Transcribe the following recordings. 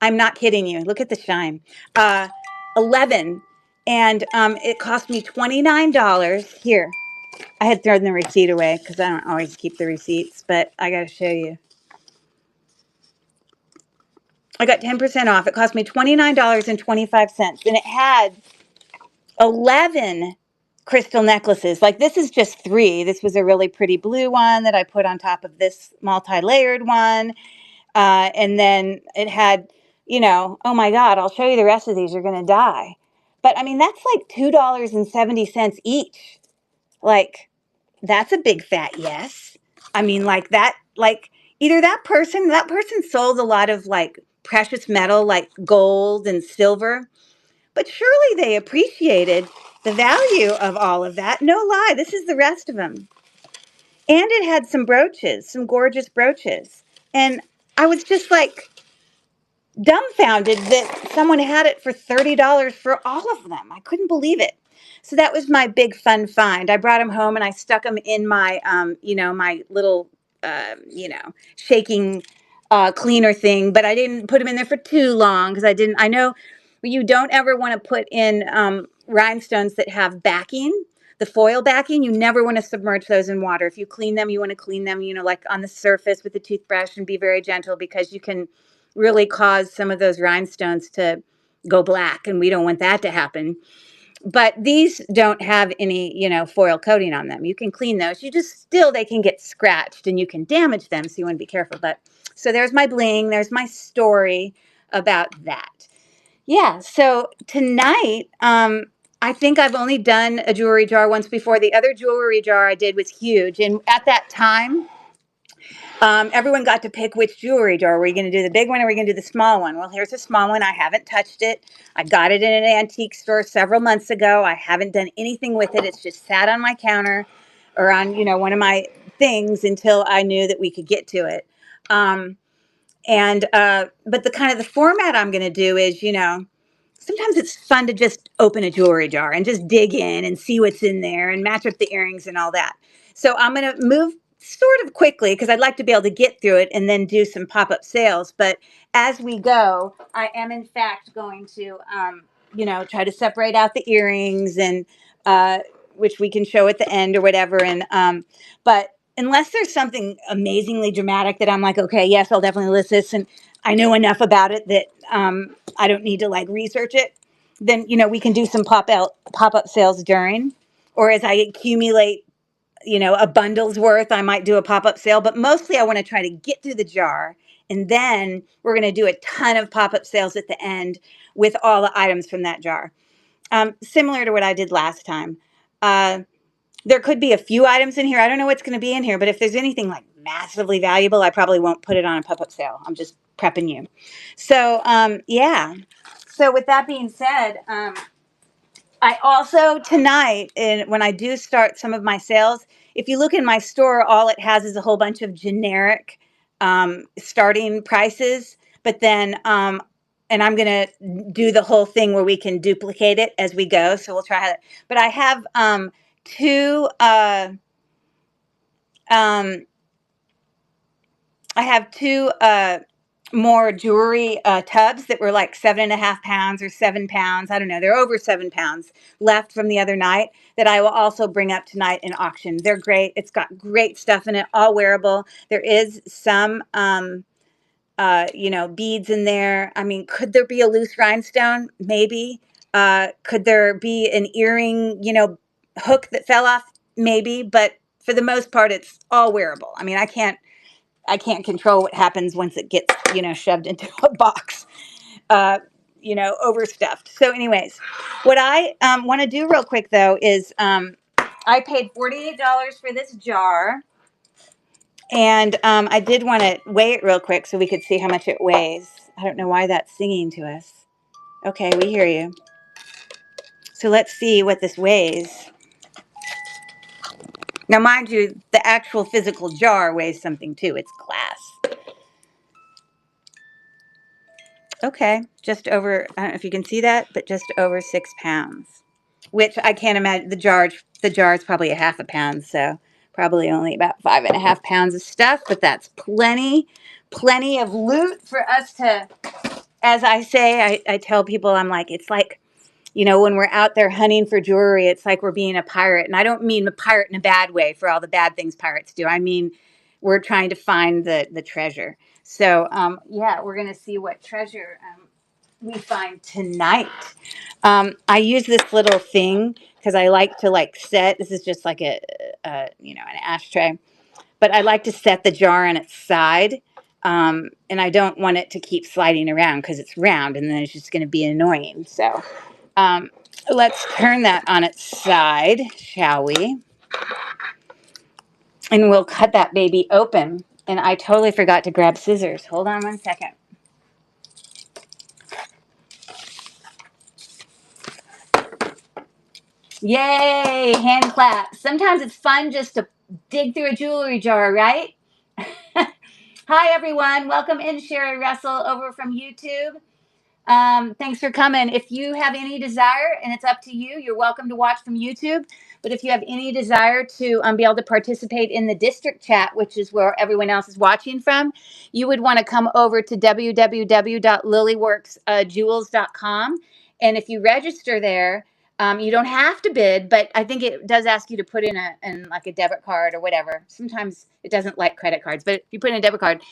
I'm not kidding you. Look at the shine. 11. And it cost me $29. Here, I had thrown the receipt away because I don't always keep the receipts, but I got to show you. I got 10% off. It cost me $29.25. And it had 11 crystal necklaces. Like, this is just 3. This was a really pretty blue one that I put on top of this multi-layered one. And then it had, oh my God, I'll show you the rest of these. You're going to die. But I mean, that's like $2.70 each. Like, that's a big fat yes. I mean, like that, like either that person sold a lot of like precious metal, like gold and silver, but surely they appreciated the value of all of that. No lie, this is the rest of them. And it had some brooches, some gorgeous brooches. And I was just like dumbfounded that someone had it for $30 for all of them. I couldn't believe it. So that was my big fun find. I brought them home and I stuck them in my, my little, shaking cleaner thing. But I didn't put them in there for too long because I know you don't ever want to put in rhinestones that have backing, the foil backing. You never want to submerge those in water. If you clean them, you want to clean them, like on the surface with the toothbrush and be very gentle because you can really cause some of those rhinestones to go black, and we don't want that to happen. But these don't have any, foil coating on them. You can clean those. They can get scratched and you can damage them, so you want to be careful. But so there's my bling. There's my story about that. Yeah, so tonight, I think I've only done a jewelry jar once before. The other jewelry jar I did was huge, and at that time, everyone got to pick which jewelry jar. Were you going to do the big one or were you going to do the small one? Well, here's a small one. I haven't touched it. I got it in an antique store several months ago. I haven't done anything with it. It's just sat on my counter or on, one of my things until I knew that we could get to it. But the kind of the format I'm going to do is, sometimes it's fun to just open a jewelry jar and just dig in and see what's in there and match up the earrings and all that. So I'm going to move sort of quickly because I'd like to be able to get through it and then do some pop-up sales. But as we go, I am in fact going to, try to separate out the earrings and which we can show at the end or whatever. But unless there's something amazingly dramatic that I'm like, okay, yes, I'll definitely list this, and I know enough about it that I don't need to like research it, then we can do some pop-up sales during, or as I accumulate a bundle's worth, I might do a pop-up sale. But mostly I want to try to get through the jar, and then we're going to do a ton of pop-up sales at the end with all the items from that jar, similar to what I did last time. There could be a few items in here. I don't know what's going to be in here, but if there's anything like massively valuable, I probably won't put it on a pop-up sale. I'm just prepping you. So, yeah. So with that being said, I also tonight, when I do start some of my sales, if you look in my store, all it has is a whole bunch of generic starting prices. But then, and I'm going to do the whole thing where we can duplicate it as we go. So we'll try it. But I have two more jewelry tubs that were like 7.5 pounds or 7 pounds. I don't know. They're over 7 pounds left from the other night that I will also bring up tonight in auction. They're great. It's got great stuff in it, all wearable. There is some, beads in there. I mean, could there be a loose rhinestone? Maybe. Could there be an earring, hook that fell off? Maybe. But for the most part, it's all wearable. I mean, I can't control what happens once it gets, shoved into a box, overstuffed. So anyways, what I want to do real quick though is I paid $48 for this jar, and I did want to weigh it real quick so we could see how much it weighs. I don't know why that's singing to us. Okay, we hear you. So let's see what this weighs. Now, mind you, the actual physical jar weighs something too. It's glass. Okay, just over, I don't know if you can see that, but just over 6 pounds, which I can't imagine. The jar is probably a half a pound, so Probably only about 5.5 pounds of stuff, but that's plenty of loot for us to, as I say, I tell people, I'm like, it's like, when we're out there hunting for jewelry, it's like we're being a pirate. And I don't mean a pirate in a bad way for all the bad things pirates do. I mean, we're trying to find the treasure. So, yeah, we're going to see what treasure we find tonight. I use this little thing because I like to set, this is just like an ashtray, but I like to set the jar on its side. And I don't want it to keep sliding around because it's round and then it's just going to be annoying. So let's turn that on its side, shall we? And we'll cut that baby open. And I totally forgot to grab scissors. Hold on one second. Yay, hand claps. Sometimes it's fun just to dig through a jewelry jar, right? Hi, everyone. Welcome in, Sherry Russell over from YouTube. Thanks for coming. If you have any desire, and it's up to you, you're welcome to watch from YouTube. But if you have any desire to be able to participate in the district chat, which is where everyone else is watching from, you would want to come over to www.lilyworksjewels.com. And if you register there, you don't have to bid, but I think it does ask you to put in like a debit card or whatever. Sometimes it doesn't like credit cards, but if you put in a debit card,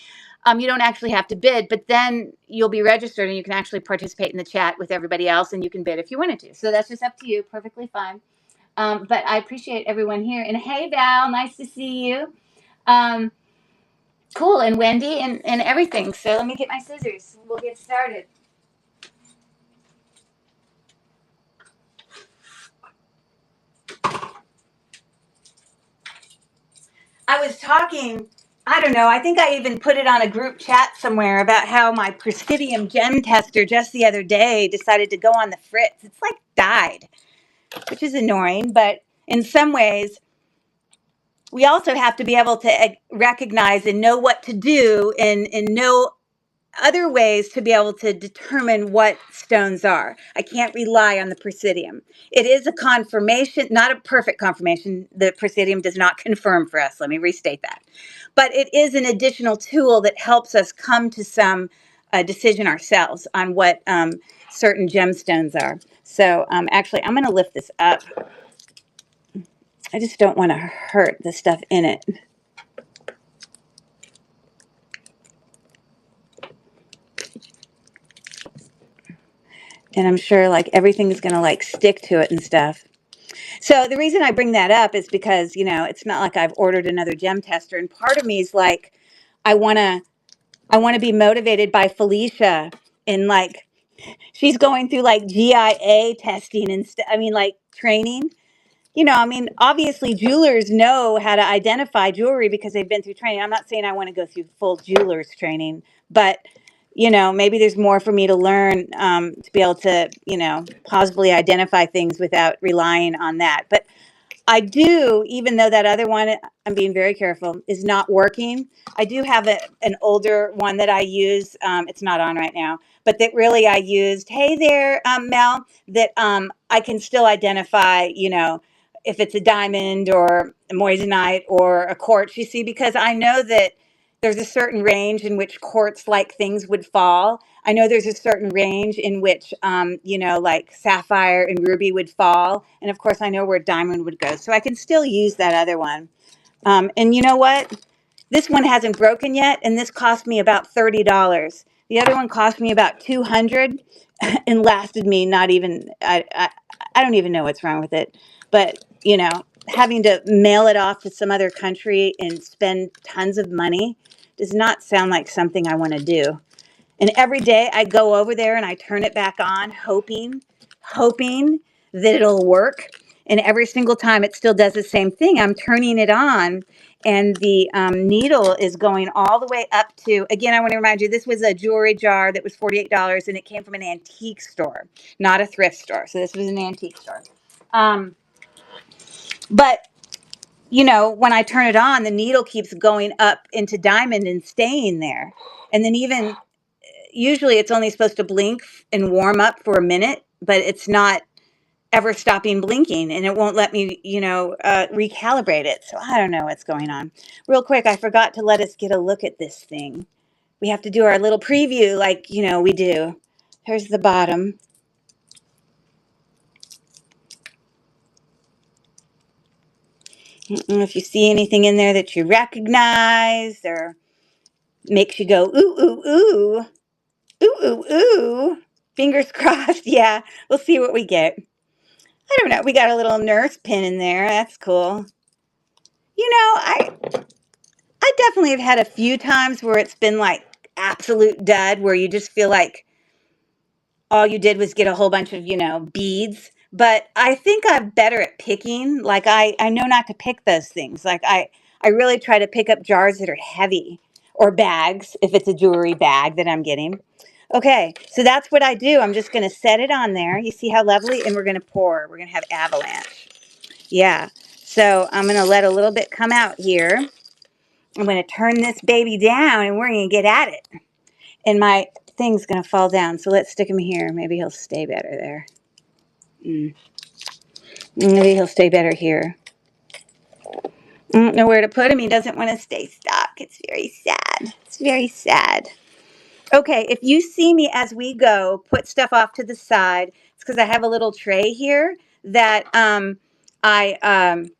you don't actually have to bid, but then you'll be registered and you can actually participate in the chat with everybody else, and you can bid if you wanted to. So that's just up to you. Perfectly fine. But I appreciate everyone here. And hey, Val, nice to see you. Cool. And Wendy and everything. So let me get my scissors. We'll get started. I was talking, I don't know, I think I even put it on a group chat somewhere about how my Presidium gem tester just the other day decided to go on the fritz. It's like died, which is annoying, but in some ways, we also have to be able to recognize and know what to do and know other ways to be able to determine what stones are. I can't rely on the Presidium. It is a confirmation, not a perfect confirmation. The Presidium does not confirm for us. Let me restate that. But it is an additional tool that helps us come to some decision ourselves on what certain gemstones are. So actually, I'm going to lift this up. I just don't want to hurt the stuff in it. And I'm sure like everything's going to like stick to it and stuff. So the reason I bring that up is because, it's not like I've ordered another gem tester. And part of me is like, I want to be motivated by Felicia, and like, she's going through like GIA testing and like training. Obviously jewelers know how to identify jewelry because they've been through training. I'm not saying I want to go through full jewelers training, but maybe there's more for me to learn to be able to, positively identify things without relying on that. But I do, even though that other one, I'm being very careful, is not working. I do have an older one that I use. It's not on right now, but that really I used. Hey there, Mel, that I can still identify, if it's a diamond or a moissanite or a quartz, you see, because I know that there's a certain range in which quartz-like things would fall. I know there's a certain range in which, like sapphire and ruby would fall. And of course, I know where diamond would go. So I can still use that other one. And you know what? This one hasn't broken yet, and this cost me about $30. The other one cost me about $200 and lasted me not even, I don't even know what's wrong with it. But, having to mail it off to some other country and spend tons of money does not sound like something I want to do. And every day I go over there and I turn it back on, hoping that it'll work. And every single time it still does the same thing. I'm turning it on and the needle is going all the way up to, again, I want to remind you, this was a jewelry jar that was $48 and it came from an antique store, not a thrift store. So this was an antique store. But when I turn it on, the needle keeps going up into diamond and staying there. And then even usually it's only supposed to blink and warm up for a minute, but it's not ever stopping blinking, and it won't let me, recalibrate it. So I don't know what's going on. Real quick, I forgot to let us get a look at this thing. We have to do our little preview like, we do. Here's the bottom. If you see anything in there that you recognize or makes you go, ooh, ooh, ooh, ooh, ooh, ooh. Fingers crossed. Yeah, we'll see what we get. I don't know. We got a little nurse pin in there. That's cool. I definitely have had a few times where it's been like absolute dud, where you just feel like all you did was get a whole bunch of, beads. But I think I'm better at picking. Like I know not to pick those things. Like I really try to pick up jars that are heavy or bags if it's a jewelry bag that I'm getting. Okay, so that's what I do. I'm just going to set it on there. You see how lovely? And we're going to pour. We're going to have avalanche. Yeah. So I'm going to let a little bit come out here. I'm going to turn this baby down and we're going to get at it. And my thing's going to fall down. So let's stick him here. Maybe he'll stay better there. Maybe he'll stay better here. Don't know where to put him. He doesn't want to stay stuck. It's very sad. It's very sad. Okay, if you see me as we go, put stuff off to the side. It's because I have a little tray here that I'm going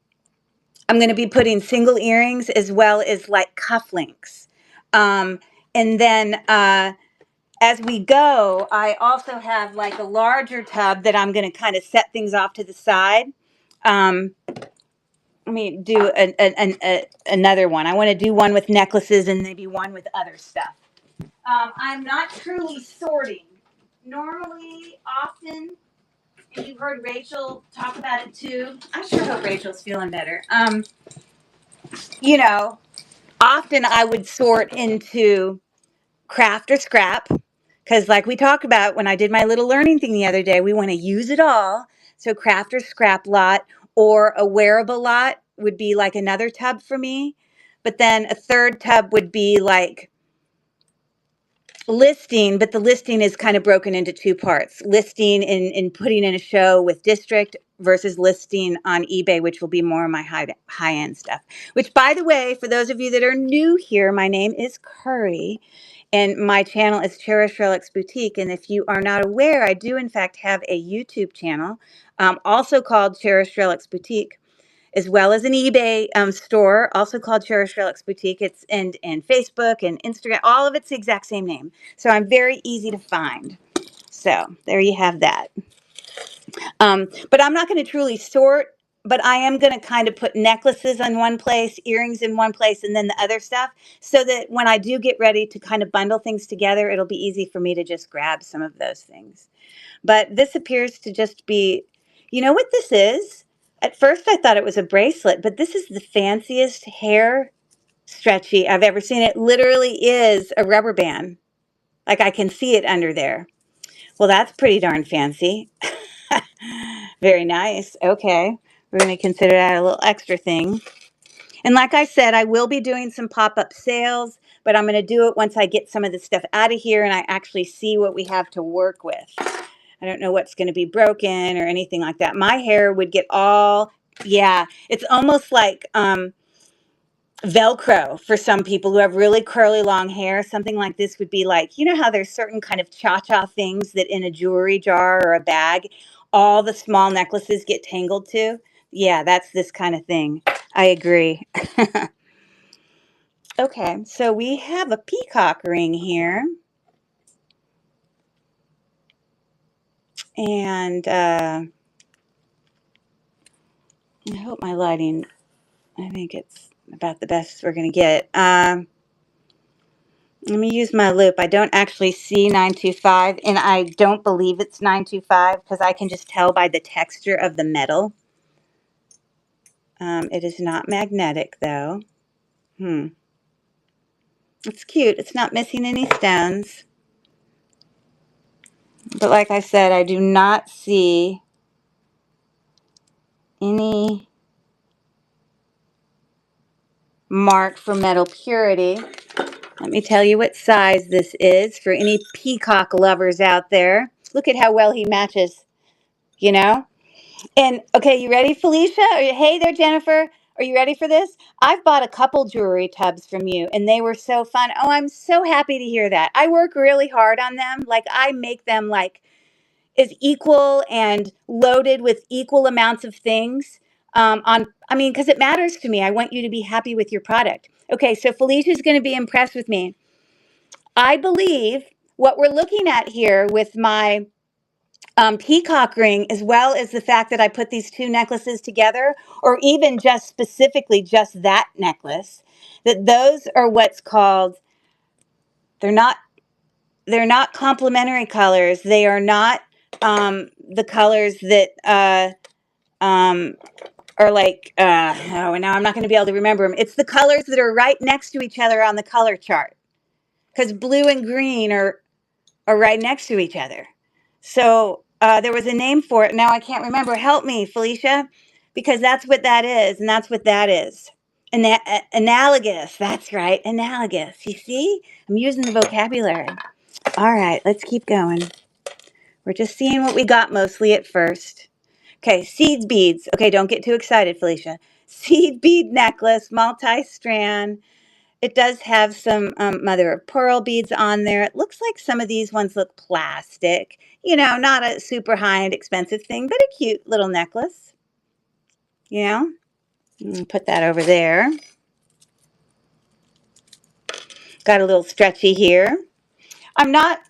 to be putting single earrings as well as like cufflinks. And then as we go, I also have like a larger tub that I'm going to kind of set things off to the side. Let me do another one. I want to do one with necklaces and maybe one with other stuff. I'm not truly sorting. Normally, often, and you've heard Rachel talk about it too. I sure hope Rachel's feeling better. Often I would sort into craft or scrap because like we talked about when I did my little learning thing the other day, we want to use it all. So craft or scrap lot or a wearable lot would be like another tub for me. But then a third tub would be like listing, but the listing is kind of broken into two parts. Listing in putting in a show with district versus listing on eBay, which will be more of my high-end stuff. Which, by the way, for those of you that are new here, my name is Curry, and my channel is Cherish Relics Boutique. And if you are not aware, I do, in fact, have a YouTube channel, also called Cherish Relics Boutique, as well as an eBay store, also called Cherish Relics Boutique. It's and Facebook and Instagram, all of it's the exact same name. So I'm very easy to find. So there you have that. But I'm not going to truly sort, but I am going to kind of put necklaces in one place, earrings in one place, and then the other stuff, so that when I do get ready to kind of bundle things together, it'll be easy for me to just grab some of those things. But this appears to just be, you know what this is? At first I thought it was a bracelet, but this is the fanciest hair stretchy I've ever seen. It literally is a rubber band. Like I can see it under there. Well, that's pretty darn fancy. Very nice. Okay. We're going to consider that a little extra thing. And like I said, I will be doing some pop-up sales, but I'm going to do it once I get some of the stuff out of here and I actually see what we have to work with. I don't know what's going to be broken or anything like that. My hair would get all, yeah, it's almost like Velcro for some people who have really curly long hair. Something like this would be like, you know how there's certain kind of cha-cha things that in a jewelry jar or a bag, all the small necklaces get tangled to? Yeah, that's this kind of thing. I agree. Okay, so we have a peacock ring here. And I hope my lighting, I think it's about the best we're going to get. Let me use my loop. I don't actually see 925, and I don't believe it's 925 because I can just tell by the texture of the metal. It is not magnetic, though. It's cute. It's not missing any stones. But like I said, I do not see any mark for metal purity. Let me tell you what size this is for any peacock lovers out there. Look at how well he matches, you know? And okay, you ready, Felicia? Hey there, Jennifer. Are you ready for this? I've bought a couple jewelry tubs from you and they were so fun. Oh, I'm so happy to hear that. I work really hard on them. Like I make them like is equal and loaded with equal amounts of things. I mean, because it matters to me. I want you to be happy with your product. Okay, so Felicia's going to be impressed with me. I believe what we're looking at here with my peacock ring, as well as the fact that I put these two necklaces together, or even just specifically just that necklace, that those are what's called, they're not they're not complementary colors. They are not the colors that um, are like, oh, now I'm not going to be able to remember them. It's the colors that are right next to each other on the color chart, because blue and green are right next to each other. So there was a name for it. Now I can't remember. Help me, Felicia, because that's what that is, and that's what that is. Analogous. That's right. Analogous. You see? I'm using the vocabulary. All right, let's keep going. We're just seeing what we got mostly at first. Okay, seed beads. Okay, don't get too excited, Felicia. Seed bead necklace, multi-strand. It does have some mother of pearl beads on there. It looks like some of these ones look plastic. You know, not a super high-end expensive thing, but a cute little necklace. You know, put that over there. Got a little stretchy here. I'm not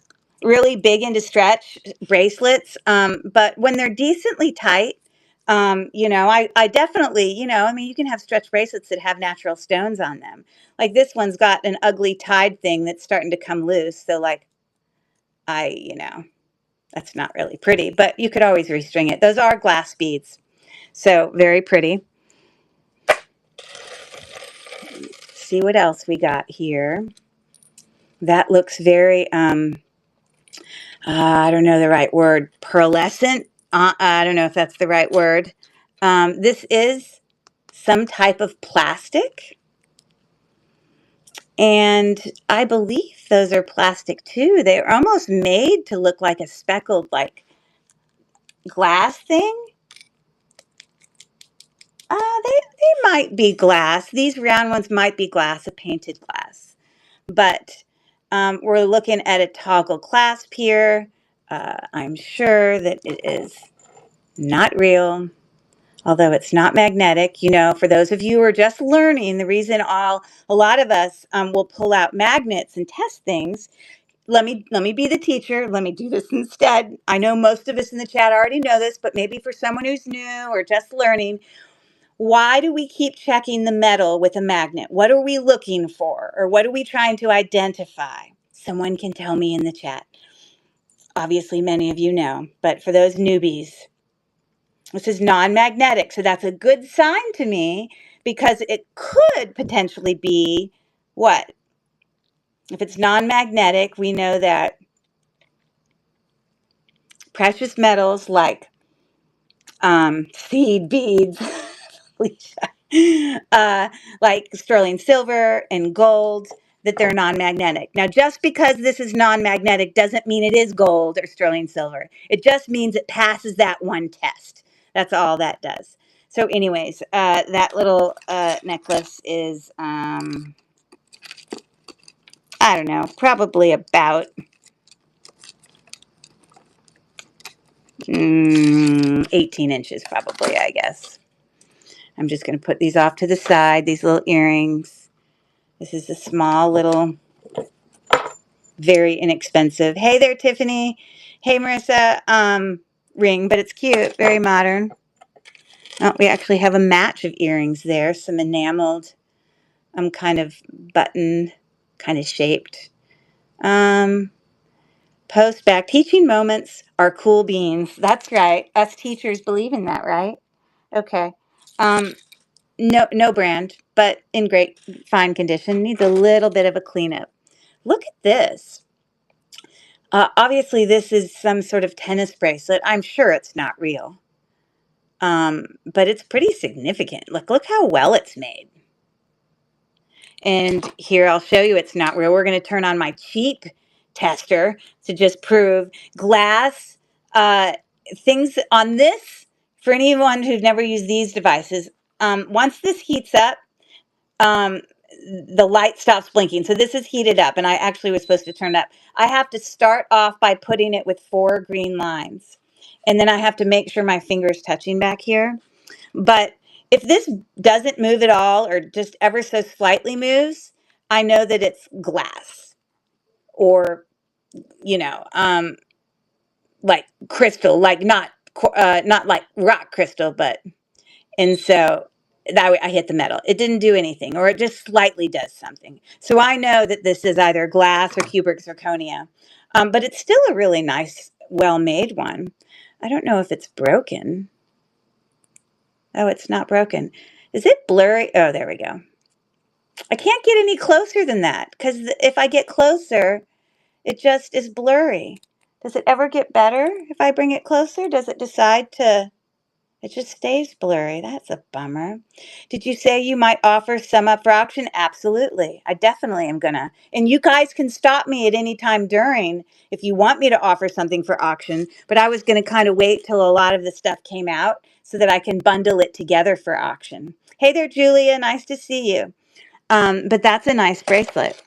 really big into stretch bracelets, but when they're decently tight, you know, I definitely, you know, I mean, you can have stretch bracelets that have natural stones on them. Like this one's got an ugly tied thing that's starting to come loose. So like, you know, that's not really pretty, but you could always restring it. Those are glass beads. So very pretty. See what else we got here. That looks very, I don't know the right word, pearlescent. I don't know if that's the right word. This is some type of plastic. And I believe those are plastic too. They're almost made to look like a speckled, like glass thing. They might be glass. These round ones might be glass, a painted glass. But we're looking at a toggle clasp here. I'm sure that it is not real, although it's not magnetic. You know, for those of you who are just learning, the reason a lot of us will pull out magnets and test things. Let me be the teacher. Let me do this instead. I know most of us in the chat already know this, but maybe for someone who's new or just learning, why do we keep checking the metal with a magnet? What are we looking for? Or what are we trying to identify? Someone can tell me in the chat. Obviously, many of you know, but for those newbies, this is non-magnetic. So that's a good sign to me because it could potentially be what? If it's non-magnetic, we know that precious metals like seed beads, like sterling silver and gold, that they're non-magnetic. Now, just because this is non-magnetic doesn't mean it is gold or sterling silver. It just means it passes that one test. That's all that does. So anyways, that little necklace is, I don't know, probably about 18 inches probably, I guess. I'm just going to put these off to the side, these little earrings. This is a small little, very inexpensive. Hey there, Tiffany. Hey, Marissa. Ring, but it's cute, very modern. Oh, we actually have a match of earrings there, some enameled, kind of button, kind of shaped. Post back. Teaching moments are cool beans. That's right. Us teachers believe in that, right? Okay. No brand, but in great fine condition. Needs a little bit of a cleanup. Look at this. Obviously, this is some sort of tennis bracelet. I'm sure it's not real, but it's pretty significant. Look how well it's made. And here I'll show you it's not real. We're going to turn on my cheap tester to just prove glass things on this for anyone who's never used these devices, once this heats up, um, the light stops blinking. So this is heated up, and I actually was supposed to turn it up. I have to start off by putting it with 4 green lines. And then I have to make sure my finger's touching back here. But if this doesn't move at all or just ever so slightly moves, I know that it's glass or, you know, like crystal, like not like rock crystal, but and so that way I hit the metal. It didn't do anything, or it just slightly does something. So I know that this is either glass or cubic zirconia. But it's still a really nice, well-made one. I don't know if it's broken. Oh, it's not broken. Is it blurry? Oh, there we go. I can't get any closer than that because if I get closer, it just is blurry. Does it ever get better if I bring it closer? Does it decide to? It just stays blurry. That's a bummer. Did you say you might offer some up for auction? Absolutely. I definitely am gonna. And you guys can stop me at any time during if you want me to offer something for auction. But I was gonna kind of wait till a lot of the stuff came out so that I can bundle it together for auction. Hey there, Julia. Nice to see you. But that's a nice bracelet.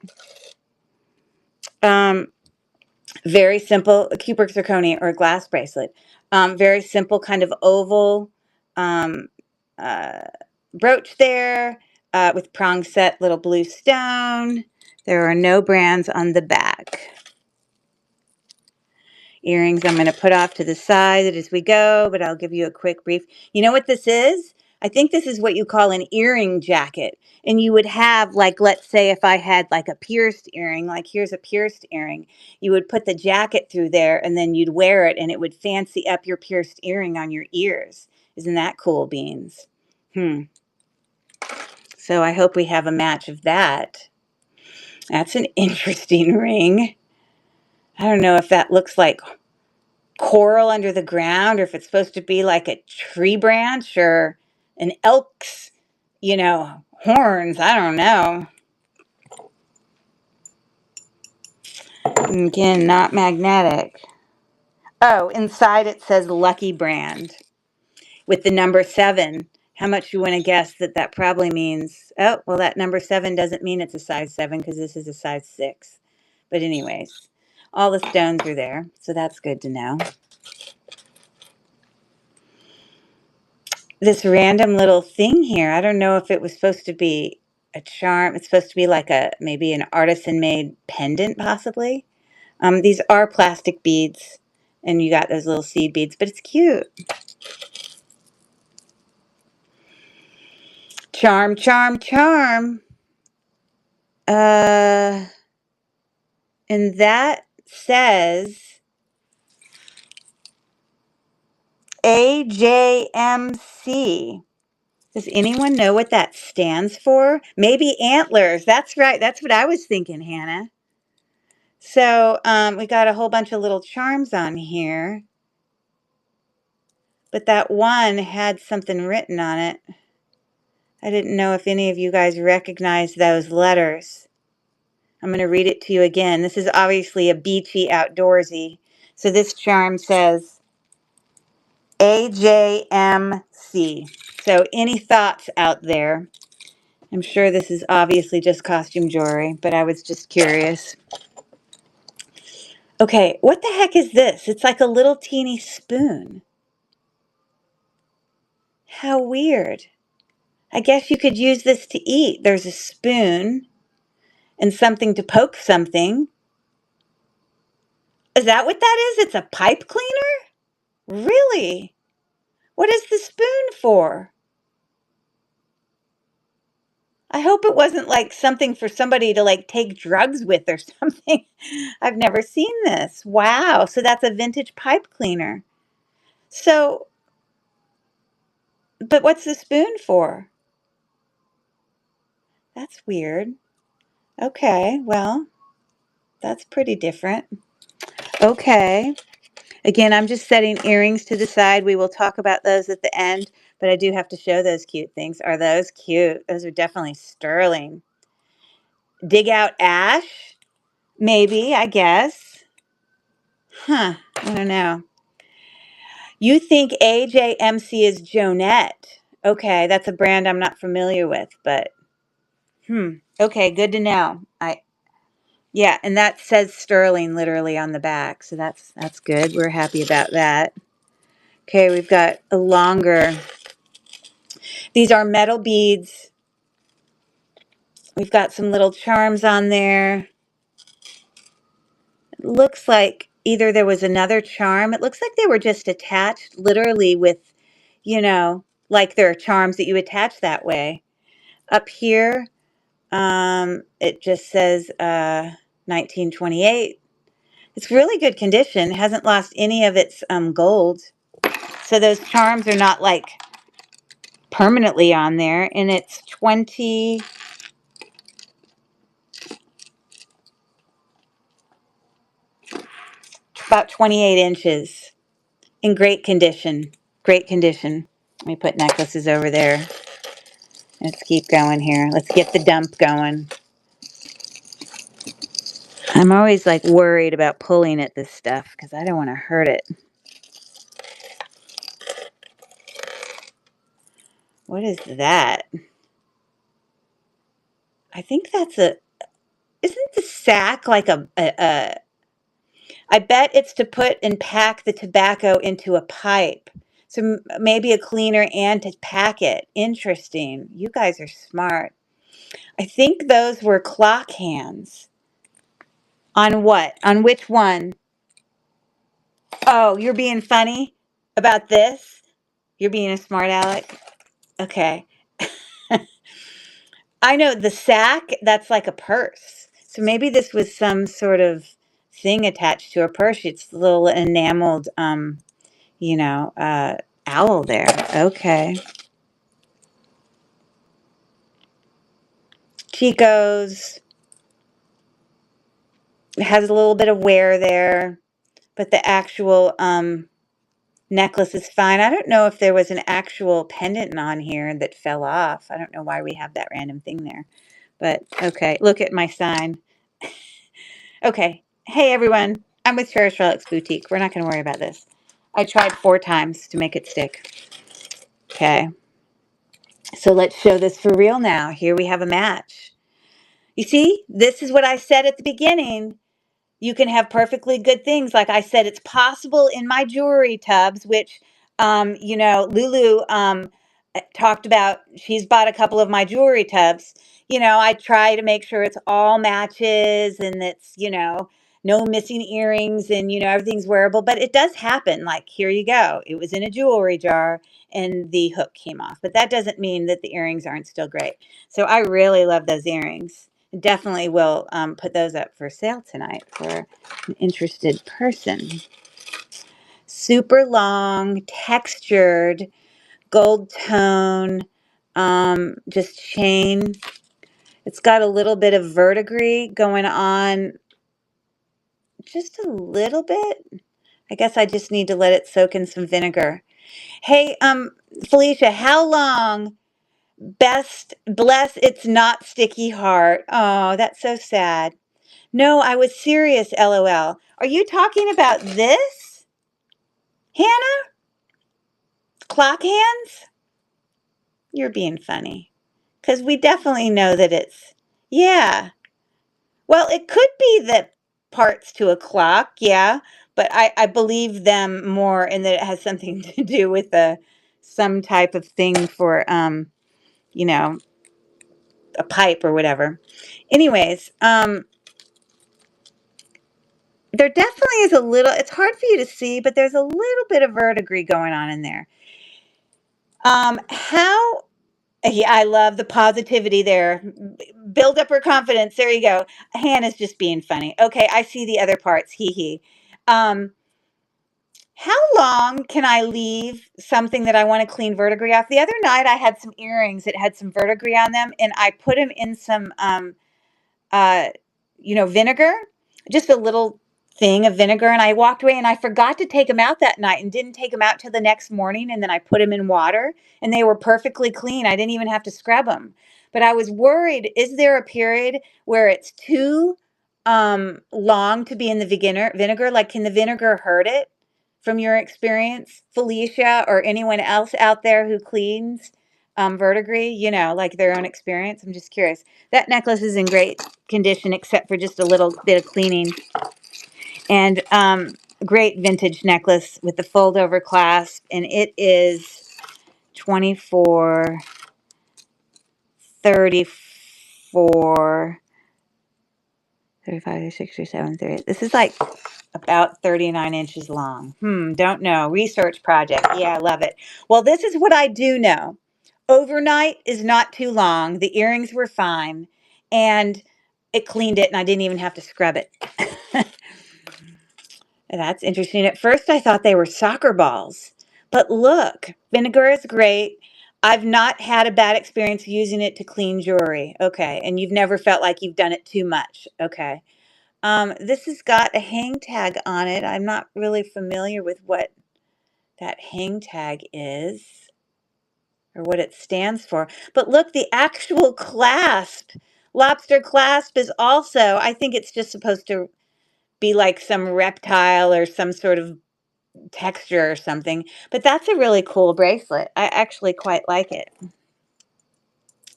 Um, Very simple, a cubic zirconia or a glass bracelet. Very simple kind of oval um, uh, brooch there with prong set little blue stone. There are no brands on the back. Earrings I'm going to put off to the side as we go, but I'll give you a quick brief. You know what this is? I think this is what you call an earring jacket. And you would have, like, let's say if I had like a pierced earring, like here's a pierced earring, you would put the jacket through there and then you'd wear it and it would fancy up your pierced earring on your ears. Isn't that cool beans? So I hope we have a match of that. That's an interesting ring. I don't know if that looks like coral under the ground or if it's supposed to be like a tree branch or an elk's, horns. I don't know. And again, not magnetic. Oh, inside it says Lucky Brand with the number 7. How much you want to guess that probably means? Oh, well, that number 7 doesn't mean it's a size 7 because this is a size 6. But anyways, all the stones are there, so that's good to know. This random little thing here, I don't know if it was supposed to be a charm. It's supposed to be like maybe an artisan made pendant possibly. These are plastic beads and you got those little seed beads, but it's cute. Charm, charm, charm. And that says AJMC. Does anyone know what that stands for? Maybe antlers. That's right. That's what I was thinking, Hannah. So we got a whole bunch of little charms on here. But that one had something written on it. I didn't know if any of you guys recognize those letters. I'm going to read it to you again. This is obviously a beachy outdoorsy. So this charm says AJMC. So any thoughts out there? I'm sure this is obviously just costume jewelry, but I was just curious. Okay, what the heck is this? It's like a little teeny spoon. How weird. I guess you could use this to eat. There's a spoon and something to poke something. Is that what that is? It's a pipe cleaner? Really? What is the spoon for? I hope it wasn't like something for somebody to like take drugs with or something. I've never seen this. Wow. So that's a vintage pipe cleaner. So, but what's the spoon for? That's weird. Okay, well, that's pretty different. Okay. Again, I'm just setting earrings to the side. We will talk about those at the end, but I do have to show those cute things. Are those cute? Those are definitely sterling. Dig out ash? Maybe, I guess. Huh, I don't know. You think AJMC is Jonette. Okay, that's a brand I'm not familiar with, but okay, good to know. Yeah, and that says sterling literally on the back, so that's good. We're happy about that. Okay, we've got a longer. These are metal beads. We've got some little charms on there. It looks like either there was another charm. It looks like they were just attached literally with, like there are charms that you attach that way. Up here, it just says 1928. It's really good condition. It hasn't lost any of its gold. So those charms are not like permanently on there. And it's about 28 inches in great condition. Great condition. Let me put necklaces over there. Let's keep going here. Let's get the dump going. I'm always like worried about pulling at this stuff because I don't want to hurt it. What is that? I think that's isn't the sack like I bet it's to put and pack the tobacco into a pipe. So maybe a cleaner and to pack it. Interesting. You guys are smart. I think those were clock hands. On what? On which one? Oh, you're being funny about this? You're being a smart aleck? Okay. I know the sack, that's like a purse. So maybe this was some sort of thing attached to a purse. It's a little enameled, you know, uh, owl there. Okay. Chico's. It has a little bit of wear there, but the actual necklace is fine. I don't know if there was an actual pendant on here that fell off. I don't know why we have that random thing there. But okay, look at my sign. Okay. Hey, everyone. I'm with Cherish Relics Boutique. We're not going to worry about this. I tried 4 times to make it stick. Okay. So let's show this for real now. Here we have a match. You see, this is what I said at the beginning. You can have perfectly good things. Like I said, it's possible in my jewelry tubs, which, Lulu talked about. She's bought a couple of my jewelry tubs. I try to make sure it's all matches and it's, no missing earrings and, everything's wearable. But it does happen. Like, here you go. It was in a jewelry jar and the hook came off. But that doesn't mean that the earrings aren't still great. So I really love those earrings. Definitely will put those up for sale tonight for an interested person. Super long, textured, gold tone, just chain. It's got a little bit of verdigris going on, just a little bit. I guess I just need to let it soak in some vinegar. Hey, Felicia, how long? Best bless its not sticky heart. Oh, that's so sad. No, I was serious, LOL. Are you talking about this? Hannah? Clock hands? You're being funny. Because we definitely know that yeah. Well, it could be that parts to a clock, yeah. But I believe them more in that it has something to do with some type of thing for, you know, a pipe or whatever. Anyways, there definitely is a little, it's hard for you to see, but there's a little bit of verdigris going on in there. How, yeah, I love the positivity there. Build up her confidence. There you go. Hannah's just being funny. Okay, I see the other parts. Hee hee. Um, how long can I leave something that I want to clean verdigris off? The other night I had some earrings that had some verdigris on them, and I put them in some uh, vinegar, just a little thing of vinegar. And I walked away and I forgot to take them out that night and didn't take them out till the next morning. And then I put them in water and they were perfectly clean. I didn't even have to scrub them. But I was worried, is there a period where it's too long to be in the vinegar? Like, can the vinegar hurt it from your experience, Felicia, or anyone else out there who cleans verdigris, like their own experience? I'm just curious. That necklace is in great condition except for just a little bit of cleaning. And great vintage necklace with the fold over clasp, and it is 24, 34, 35, 37, 30. This is like about 39 inches long. Don't know. Research project. Yeah, I love it. Well, this is what I do know. Overnight is not too long. The earrings were fine, and it cleaned it, and I didn't even have to scrub it. That's interesting. At first, I thought they were soccer balls. But look, vinegar is great. I've not had a bad experience using it to clean jewelry. Okay. And you've never felt like you've done it too much. Okay. This has got a hang tag on it. I'm not really familiar with what that hang tag is or what it stands for. But look, the actual clasp, lobster clasp, is also, I think it's just supposed to be like some reptile or some sort of texture or something. But that's a really cool bracelet. I actually quite like it.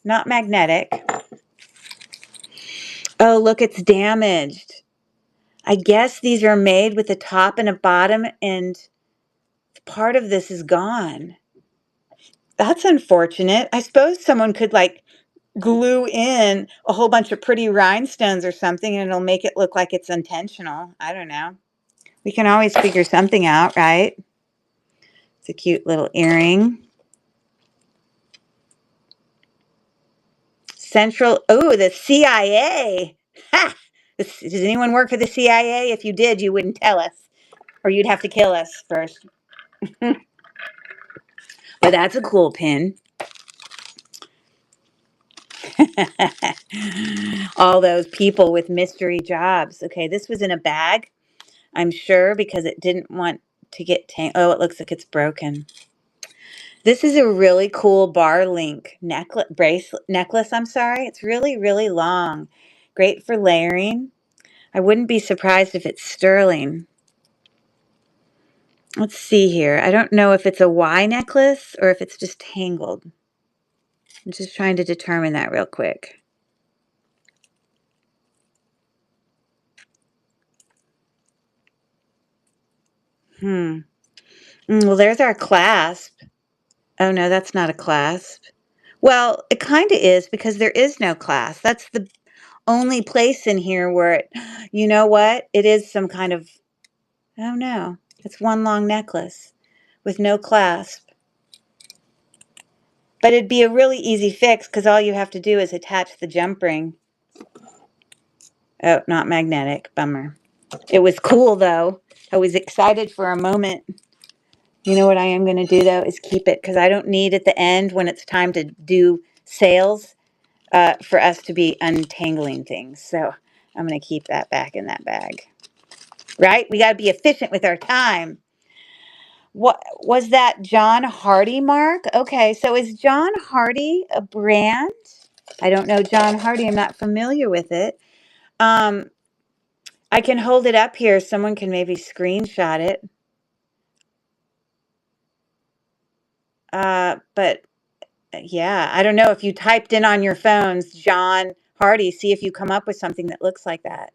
Not magnetic. Oh, look, it's damaged. I guess these are made with a top and a bottom, and part of this is gone. That's unfortunate. I suppose someone could like glue in a whole bunch of pretty rhinestones or something, and it'll make it look like it's intentional. I don't know. We can always figure something out, right? It's a cute little earring. The CIA. Ha! Does anyone work for the CIA? If you did, you wouldn't tell us, or you'd have to kill us first. But that's a cool pin. All those people with mystery jobs. Okay, this was in a bag, I'm sure, because it didn't want to get Oh, it looks like it's broken. This is a really cool bar link necklace. I'm sorry. It's really, really long. Great for layering. I wouldn't be surprised if it's sterling. Let's see here. I don't know if it's a Y necklace or if it's just tangled. I'm just trying to determine that real quick. Well, there's our clasp. Oh, no, that's not a clasp. Well, it kind of is because there is no clasp. That's the only place in here where you know what? It is some kind of, oh no, it's one long necklace with no clasp. But it'd be a really easy fix because all you have to do is attach the jump ring. Oh, not magnetic. Bummer. It was cool though. I was excited for a moment. You know what I am going to do though is keep it because I don't need at the end when it's time to do sales for us to be untangling things. So I'm going to keep that back in that bag. Right? We got to be efficient with our time. What was that, John Hardy, Mark? Okay, so is John Hardy a brand? I don't know John Hardy. I'm not familiar with it. I can hold it up here. Someone can maybe screenshot it. But yeah, I don't know if you typed in on your phones John Hardy, see if you come up with something that looks like that.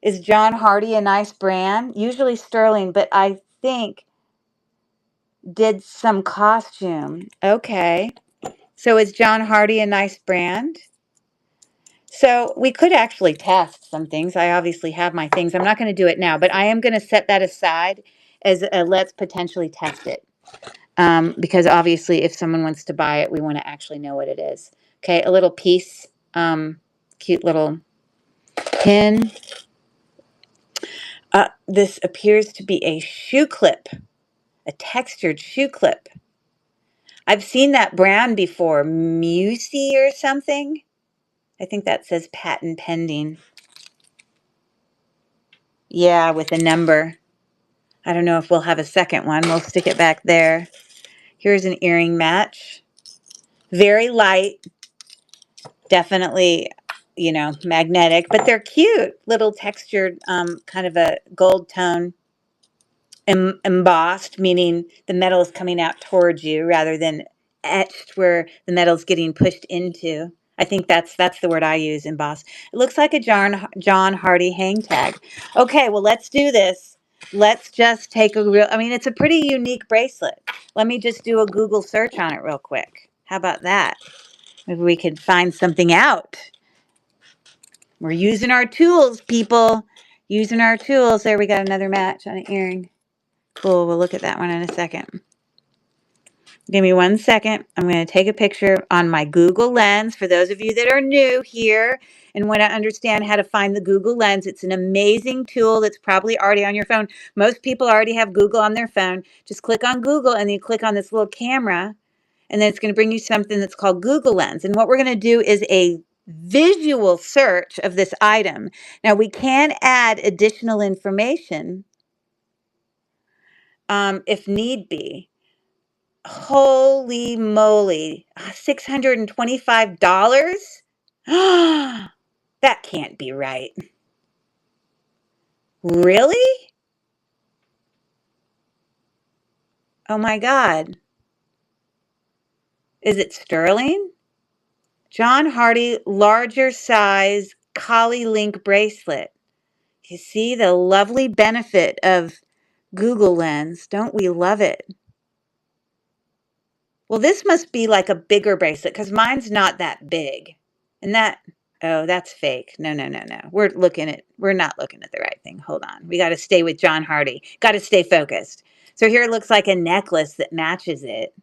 Is John Hardy a nice brand? Usually sterling, but I think did some costume. Okay. So is John Hardy a nice brand? So we could actually test some things. I obviously have my things. I'm not going to do it now, but I am going to set that aside as a let's potentially test it. Because obviously if someone wants to buy it, we want to actually know what it is. Okay, a little piece, cute little pin. This appears to be a shoe clip, a textured shoe clip. I've seen that brand before, Musi or something. I think that says patent pending. Yeah, with a number. I don't know if we'll have a second one. We'll stick it back there. Here's an earring match. Very light. Definitely, magnetic, but they're cute. Little textured, kind of a gold tone. embossed, meaning the metal is coming out towards you rather than etched where the metal's getting pushed into. I think that's the word I use, embossed. It looks like a John Hardy hang tag. Okay, well, let's do this. Let's just take a real, I mean, it's a pretty unique bracelet. Let me just do a Google search on it real quick. How about that? Maybe we could find something out. We're using our tools, people. Using our tools. There, we got another match on an earring. Cool, we'll look at that one in a second. Give me 1 second. I'm going to take a picture on my Google Lens. For those of you that are new here and want to understand how to find the Google Lens, it's an amazing tool that's probably already on your phone. Most people already have Google on their phone. Just click on Google and then you click on this little camera, and then it's going to bring you something that's called Google Lens. And what we're going to do is a visual search of this item. Now, we can add additional information if need be. Holy moly, $625? That can't be right. Really? Oh my God. Is it sterling? John Hardy larger size Collie Link bracelet. You see the lovely benefit of Google Lens. Don't we love it? Well, this must be like a bigger bracelet because mine's not that big. And that, oh, that's fake. No, no, no, no. We're not looking at the right thing. Hold on. We got to stay with John Hardy. Got to stay focused. So here it looks like a necklace that matches it.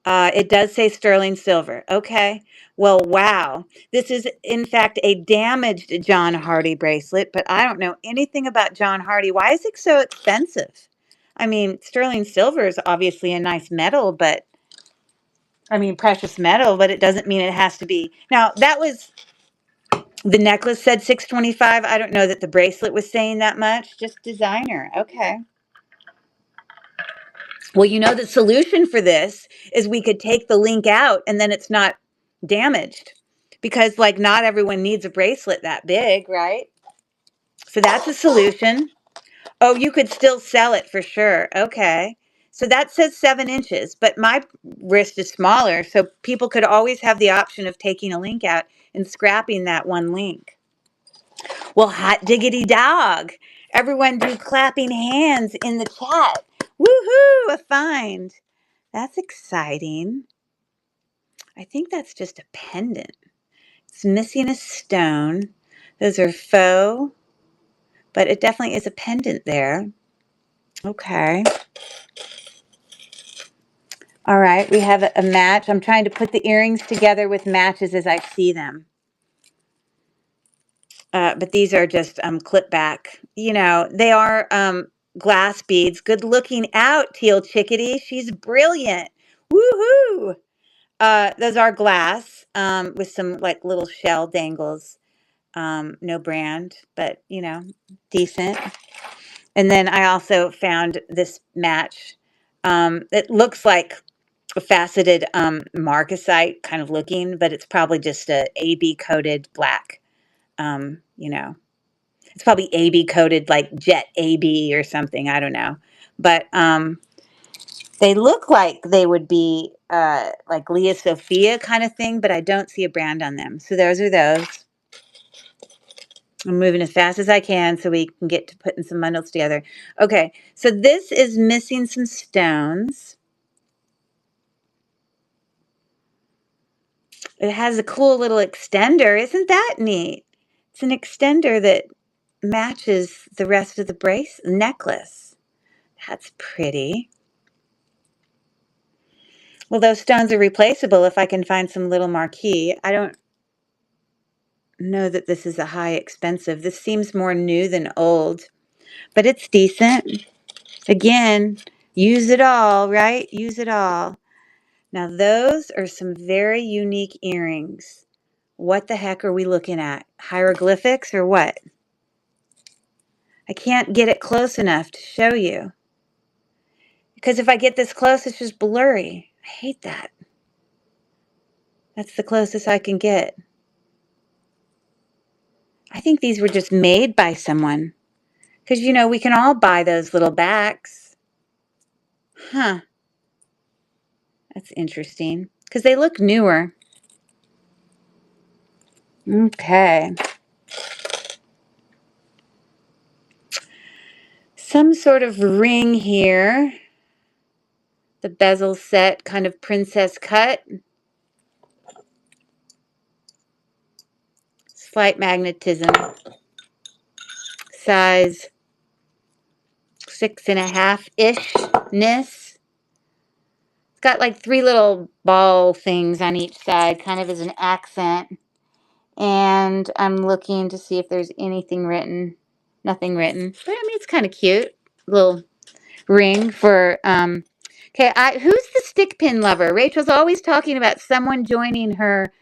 It does say sterling silver. Okay. Well, wow. This is, in fact, a damaged John Hardy bracelet, but I don't know anything about John Hardy. Why is it so expensive? I mean, sterling silver is obviously a nice metal, but I mean, precious metal, but it doesn't mean it has to be. Now, that was the necklace said 625. I don't know that the bracelet was saying that much. Just designer. Okay. Well, you know, the solution for this is we could take the link out and then it's not damaged because, like, not everyone needs a bracelet that big, right? So that's a solution. Oh, you could still sell it for sure. Okay. So that says 7 inches, but my wrist is smaller. So people could always have the option of taking a link out and scrapping that one link. Well, hot diggity dog. Everyone do clapping hands in the chat. Woohoo, a find. That's exciting. I think that's just a pendant. It's missing a stone. Those are faux, but it definitely is a pendant there. Okay. All right, we have a match. I'm trying to put the earrings together with matches as I see them. But these are just clip back. You know, they are glass beads. Good looking out, Teal Chickadee. She's brilliant. Woohoo! Those are glass with some like little shell dangles. No brand, but you know, decent. And then I also found this match. It looks like a faceted marcasite kind of looking, but it's probably just a AB coated black. You know, it's probably AB coated like Jet AB or something. I don't know, but they look like they would be like Leah Sophia kind of thing, but I don't see a brand on them. So those are those. I'm moving as fast as I can so we can get to putting some bundles together. Okay, so this is missing some stones. It has a cool little extender. Isn't that neat? It's an extender that matches the rest of the necklace. That's pretty. Well, those stones are replaceable if I can find some little marquee. I don't know that this is a high expensive. This seems more new than old, but it's decent. Again, use it all, right? Use it all. Now, those are some very unique earrings. What the heck are we looking at? Hieroglyphics or what? I can't get it close enough to show you. Because if I get this close, it's just blurry. I hate that. That's the closest I can get. I think these were just made by someone. Because, we can all buy those little backs. Huh. That's interesting. Because they look newer. Okay. Some sort of ring here. The bezel set, kind of princess cut. Slight magnetism. Size 6.5-ish-ness. It's got like 3 little ball things on each side, kind of as an accent. And I'm looking to see if there's anything written. Nothing written. But I mean, it's kind of cute. Little ring for, okay, who's the stick pin lover? Rachel's always talking about someone joining her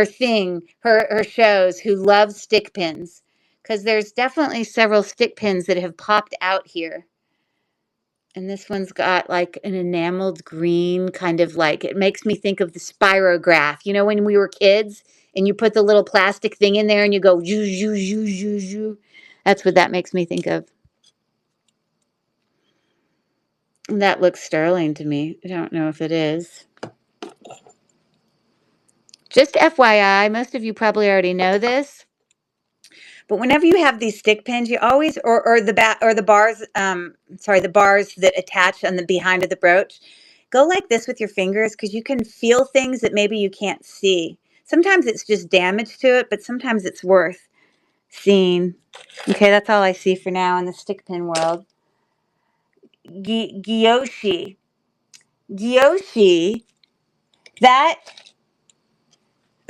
thing, her shows, who loves stick pins. Because there's definitely several stick pins that have popped out here. And this one's got like an enameled green, kind of like, it makes me think of the spirograph. You know, when we were kids and you put the little plastic thing in there and you go, zoo, zoo, zoo, zoo, zoo. That's what that makes me think of. That looks sterling to me. I don't know if it is. Just FYI, most of you probably already know this, but whenever you have these stick pins, you always, or the bars, the bars that attach on the behind of the brooch, go like this with your fingers because you can feel things that maybe you can't see. Sometimes it's just damage to it, but sometimes it's worth seeing. Okay, that's all I see for now in the stick pin world. Gyoshi. Gyoshi. That,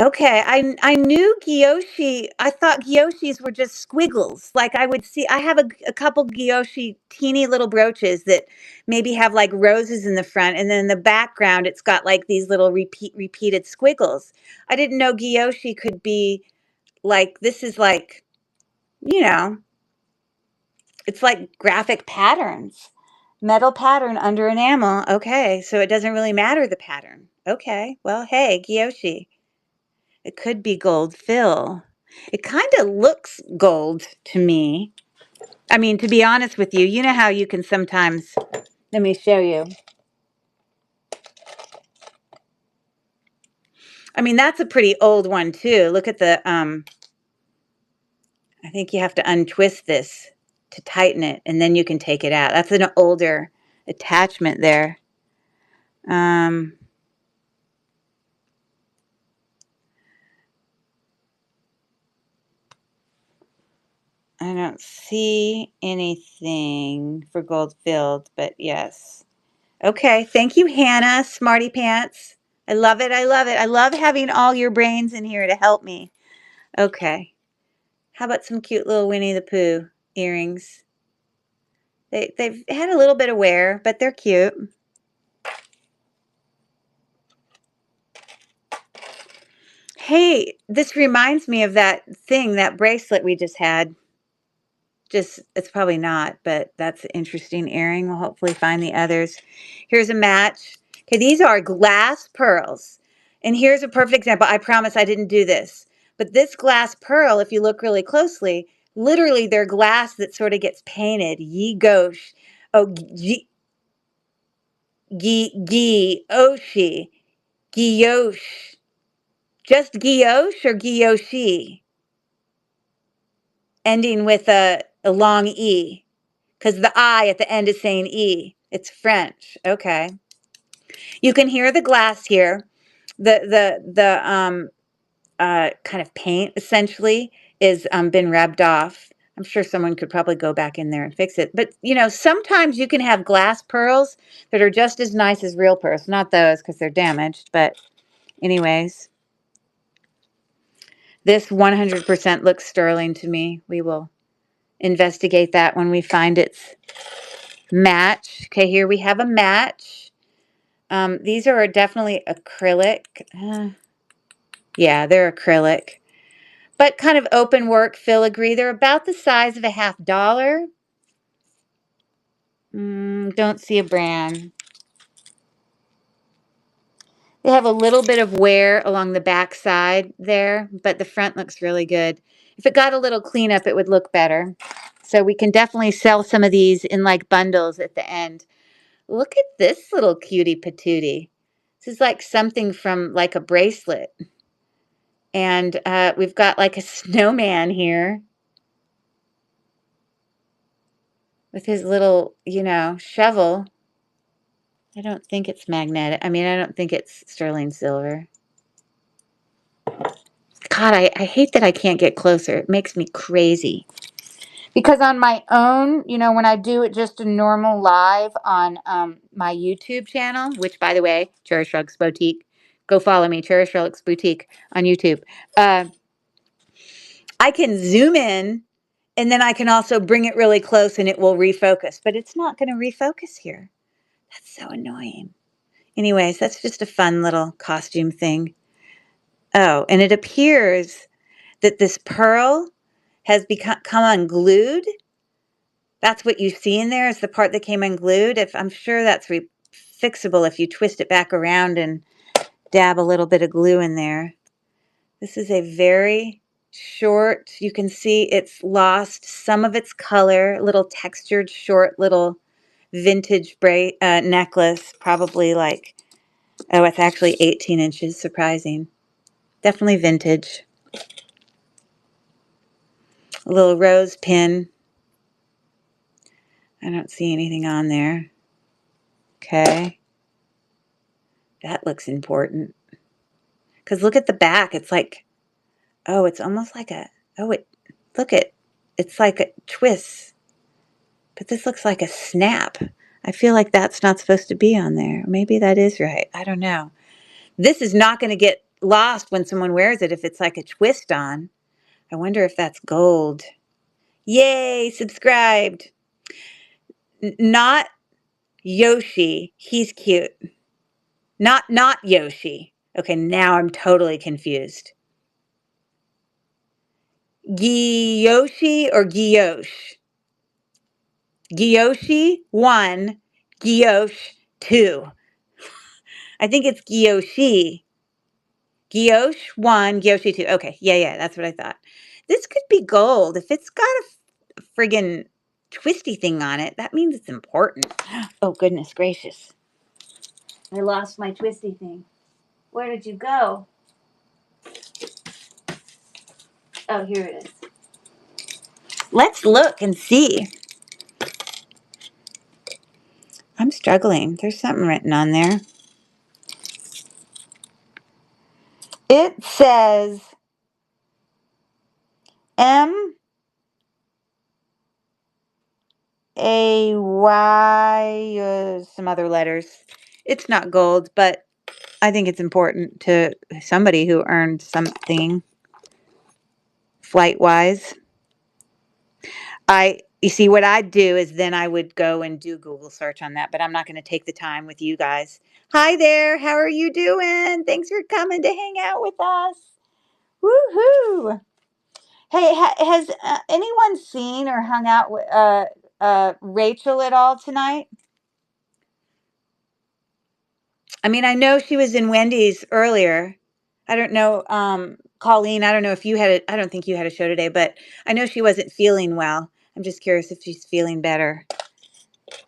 okay, I knew gyoshi. I thought gyoshis were just squiggles. Like I would see, I have a couple gyoshi teeny little brooches that maybe have like roses in the front, and then in the background it's got like these little repeated squiggles. I didn't know gyoshi could be like, this is like, you know, it's like graphic patterns. Metal pattern under enamel. Okay, so it doesn't really matter the pattern. Okay, well, hey, gyoshi. It could be gold fill. It kind of looks gold to me. I mean, to be honest with you, you know how you can sometimes, let me show you. I mean, that's a pretty old one too. Look at the, I think you have to untwist this to tighten it, and then you can take it out. That's an older attachment there. I don't see anything for gold filled, but yes. Okay, thank you, Hannah, Smarty Pants. I love it, I love it. I love having all your brains in here to help me. Okay, how about some cute little Winnie the Pooh earrings? They've had a little bit of wear, but they're cute. Hey, this reminds me of that thing, that bracelet we just had. It's probably not, but that's an interesting earring. We'll hopefully find the others. Here's a match. Okay, these are glass pearls. And here's a perfect example. I promise I didn't do this. But this glass pearl, if you look really closely, literally they're glass that sort of gets painted. Yi gosh. Oh, oshi. Giyosh. Just Giyosh or Giyoshi? Ending with a long E. Because the I at the end is saying E. It's French. Okay. You can hear the glass here. The kind of paint essentially is been rubbed off. I'm sure someone could probably go back in there and fix it. But sometimes you can have glass pearls that are just as nice as real pearls. Not those because they're damaged. But anyways, this 100% looks sterling to me. We will investigate that when we find its match. Okay, here we have a match. These are definitely acrylic. Yeah, they're acrylic. But kind of open work filigree. They're about the size of a $50. Don't see a brand. They have a little bit of wear along the back side there, but the front looks really good. If it got a little cleanup, it would look better. So we can definitely sell some of these in like bundles at the end. Look at this little cutie patootie. This is like something from like a bracelet. And we've got like a snowman here with his little, shovel. I don't think it's magnetic. I mean, I don't think it's sterling silver. God, I hate that I can't get closer. It makes me crazy. Because on my own, when I do it just a normal live on my YouTube channel, which, by the way, Cherish Rugs Boutique, go follow me, Cherish Rugs Boutique on YouTube. I can zoom in, and then I can also bring it really close, and it will refocus. But it's not going to refocus here. That's so annoying. Anyways, that's just a fun little costume thing. Oh, and it appears that this pearl has come unglued. That's what you see in there is the part that came unglued. I'm sure that's fixable if you twist it back around and dab a little bit of glue in there. This is a very short, you can see it's lost some of its color, little textured, short, little vintage necklace, probably like, oh, it's actually 18 inches, surprising. Definitely vintage. A little rose pin. I don't see anything on there. Okay. That looks important. Because look at the back. It's like, oh, it's almost like it's like a twist. But this looks like a snap. I feel like that's not supposed to be on there. Maybe that is right. I don't know. This is not going to get lost when someone wears it if it's like a twist on. I wonder if that's gold. Yay, subscribed. Not Yoshi. He's cute. Not Yoshi. Okay, now I'm totally confused. Giyoshi or Giyosh? Giyoshi 1, Giyosh 2. I think it's Giyoshi. Giyosh 1, Giyoshi 2. Okay, yeah, that's what I thought. This could be gold. If it's got a friggin' twisty thing on it, that means it's important. Oh, goodness gracious. I lost my twisty thing. Where did you go? Oh, here it is. Let's look and see. I'm struggling. There's something written on there. It says M A Y, some other letters. It's not gold, but I think it's important to somebody who earned something flight-wise. You see, what I'd do is then I would go and do Google search on that, but I'm not going to take the time with you guys. Hi there. How are you doing? Thanks for coming to hang out with us. Woohoo! Hey, has anyone seen or hung out with Rachel at all tonight? I mean, I know she was in Wendy's earlier. I don't know, Colleen, I don't know if I don't think you had a show today, but I know she wasn't feeling well. I'm just curious if she's feeling better.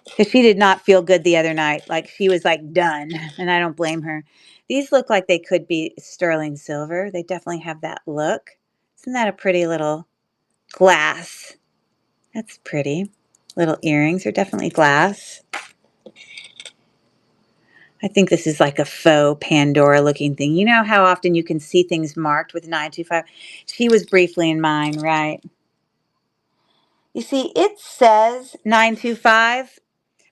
Because she did not feel good the other night. Like she was like done, and I don't blame her. These look like they could be sterling silver. They definitely have that look. Isn't that a pretty little glass? That's pretty. Little earrings are definitely glass. I think this is like a faux Pandora looking thing. You know how often you can see things marked with 925? She was briefly in mine, right? You see, it says 925,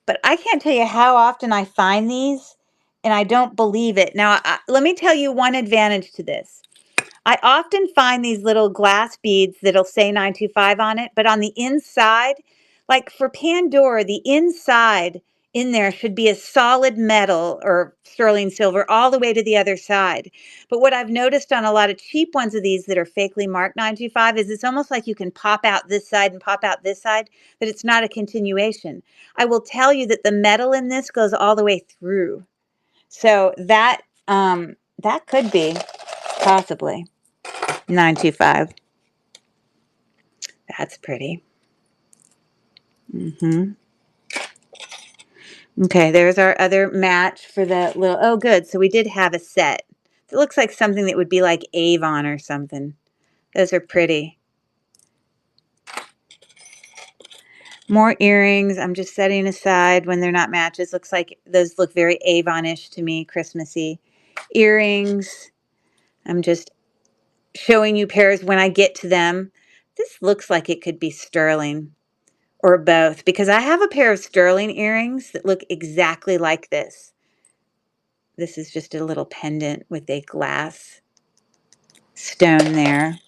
but I can't tell you how often I find these and I don't believe it. Now, let me tell you one advantage to this. I often find these little glass beads that'll say 925 on it, but on the inside, like for Pandora, the inside in there should be a solid metal or sterling silver all the way to the other side. But what I've noticed on a lot of cheap ones of these that are fakely marked 925 is it's almost like you can pop out this side and pop out this side, but it's not a continuation. I will tell you that the metal in this goes all the way through. So that could be possibly 925. That's pretty. Mm-hmm. Okay, there's our other match for the little, oh good, so we did have a set. It looks like something that would be like Avon or something. Those are pretty. More earrings. I'm just setting aside when they're not matches. Looks like those look very Avon-ish to me, Christmassy. Earrings. I'm just showing you pairs when I get to them. This looks like it could be sterling or both because I have a pair of sterling earrings that look exactly like this. This is just a little pendant with a glass stone there.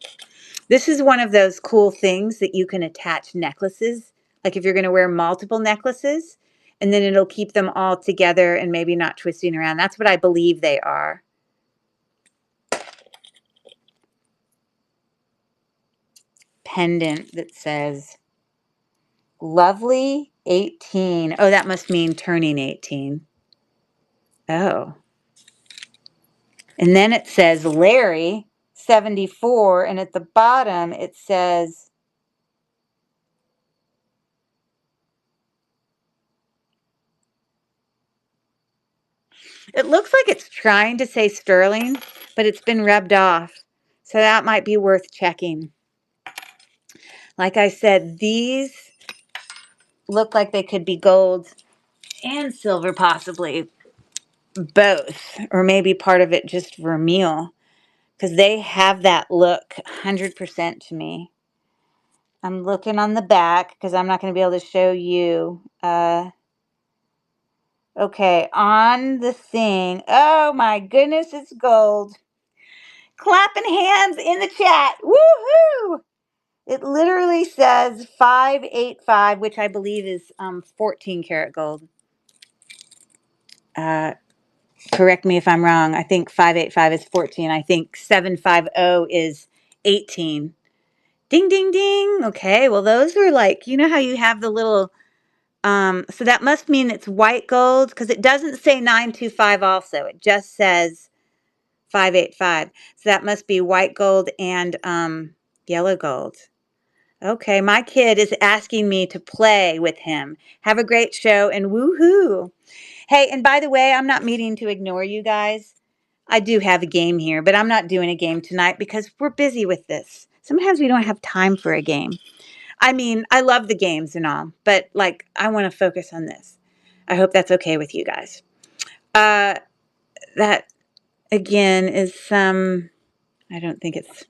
This is one of those cool things that you can attach necklaces. Like if you're going to wear multiple necklaces, and then it'll keep them all together and maybe not twisting around. That's what I believe they are. Pendant that says lovely 18. Oh, that must mean turning 18. Oh. And then it says Larry 74, and at the bottom it says it looks like it's trying to say sterling, but it's been rubbed off. So that might be worth checking. Like I said, these look like they could be gold and silver, possibly both, or maybe part of it just vermeil, because they have that look 100% to me. I'm looking on the back because I'm not going to be able to show you. Okay, on the thing. Oh my goodness, it's gold. Clapping hands in the chat. Woohoo! It literally says 585, which I believe is 14 karat gold. Correct me if I'm wrong. I think 585 is 14. I think 750 is 18. Ding, ding, ding. Okay, well, those are like, you know how you have the little, so that must mean it's white gold because it doesn't say 925 also. It just says 585. So that must be white gold and yellow gold. Okay, my kid is asking me to play with him. Have a great show and woohoo. Hey, and by the way, I'm not meaning to ignore you guys. I do have a game here, but I'm not doing a game tonight because we're busy with this. Sometimes we don't have time for a game. I mean, I love the games and all, but like I want to focus on this. I hope that's okay with you guys. That again is some, I don't think it's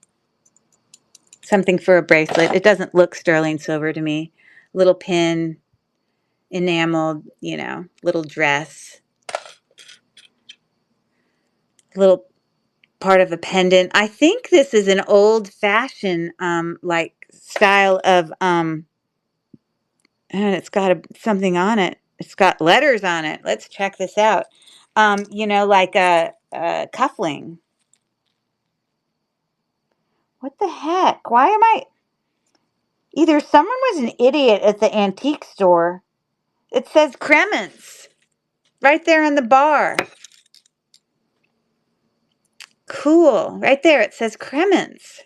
something for a bracelet. It doesn't look sterling silver to me. Little pin, enameled, you know, little dress, little part of a pendant. I think this is an old fashioned like style of and it's got something on it. It's got letters on it. Let's check this out. You know, like a cuffling. What the heck? Why am I either someone was an idiot at the antique store. It says Crements right there on the bar. Cool. Right there it says Crements.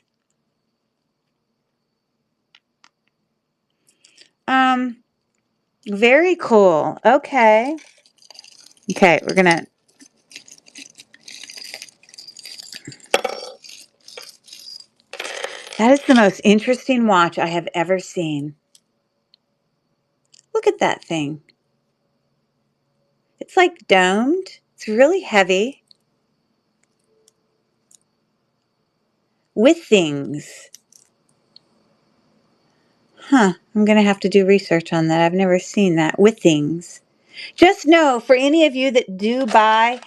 Very cool. Okay. Okay, we're gonna that is the most interesting watch I have ever seen. Look at that thing. It's like domed. It's really heavy. With things. Huh. I'm going to have to do research on that. I've never seen that. With things. Just know, for any of you that do buy,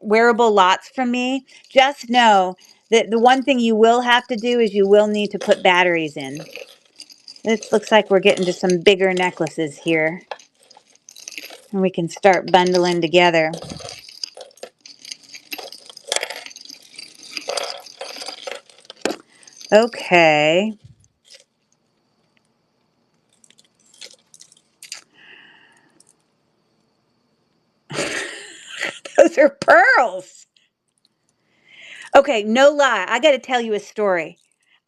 wearable lots from me, just know that the one thing you will have to do is you will need to put batteries in. This looks like we're getting to some bigger necklaces here. And we can start bundling together. Okay. Those are pearls. Okay, no lie. I got to tell you a story.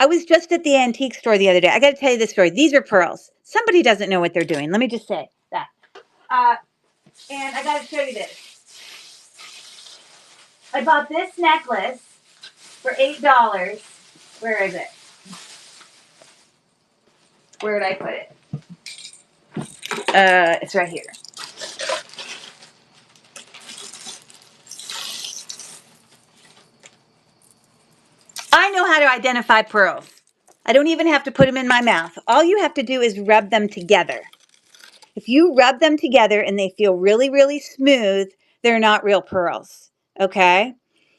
I was just at the antique store the other day. I got to tell you this story. These are pearls. Somebody doesn't know what they're doing. Let me just say that. Uh, and I got to show you this. I bought this necklace for $8. Where is it? Where did I put it? It's right here. I know how to identify pearls. I don't even have to put them in my mouth. All you have to do is rub them together. If you rub them together and they feel really, really smooth, they're not real pearls. Okay?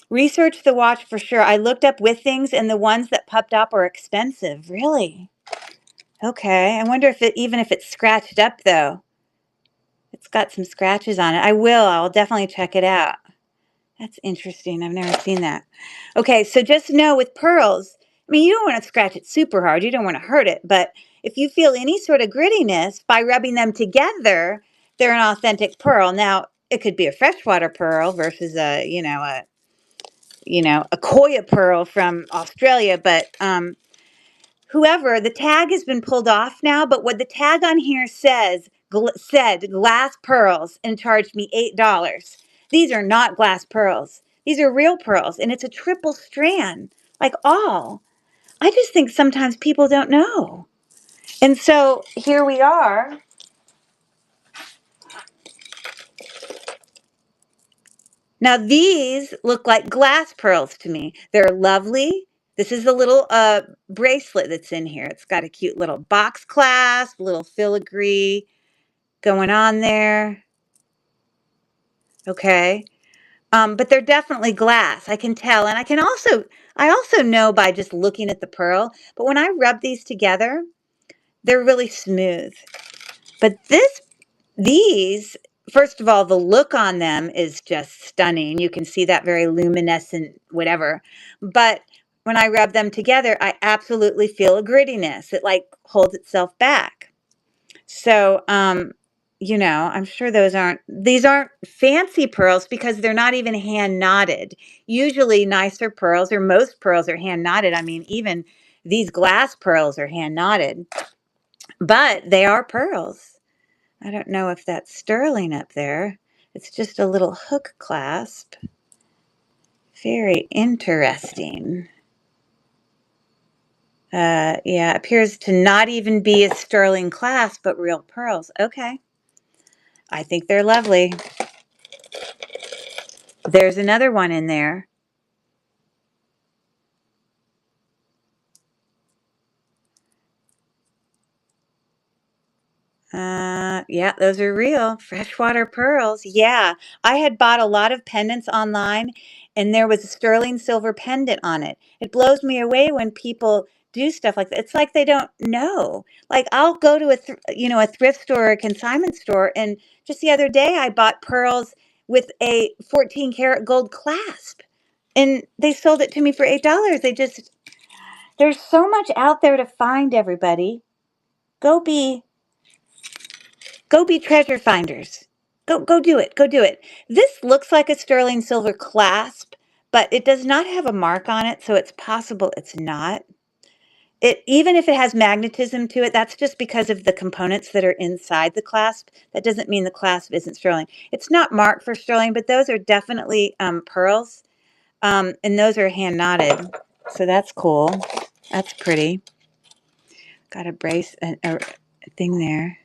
Research the watch for sure. I looked up with things and the ones that popped up are expensive. Really? Okay. I wonder if even if it's scratched up though. It's got some scratches on it. I'll definitely check it out. That's interesting. I've never seen that. Okay, so just know with pearls, I mean, you don't want to scratch it super hard. You don't want to hurt it. But if you feel any sort of grittiness by rubbing them together, they're an authentic pearl. Now, it could be a freshwater pearl versus a Koya pearl from Australia. But whoever, the tag has been pulled off now. But what the tag on here said glass pearls and charged me $8. These are not glass pearls. These are real pearls, and it's a triple strand, like all. I just think sometimes people don't know. And so here we are. Now these look like glass pearls to me. They're lovely. This is the little bracelet that's in here. It's got a cute little box clasp, little filigree going on there. Okay. But they're definitely glass. I can tell. And I also know by just looking at the pearl, but when I rub these together, they're really smooth. But these, first of all, the look on them is just stunning. You can see that very luminescent, whatever. But when I rub them together, I absolutely feel a grittiness. It like holds itself back. So, I'm sure these aren't fancy pearls because they're not even hand knotted. Usually nicer pearls or most pearls are hand knotted. I mean, even these glass pearls are hand knotted, but they are pearls. I don't know if that's sterling up there. It's just a little hook clasp. Very interesting. Yeah, appears to not even be a sterling clasp, but real pearls. Okay. I think they're lovely. There's another one in there. Yeah, those are real freshwater pearls. Yeah, I had bought a lot of pendants online and there was a sterling silver pendant on it. It blows me away when people do stuff like that. It's like they don't know. Like I'll go to a thrift store or a consignment store and just the other day I bought pearls with a 14 karat gold clasp and they sold it to me for $8. There's so much out there to find, everybody. Go be Go be treasure finders. Go do it. Go do it. This looks like a sterling silver clasp, but it does not have a mark on it, so it's possible it's not. Even if it has magnetism to it, that's just because of the components that are inside the clasp. That doesn't mean the clasp isn't sterling. It's not marked for sterling, but those are definitely pearls, and those are hand knotted. So that's cool. That's pretty. Got a a thing there.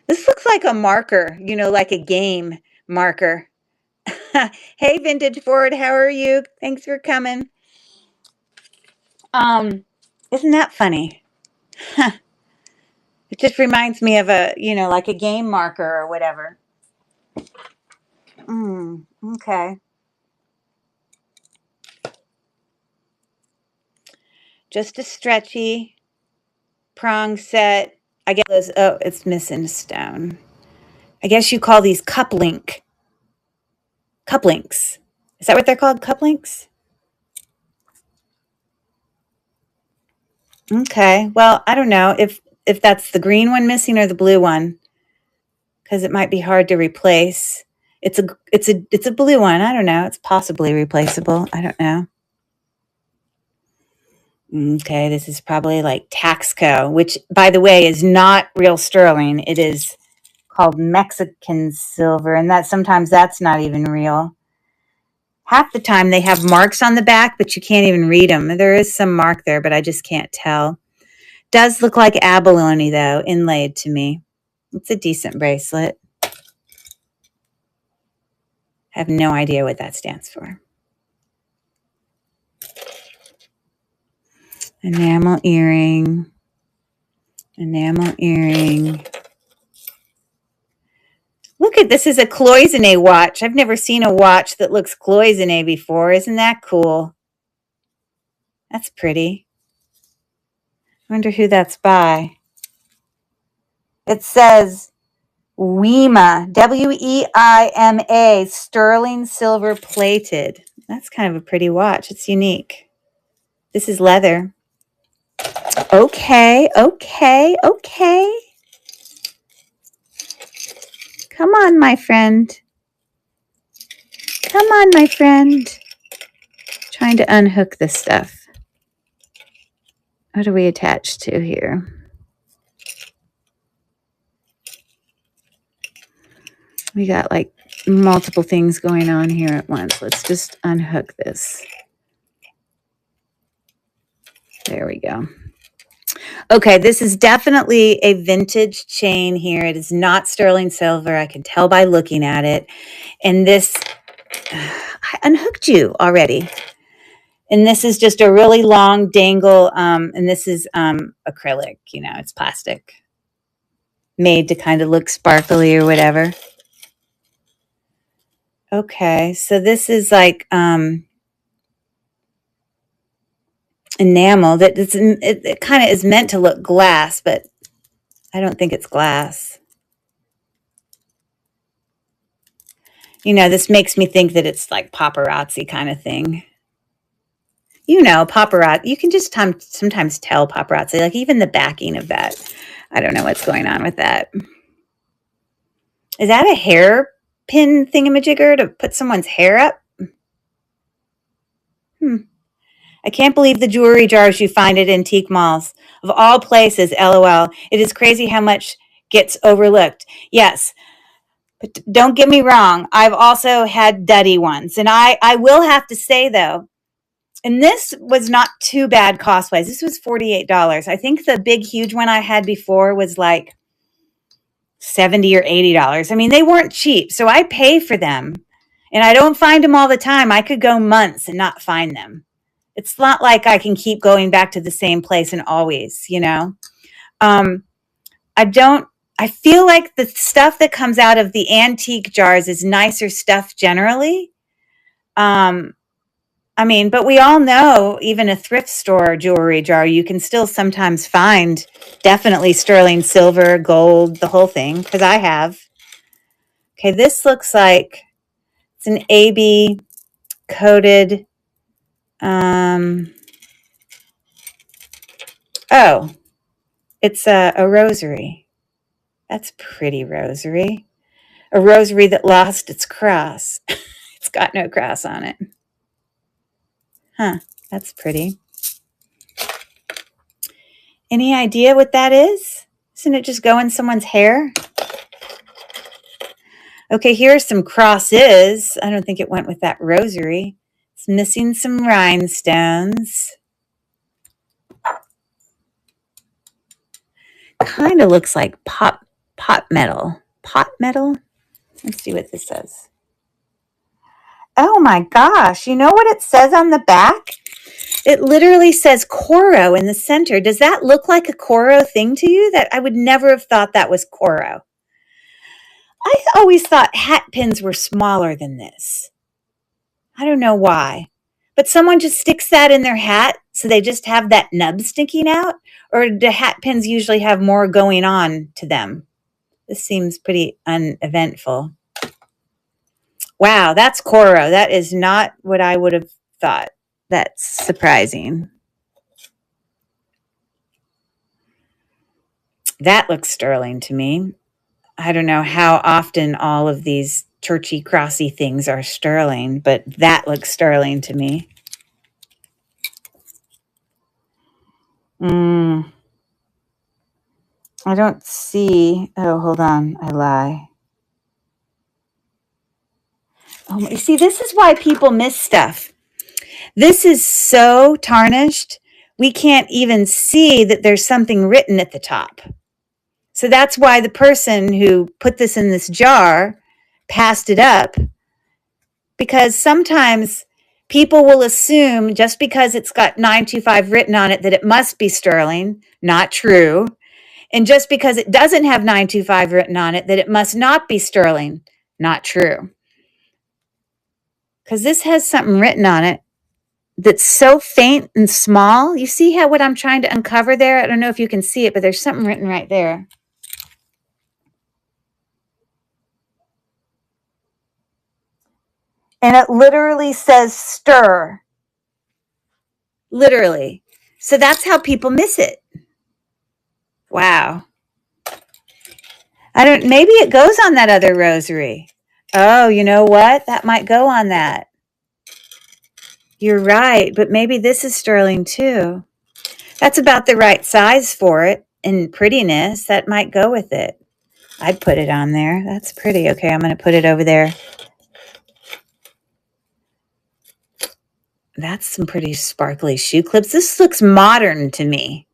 This looks like a marker, like a game marker. Hey, Vintage Ford, how are you? Thanks for coming. Isn't that funny? It just reminds me of like a game marker or whatever. Okay. Just a stretchy prong set. I guess it's missing a stone. I guess you call these couplings. Is that what they're called? Couplings? Okay. Well, I don't know if that's the green one missing or the blue one, because it might be hard to replace. It's a blue one. I don't know. It's possibly replaceable. I don't know. Okay, this is probably like Taxco, which, by the way, is not real sterling. It is called Mexican silver, and that sometimes that's not even real. Half the time they have marks on the back, but you can't even read them. There is some mark there, but I just can't tell. Does look like abalone, though, inlaid to me. It's a decent bracelet. I have no idea what that stands for. Enamel earring. Enamel earring. Look at this is a cloisonne watch. I've never seen a watch that looks cloisonne before. Isn't that cool? That's pretty. I wonder who that's by. It says Weima, Weima, sterling silver plated. That's kind of a pretty watch. It's unique. This is leather. Okay. Come on, my friend. Come on, my friend. Trying to unhook this stuff. What are we attached to here? We got like multiple things going on here at once. Let's just unhook this. There we go. Okay, this is definitely a vintage chain here. It is not sterling silver. I can tell by looking at it. And this, I unhooked you already. And this is just a really long dangle. And this is acrylic, it's plastic. Made to kind of look sparkly or whatever. Okay, so this is like enamel that it kind of is meant to look glass, but I don't think it's glass. This makes me think that it's like paparazzi kind of thing. Paparazzi, you can just sometimes tell paparazzi, like even the backing of that. I don't know what's going on with that. Is that a hairpin thingamajigger to put someone's hair up? I can't believe the jewelry jars you find at antique malls. Of all places, LOL. It is crazy how much gets overlooked. Yes, but don't get me wrong. I've also had duddy ones. And I will have to say, though, and this was not too bad cost-wise. This was $48. I think the big, huge one I had before was like $70 or $80. I mean, they weren't cheap. So I pay for them. And I don't find them all the time. I could go months and not find them. It's not like I can keep going back to the same place and always, I feel like the stuff that comes out of the antique jars is nicer stuff generally. But we all know even a thrift store jewelry jar, you can still sometimes find definitely sterling silver, gold, the whole thing, because I have. Okay, this looks like it's an AB coated. It's a rosary. That's pretty rosary. A rosary that lost its cross. It's got no cross on it. Huh, that's pretty. Any idea what that is? Isn't it just go in someone's hair? Okay, here are some crosses. I don't think it went with that rosary. It's missing some rhinestones. Kind of looks like pot metal. Pot metal? Let's see what this says. Oh my gosh, you know what it says on the back? It literally says Coro in the center. Does that look like a Coro thing to you? That I would never have thought that was Coro. I always thought hat pins were smaller than this. I don't know why. But someone just sticks that in their hat so they just have that nub sticking out? Or do hat pins usually have more going on to them? This seems pretty uneventful. Wow, that's Coro. That is not what I would have thought. That's surprising. That looks sterling to me. I don't know how often all of these churchy, crossy things are sterling, but that looks sterling to me. Mm, I don't see. Oh, hold on. I lie. Oh, you see, this is why people miss stuff. This is so tarnished, we can't even see that there's something written at the top. So that's why the person who put this in this jar passed it up, because sometimes people will assume just because it's got 925 written on it that it must be sterling. Not true. And just because it doesn't have 925 written on it that it must not be sterling. Not true. Because this has something written on it that's so faint and small. You see how what I'm trying to uncover there? I don't know if you can see it, but there's something written right there. And it literally says stir. Literally. So that's how people miss it. Wow. Maybe it goes on that other rosary. Oh, you know what? That might go on that. You're right, but maybe this is sterling too. That's about the right size for it and prettiness. That might go with it. I'd put it on there. That's pretty. Okay, I'm going to put it over there. That's some pretty sparkly shoe clips. This looks modern to me.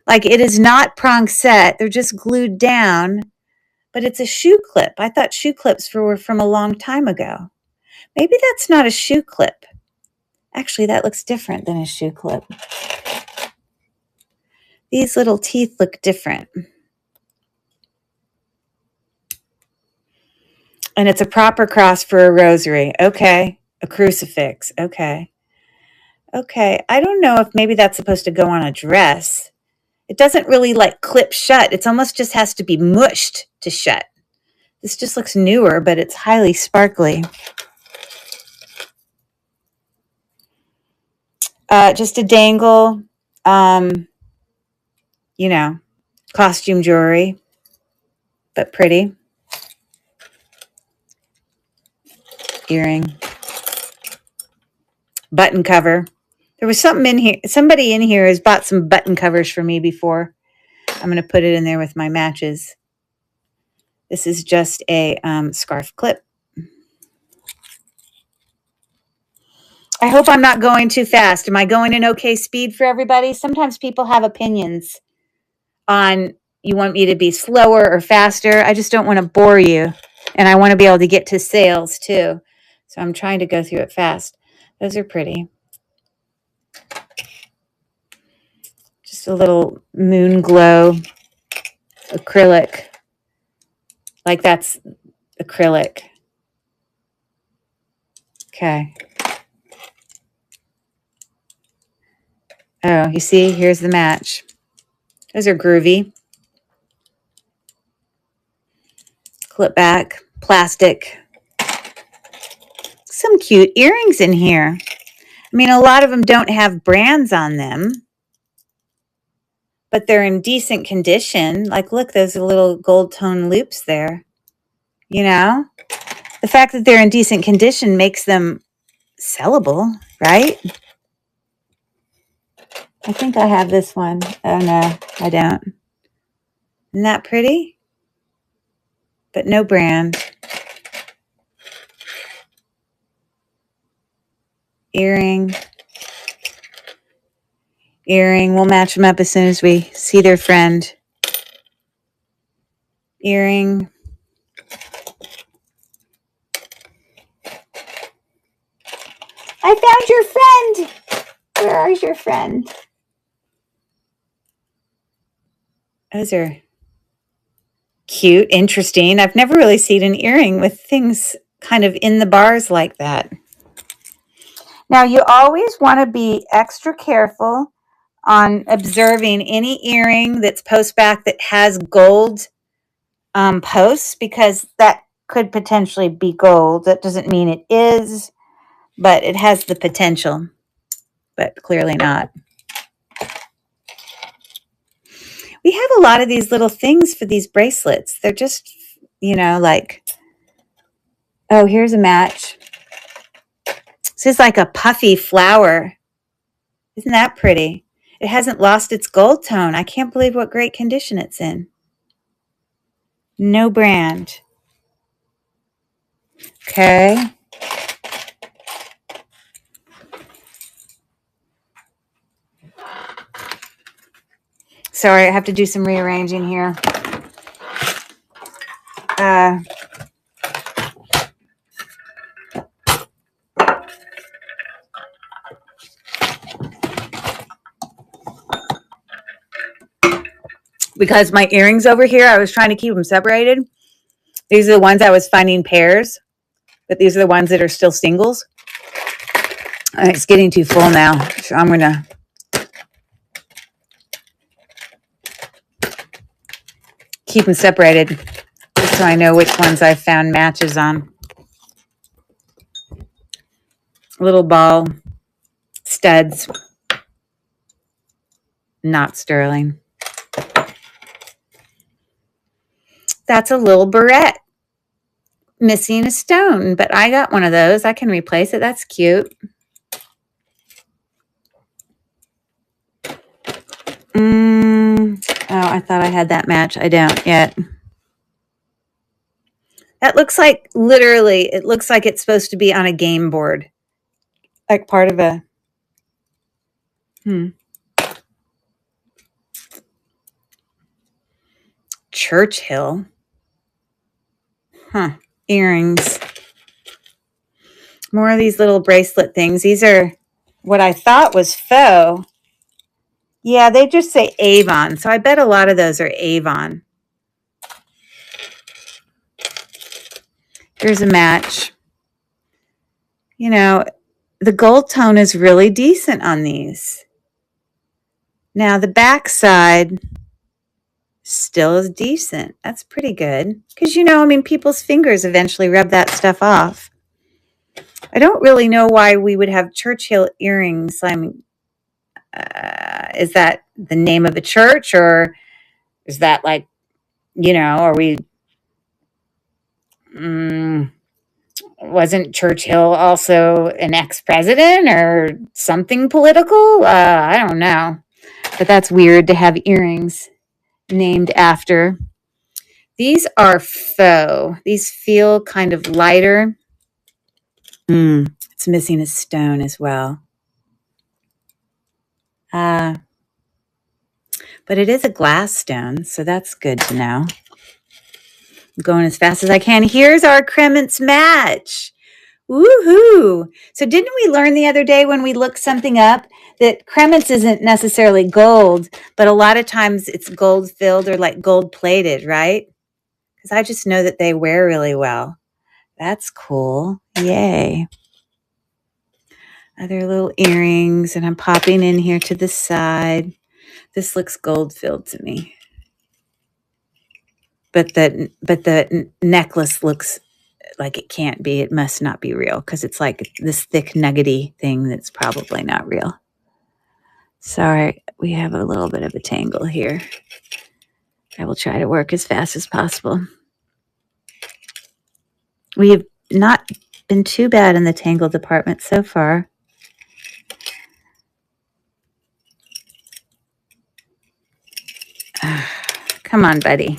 Like it is not prong set. They're just glued down, but it's a shoe clip. I thought shoe clips were from a long time ago. Maybe that's not a shoe clip. Actually, that looks different than a shoe clip. These little teeth look different. And it's a proper cross for a rosary. Okay. A crucifix. Okay. Okay. I don't know if maybe that's supposed to go on a dress. It doesn't really like clip shut. It's almost just has to be mushed to shut. This just looks newer, but it's highly sparkly. Just a dangle, you know, costume jewelry, but pretty. Earring. Button cover. There was something in here. Somebody in here has bought some button covers for me before. I'm going to put it in there with my matches. This is just a scarf clip. I hope I'm not going too fast. Am I going in okay speed for everybody? Sometimes people have opinions on you want me to be slower or faster. I just don't want to bore you. And I want to be able to get to sales too. So I'm trying to go through it fast. Those are pretty. Just a little moon glow acrylic. Like that's acrylic. Okay. Oh, you see, here's the match. Those are groovy. Clip back, plastic. Some cute earrings in here. I mean, a lot of them don't have brands on them, but they're in decent condition. Like, look, those little gold tone loops there. You know, the fact that they're in decent condition makes them sellable, right? I think I have this one. Oh, no, I don't. Isn't that pretty? But no brand. Earring. Earring. We'll match them up as soon as we see their friend. Earring. I found your friend. Where is your friend? Those are cute, interesting. I've never really seen an earring with things kind of in the bars like that. Now, you always want to be extra careful on observing any earring that's post back that has gold posts, because that could potentially be gold. That doesn't mean it is, but it has the potential, but clearly not. We have a lot of these little things for these bracelets. They're just, you know, like, oh, here's a match. This is like a puffy flower. Isn't that pretty? It hasn't lost its gold tone. I can't believe what great condition it's in. No brand. Okay. Sorry, I have to do some rearranging here. Because my earrings over here, I was trying to keep them separated. These are the ones I was finding pairs, but these are the ones that are still singles. It's getting too full now, so I'm going to keep them separated just so I know which ones I found matches on. Little ball studs, not sterling. That's a little barrette missing a stone, but I got one of those. I can replace it. That's cute. Oh, I thought I had that match. I don't yet. That looks like, literally, it looks like it's supposed to be on a game board. Like part of a, Churchill. Earrings. More of these little bracelet things. These are what I thought was faux. Yeah, they just say Avon. So I bet a lot of those are Avon. Here's a match. You know, the gold tone is really decent on these. Now the back side still is decent. That's pretty good. Because, people's fingers eventually rub that stuff off. I don't really know why we would have Churchill earrings. Is that the name of the church, or is that like, are we... wasn't Churchill also an ex-president or something political? I don't know. But that's weird to have earrings named after. These are faux. These feel kind of lighter. It's missing a stone as well. But it is a glass stone, so that's good to know. I'm going as fast as I can. Here's our Cremants match. Woohoo! So didn't we learn the other day when we looked something up that Cremants isn't necessarily gold, but a lot of times it's gold filled or like gold plated, right? Because I just know that they wear really well. That's cool. Yay. Other little earrings, and I'm popping in here to the side. This looks gold filled to me. But the necklace looks like it can't be. It must not be real because it's like this thick nuggety thing that's probably not real. Sorry, we have a little bit of a tangle here. I will try to work as fast as possible. We have not been too bad in the tangle department so far. Come on, buddy.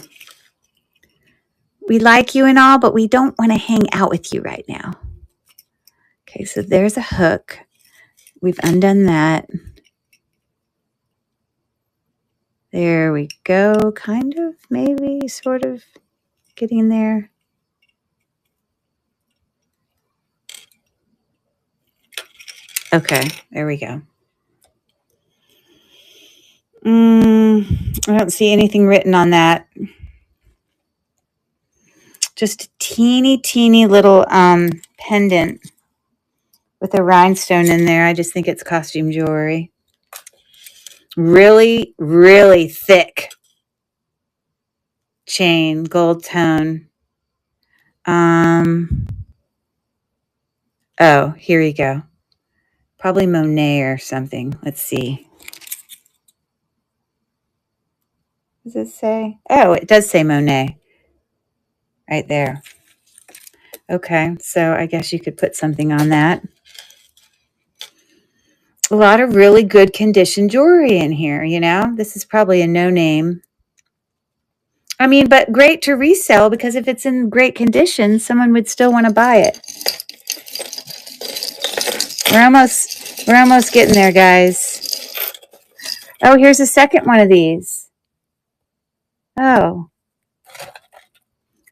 We like you and all, but we don't want to hang out with you right now. Okay, so there's a hook. We've undone that. There we go. Kind of, maybe, sort of getting there. Okay, there we go. I don't see anything written on that. Just a teeny little pendant with a rhinestone in there. I just think it's costume jewelry. Really, really thick chain, gold tone. Oh, here you go. Probably Monet or something. Let's see. What does it say? Oh, it does say Monet. Right there. Okay, so I guess you could put something on that. A lot of really good condition jewelry in here, you know? This is probably a no name. I mean, but great to resell because if it's in great condition, someone would still want to buy it. We're almost getting there, guys. Oh, here's a second one of these. Oh,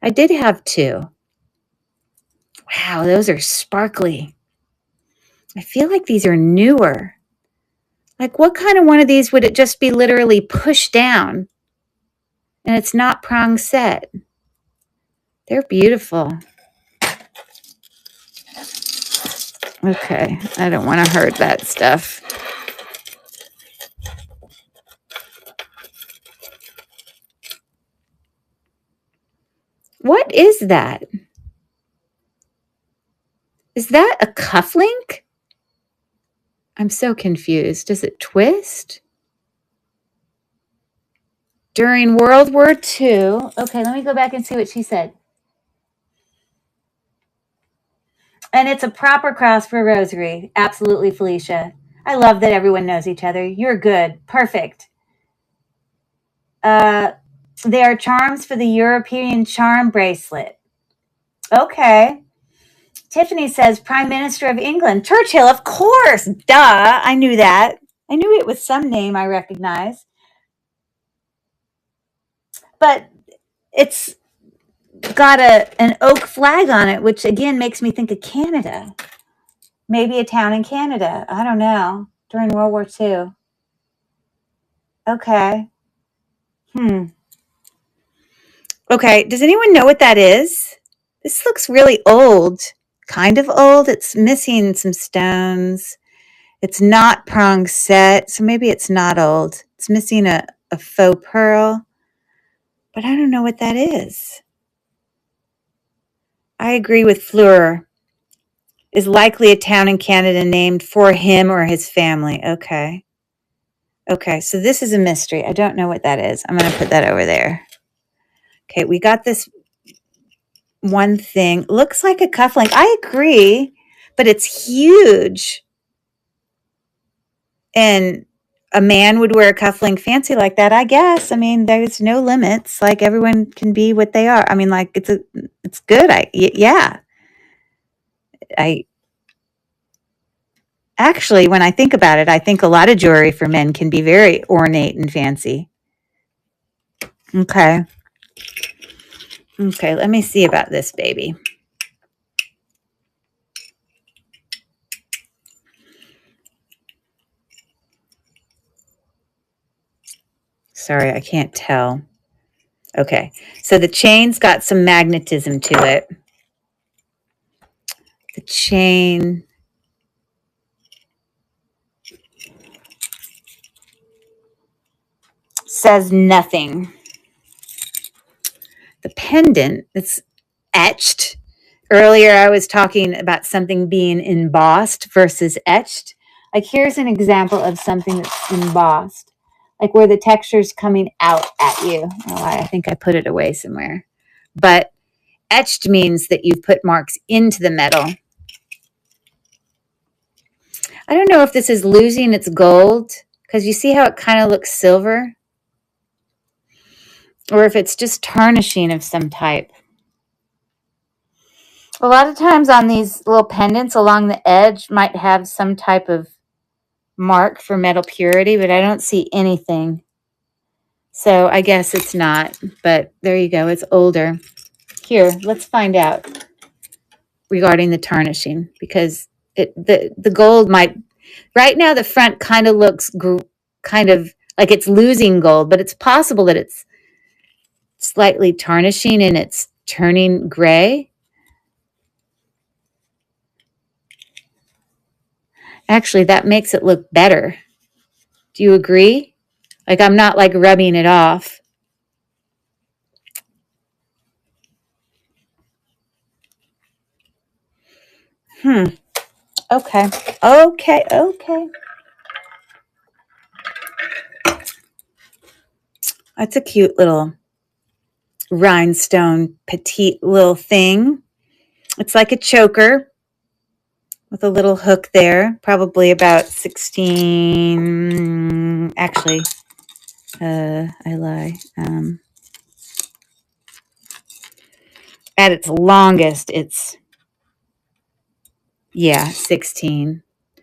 I did have two. Wow, those are sparkly. I feel like these are newer. Like, what kind of one of these would it just be literally pushed down and it's not prong set? They're beautiful. Okay, I don't want to hurt that stuff. What is that? Is that a cufflink? I'm so confused. Does it twist? During World War II. Okay, let me go back and see what she said. And it's a proper cross for a rosary. Absolutely, Felicia. I love that everyone knows each other. You're good. Perfect. They are charms for the European charm bracelet. Okay. Tiffany says Prime Minister of England. Churchill, of course. Duh. I knew that. I knew it was some name I recognize. But it's got an oak flag on it, which again makes me think of Canada. Maybe a town in Canada. I don't know. During World War II. Okay. Okay. Does anyone know what that is? This looks really old. Kind of old. It's missing some stones. It's not prong set, so maybe it's not old. It's missing a faux pearl. But I don't know what that is. I agree with Fleur. Is likely a town in Canada named for him or his family. Okay. Okay, so this is a mystery. I don't know what that is. I'm going to put that over there. Okay, we got this one thing. Looks like a cufflink. I agree, but it's huge. And a man would wear a cufflink fancy like that, I guess. I mean, there's no limits. Like, everyone can be what they are. I mean, like, it's good. Yeah. Actually, when I think about it, I think a lot of jewelry for men can be very ornate and fancy. Okay. Okay, let me see about this baby. Sorry, I can't tell. Okay, so the chain's got some magnetism to it. The chain says nothing. The pendant, it's etched. Earlier, I was talking about something being embossed versus etched. Like, here's an example of something that's embossed, like where the texture's coming out at you. Oh, I think I put it away somewhere. But etched means that you've put marks into the metal. I don't know if this is losing its gold, because you see how it kind of looks silver, or if it's just tarnishing of some type. A lot of times on these little pendants along the edge might have some type of mark for metal purity, but I don't see anything. So I guess it's not, but there you go. It's older. Here, let's find out regarding the tarnishing, because the gold might, right now the front kind of looks kind of like it's losing gold, but it's possible that it's slightly tarnishing and it's turning gray. Actually, that makes it look better. Do you agree? Like, I'm not like rubbing it off. Okay. That's a cute little rhinestone petite little thing. It's like a choker, with a little hook there, probably about 16, actually, I lie. At its longest, it's, yeah, 16.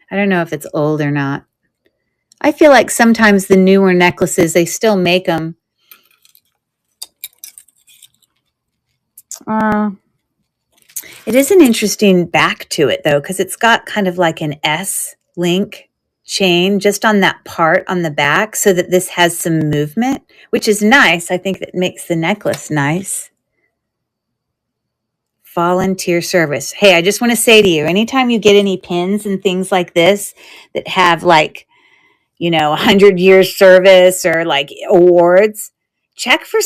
I don't know if it's old or not. I feel like sometimes the newer necklaces, they still make them. It is an interesting back to it, though, because it's got kind of like an S link chain just on that part on the back so that this has some movement, which is nice. I think that makes the necklace nice. Volunteer service. Hey, I just want to say to you, anytime you get any pins and things like this that have like, 100 years service or like awards, check for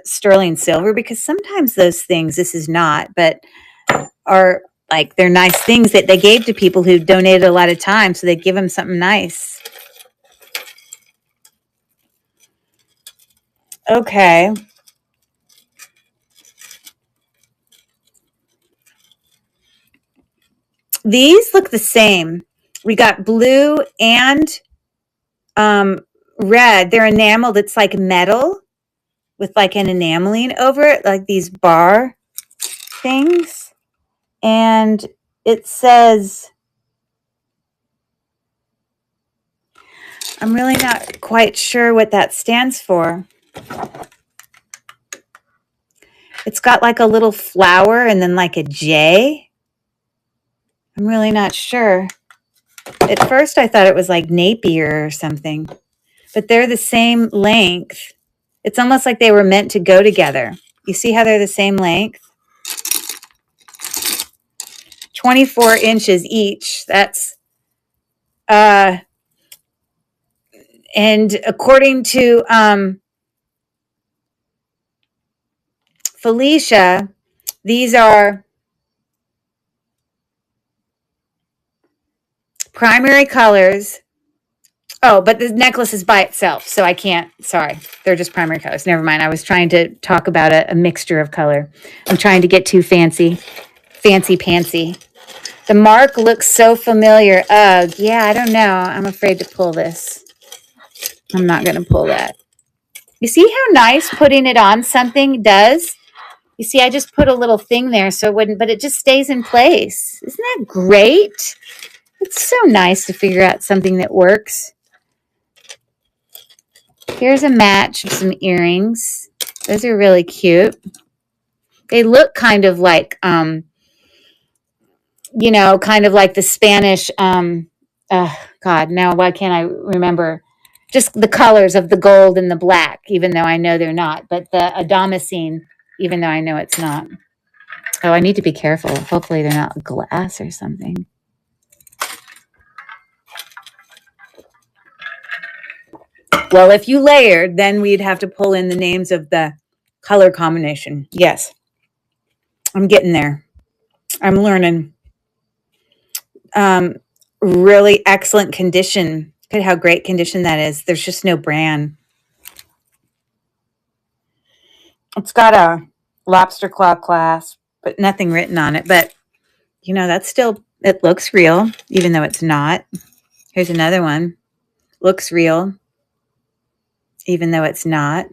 sterling silver, because sometimes those things, this is not, but are like, they're nice things that they gave to people who donated a lot of time. So they give them something nice. Okay. These look the same. We got blue and red. They're enameled. It's like metal with like an enameling over it, like these bar things. And it says, I'm really not quite sure what that stands for. It's got like a little flower and then like a J. I'm really not sure. At first I thought it was like Napier or something, but they're the same length. It's almost like they were meant to go together. You see how they're the same length? 24 inches each. That's, and according to Felicia, these are primary colors. Oh, but the necklace is by itself, so I can't, sorry. They're just primary colors. Never mind. I was trying to talk about a mixture of color. I'm trying to get too fancy pantsy. The mark looks so familiar. Yeah, I don't know. I'm afraid to pull this. I'm not going to pull that. You see how nice putting it on something does? You see, I just put a little thing there so it wouldn't, but it just stays in place. Isn't that great? It's so nice to figure out something that works. Here's a match of some earrings. Those are really cute. They look kind of like, kind of like the Spanish, God, now why can't I remember? Just the colors of the gold and the black, even though I know they're not. But the Adamascene, even though I know it's not. Oh, I need to be careful. Hopefully they're not glass or something. Well, if you layered, then we'd have to pull in the names of the color combination. Yes. I'm getting there. I'm learning. Really excellent condition. Look at how great condition that is. There's just no brand. It's got a lobster claw clasp, but nothing written on it. But, that's still, it looks real, even though it's not. Here's another one. Looks real, even though it's not.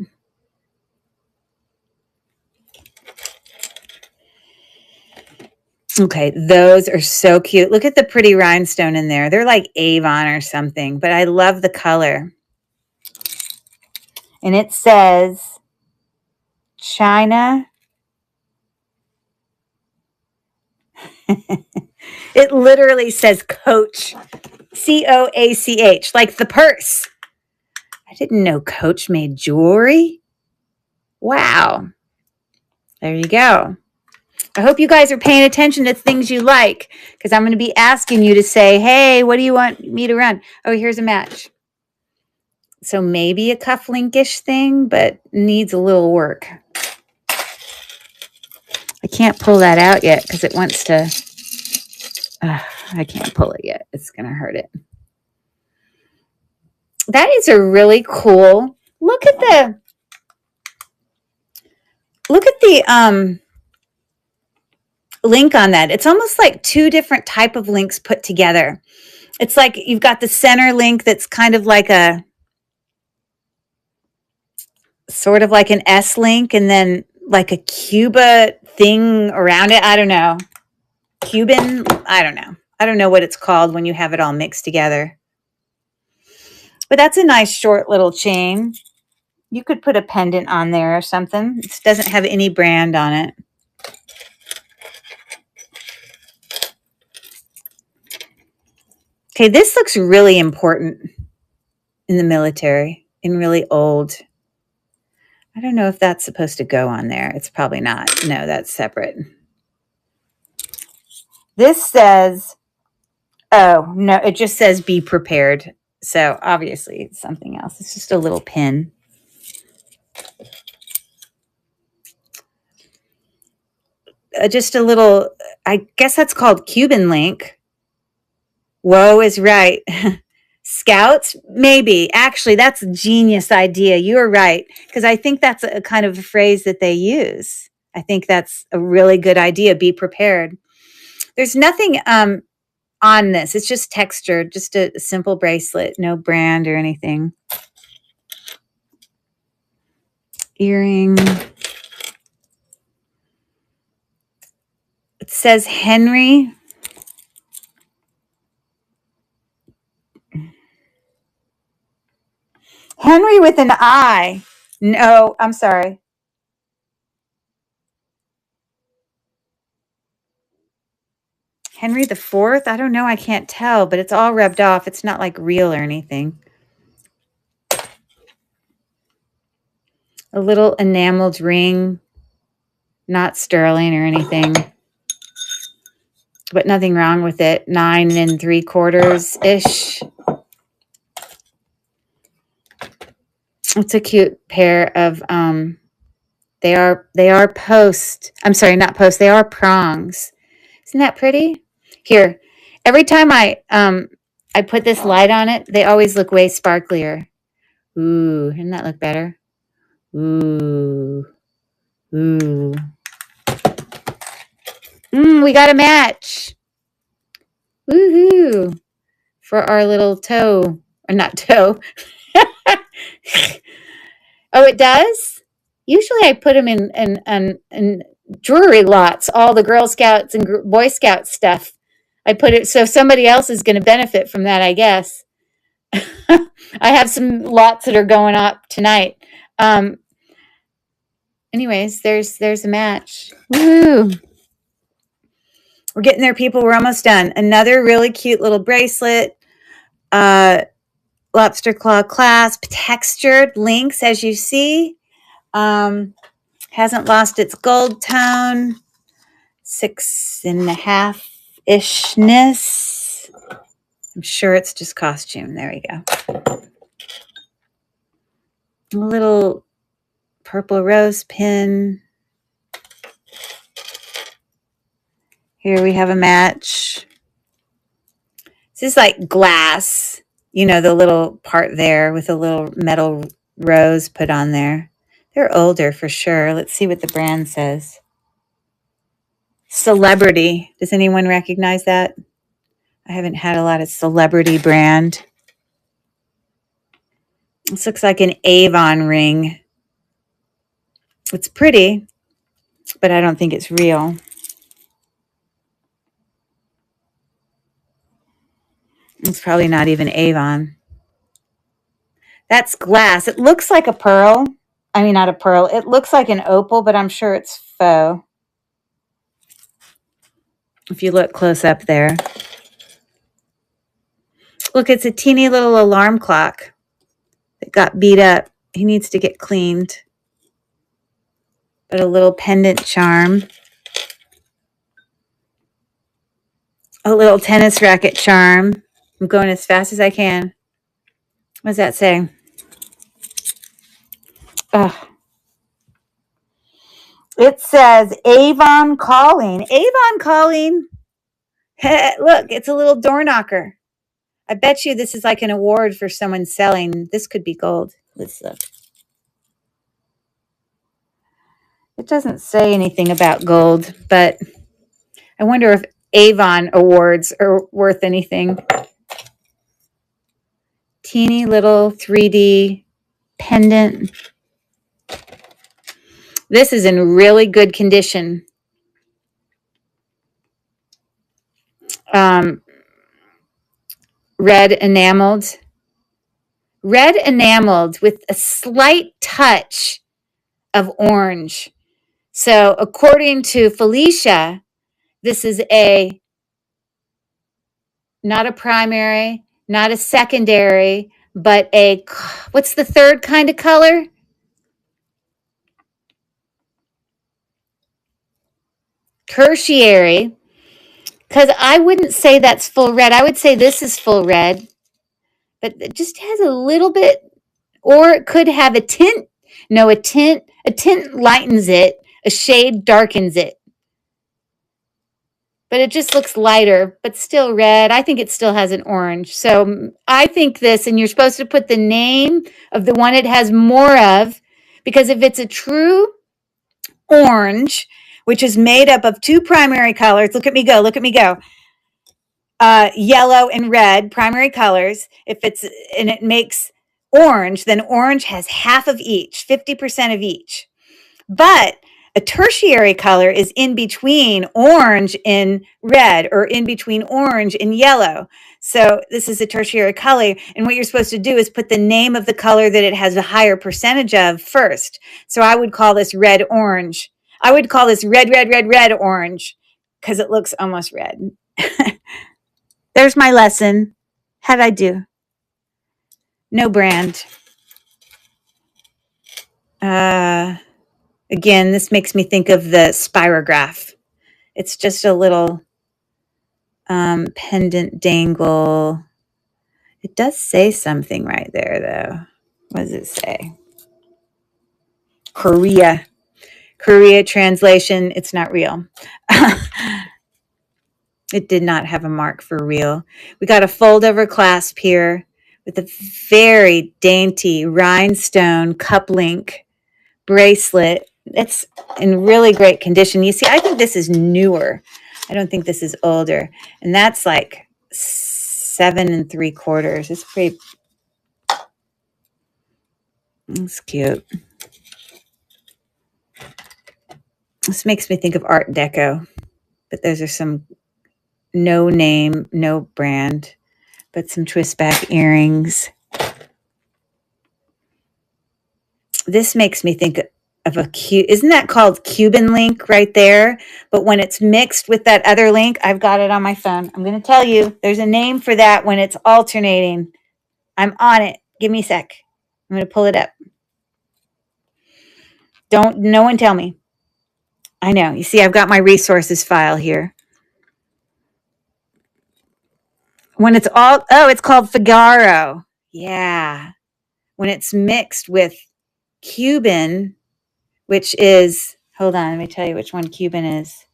Okay, those are so cute. Look at the pretty rhinestone in there. They're like Avon or something, but I love the color. And it says China. It literally says Coach, Coach, like the purse. I didn't know Coach made jewelry. Wow. There you go. I hope you guys are paying attention to things you like, because I'm going to be asking you to say, hey, what do you want me to run? Oh, here's a match. So maybe a cufflinkish thing, but needs a little work. I can't pull that out yet because it wants to. I can't pull it yet. It's going to hurt it. That is a really cool. Look at the link on that. It's almost like two different type of links put together. It's like you've got the center link that's kind of like a sort of like an S link, and then like a Cuba thing around it. I don't know. Cuban? I don't know. I don't know what it's called when you have it all mixed together. But that's a nice short little chain. You could put a pendant on there or something. It doesn't have any brand on it. Okay, this looks really important in the military and really old. I don't know if that's supposed to go on there. It's probably not. No, that's separate. This says, oh, no, it just says be prepared. So obviously it's something else. It's just a little pin. Just a little, I guess that's called Cuban link. Woe is right. Scouts? Maybe. Actually, that's a genius idea. You're right. Because I think that's a kind of a phrase that they use. I think that's a really good idea. Be prepared. There's nothing on this. It's just textured, just a simple bracelet, no brand or anything. Earring. It says Henry. Henry with an I. No, I'm sorry. Henry the Fourth? I don't know. I can't tell, but it's all rubbed off. It's not like real or anything. A little enameled ring. Not sterling or anything. But nothing wrong with it. 9 3/4-ish. It's a cute pair of they are post. I'm sorry, not post. They are prongs. Isn't that pretty? Here, every time I put this light on it, they always look way sparklier. Ooh, doesn't that look better? Ooh. Ooh. We got a match. Woohoo. For our little toe. Or not toe. Oh, it does? Usually I put them in jewelry lots, all the Girl Scouts and Boy Scout stuff. I put it so somebody else is going to benefit from that, I guess. I have some lots that are going up tonight. Anyways, there's a match. Woo! We're getting there, people. We're almost done. Another really cute little bracelet. Lobster claw clasp, textured links, as you see. Hasn't lost its gold tone. 6.5-ishness. I'm sure it's just costume. There we go. A little purple rose pin. Here we have a match. This is like glass. You know, the little part there with a little metal rose put on there. They're older for sure. Let's see what the brand says. Celebrity. Does anyone recognize that? I haven't had a lot of celebrity brand. This looks like an Avon ring. It's pretty, but I don't think it's real. It's probably not even Avon. That's glass. It looks like a pearl. I mean, not a pearl. It looks like an opal, but I'm sure it's faux. If you look close up there. Look, it's a teeny little alarm clock that got beat up. He needs to get cleaned. But a little pendant charm. A little tennis racket charm. I'm going as fast as I can. What does that say? Oh. It says Avon Calling. Avon Calling. Look, it's a little door knocker. I bet you this is like an award for someone selling. This could be gold. Let's look. It doesn't say anything about gold, but I wonder if Avon awards are worth anything. Teeny little 3D pendant. This is in really good condition. Red enameled with a slight touch of orange. So according to Felicia, this is not a primary, not a secondary, but what's the third kind of color? Tertiary. Because I wouldn't say that's full red. I would say this is full red, but it just has a little bit, or it could have a tint. No, a tint lightens it, a shade darkens it. But it just looks lighter, but still red. I think it still has an orange. So I think this, and you're supposed to put the name of the one it has more of, because if it's a true orange, which is made up of two primary colors, look at me go, yellow and red, primary colors. And it makes orange, then orange has half of each, 50% of each. But a tertiary color is in between orange and red, or in between orange and yellow. So this is a tertiary color. And what you're supposed to do is put the name of the color that it has a higher percentage of first. So I would call this red orange. I would call this red orange, because it looks almost red. There's my lesson. How'd I do? No brand. Again, this makes me think of the spirograph. It's just a little pendant dangle. It does say something right there, though. What does it say? Korea translation. It's not real. It did not have a mark for real. We got a fold-over clasp here with a very dainty rhinestone cup link bracelet. It's in really great condition. You see, I think this is newer. I don't think this is older. And that's like 7 3/4. It's pretty. It's cute. This makes me think of Art Deco. But those are some no name, no brand, but some twist back earrings. This makes me think of isn't that called Cuban link right there? But when it's mixed with that other link, I've got it on my phone. I'm going to tell you, there's a name for that when it's alternating. I'm on it. Give me a sec. I'm going to pull it up. No one tell me. I know. You see, I've got my resources file here. When it's it's called Figaro. Yeah. When it's mixed with Cuban, which is, hold on, let me tell you which one Cuban is.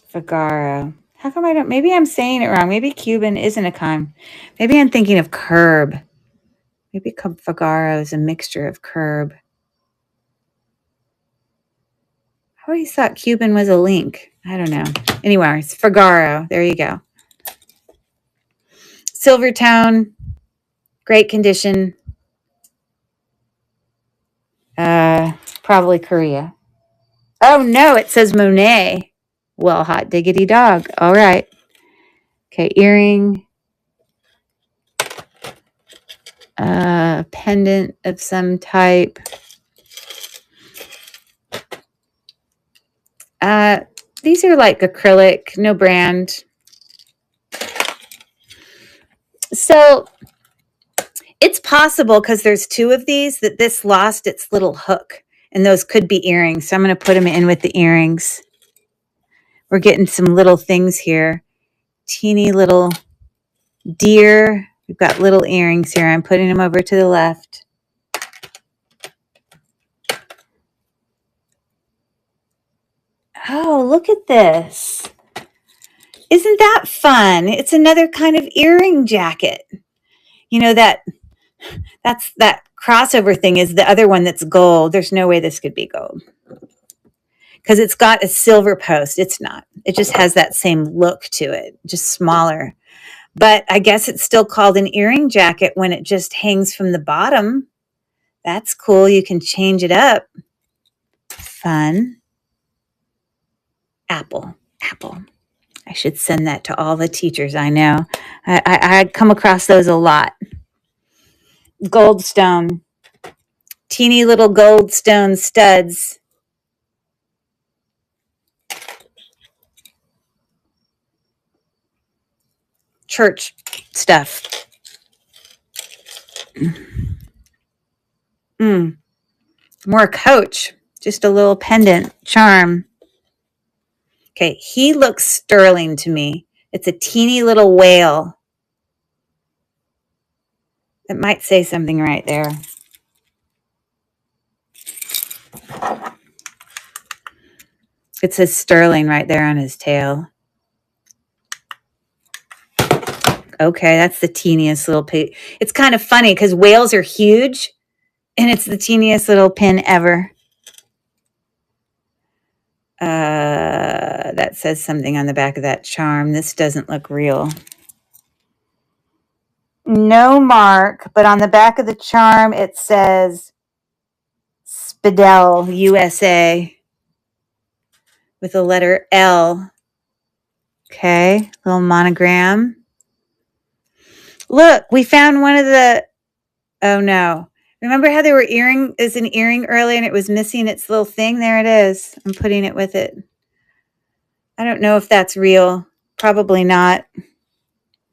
Figaro. How come maybe I'm saying it wrong. Maybe Cuban isn't a con. Maybe I'm thinking of Curb. Maybe Figaro is a mixture of Curb. I always thought Cuban was a link. I don't know. Anyway, it's Figaro. There you go. Silver tone. Great condition. Probably Korea. Oh, no, it says Monet. Well, hot diggity dog. All right. Okay, earring. Pendant of some type. These are like acrylic, no brand. So it's possible, because there's two of these, that this lost its little hook, and those could be earrings. So I'm going to put them in with the earrings. We're getting some little things here. Teeny little deer. We've got little earrings here. I'm putting them over to the left. Oh, look at this. Isn't that fun? It's another kind of earring jacket. You know, that's that crossover thing is the other one that's gold. There's no way this could be gold because it's got a silver post. It's not. It just has that same look to it, just smaller. But I guess it's still called an earring jacket when it just hangs from the bottom. That's cool. You can change it up. Fun. Apple. I should send that to all the teachers I know. I come across those a lot. Goldstone. Teeny little goldstone studs. Church stuff. More Coach. Just a little pendant charm. Okay, he looks sterling to me. It's a teeny little whale. It might say something right there. It says sterling right there on his tail. Okay, that's the teeniest little pin. It's kind of funny because whales are huge, and it's the teeniest little pin ever. That says something on the back of that charm. This doesn't look real. No mark, but on the back of the charm, it says Spidel, USA, with a letter L. Okay, little monogram. Look, we found one of the, oh no. Remember how there were an earring earlier and it was missing its little thing? There it is. I'm putting it with it. I don't know if that's real. Probably not.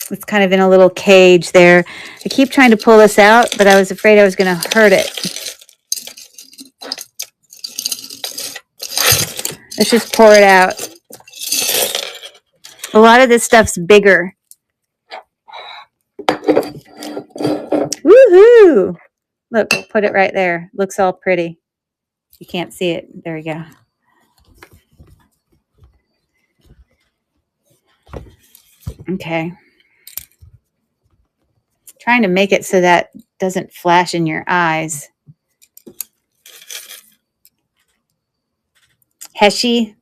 It's kind of in a little cage there. I keep trying to pull this out, but I was afraid I was going to hurt it. Let's just pour it out. A lot of this stuff's bigger. Woohoo! Look, we'll put it right there. Looks all pretty. You can't see it. There we go. Okay. Trying to make it so that doesn't flash in your eyes. Heshy.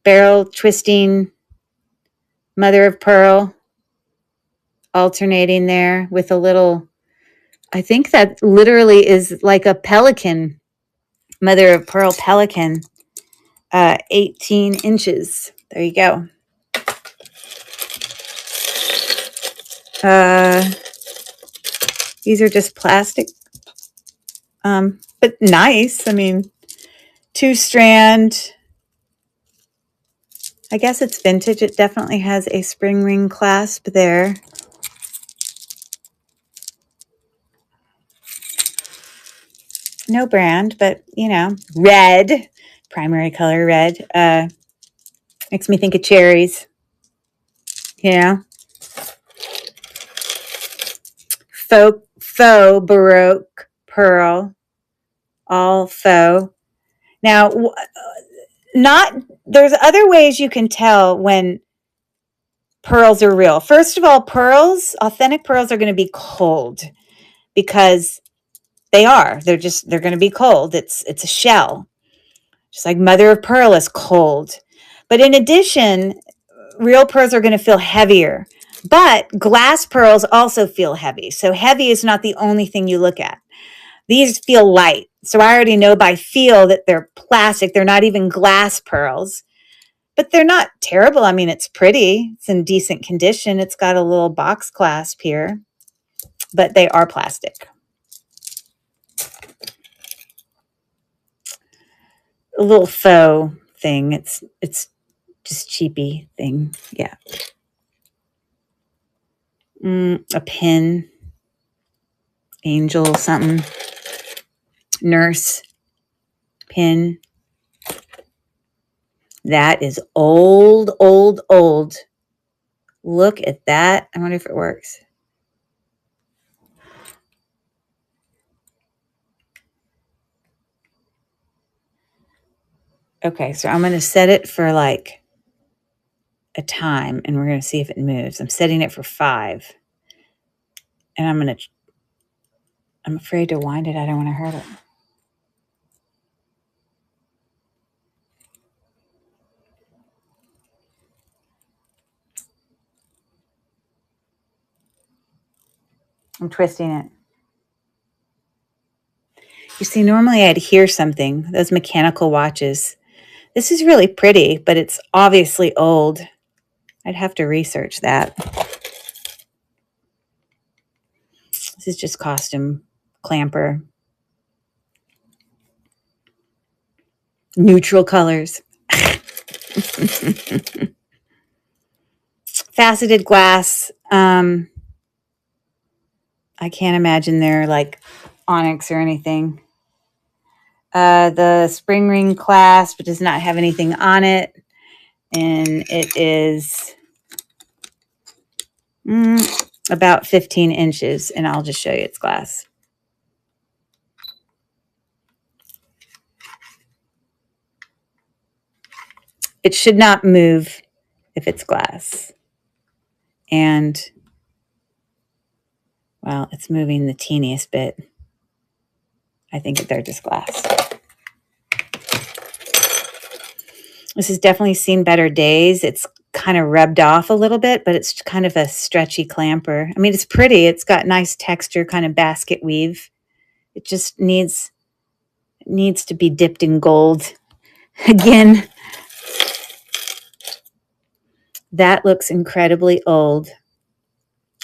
Barrel twisting. Mother of pearl. Alternating there with a little, I think that literally is like a pelican. Mother of pearl pelican. 18 inches. There you go. These are just plastic, but nice. I mean, 2-strand. I guess it's vintage. It definitely has a spring ring clasp there. No brand, but you know, red, primary color red. Makes me think of cherries. You know, faux Baroque pearl, all faux. Now, there's other ways you can tell when pearls are real. First of all, authentic pearls are going to be cold because they're going to be cold. It's a shell. Just like mother of pearl is cold. But in addition, real pearls are going to feel heavier. But glass pearls also feel heavy. So heavy is not the only thing you look at. These feel light. So I already know by feel that they're plastic. They're not even glass pearls. But they're not terrible. I mean, it's pretty. It's in decent condition. It's got a little box clasp here. But they are plastic. A little faux thing. It's just cheapy thing. Yeah. A pin. Angel something. Nurse. Pin. That is old, old, old. Look at that. I wonder if it works. Okay, so I'm going to set it for like a time, and we're going to see if it moves. I'm setting it for 5. And I'm going to I'm afraid to wind it. I don't want to hurt it. I'm twisting it. You see, normally I'd hear something, those mechanical watches. This is really pretty, but it's obviously old. I'd have to research that. This is just costume clamper. Neutral colors. Faceted glass. I can't imagine they're like onyx or anything. The spring ring clasp does not have anything on it. And it is about 15 inches. And I'll just show you its glass. It should not move if it's glass. And, well, it's moving the teeniest bit. I think they're just glass. This has definitely seen better days. It's kind of rubbed off a little bit, but it's kind of a stretchy clamper. I mean, it's pretty. It's got nice texture, kind of basket weave. It just needs to be dipped in gold. Again, that looks incredibly old.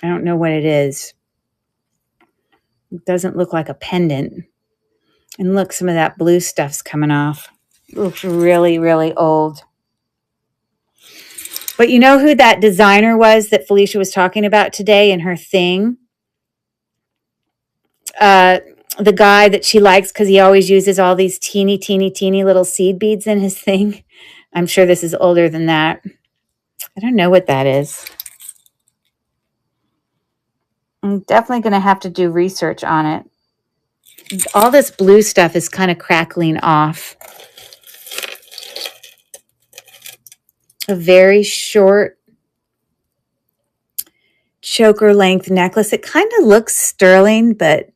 I don't know what it is. It doesn't look like a pendant. And look, some of that blue stuff's coming off. It looks really, really old. But you know who that designer was that Felicia was talking about today in her thing? The guy that she likes because he always uses all these teeny, teeny, teeny little seed beads in his thing. I'm sure this is older than that. I don't know what that is. I'm definitely going to have to do research on it. All this blue stuff is kind of crackling off. A very short choker length necklace. It kind of looks sterling, but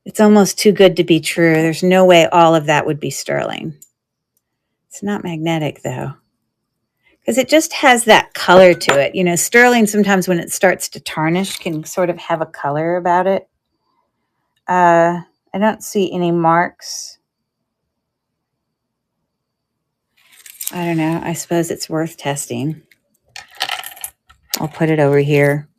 it's almost too good to be true. There's no way all of that would be sterling. It's not magnetic though, because it just has that color to it. You know, sterling sometimes when it starts to tarnish can sort of have a color about it. I don't see any marks. I don't know. I suppose it's worth testing. I'll put it over here.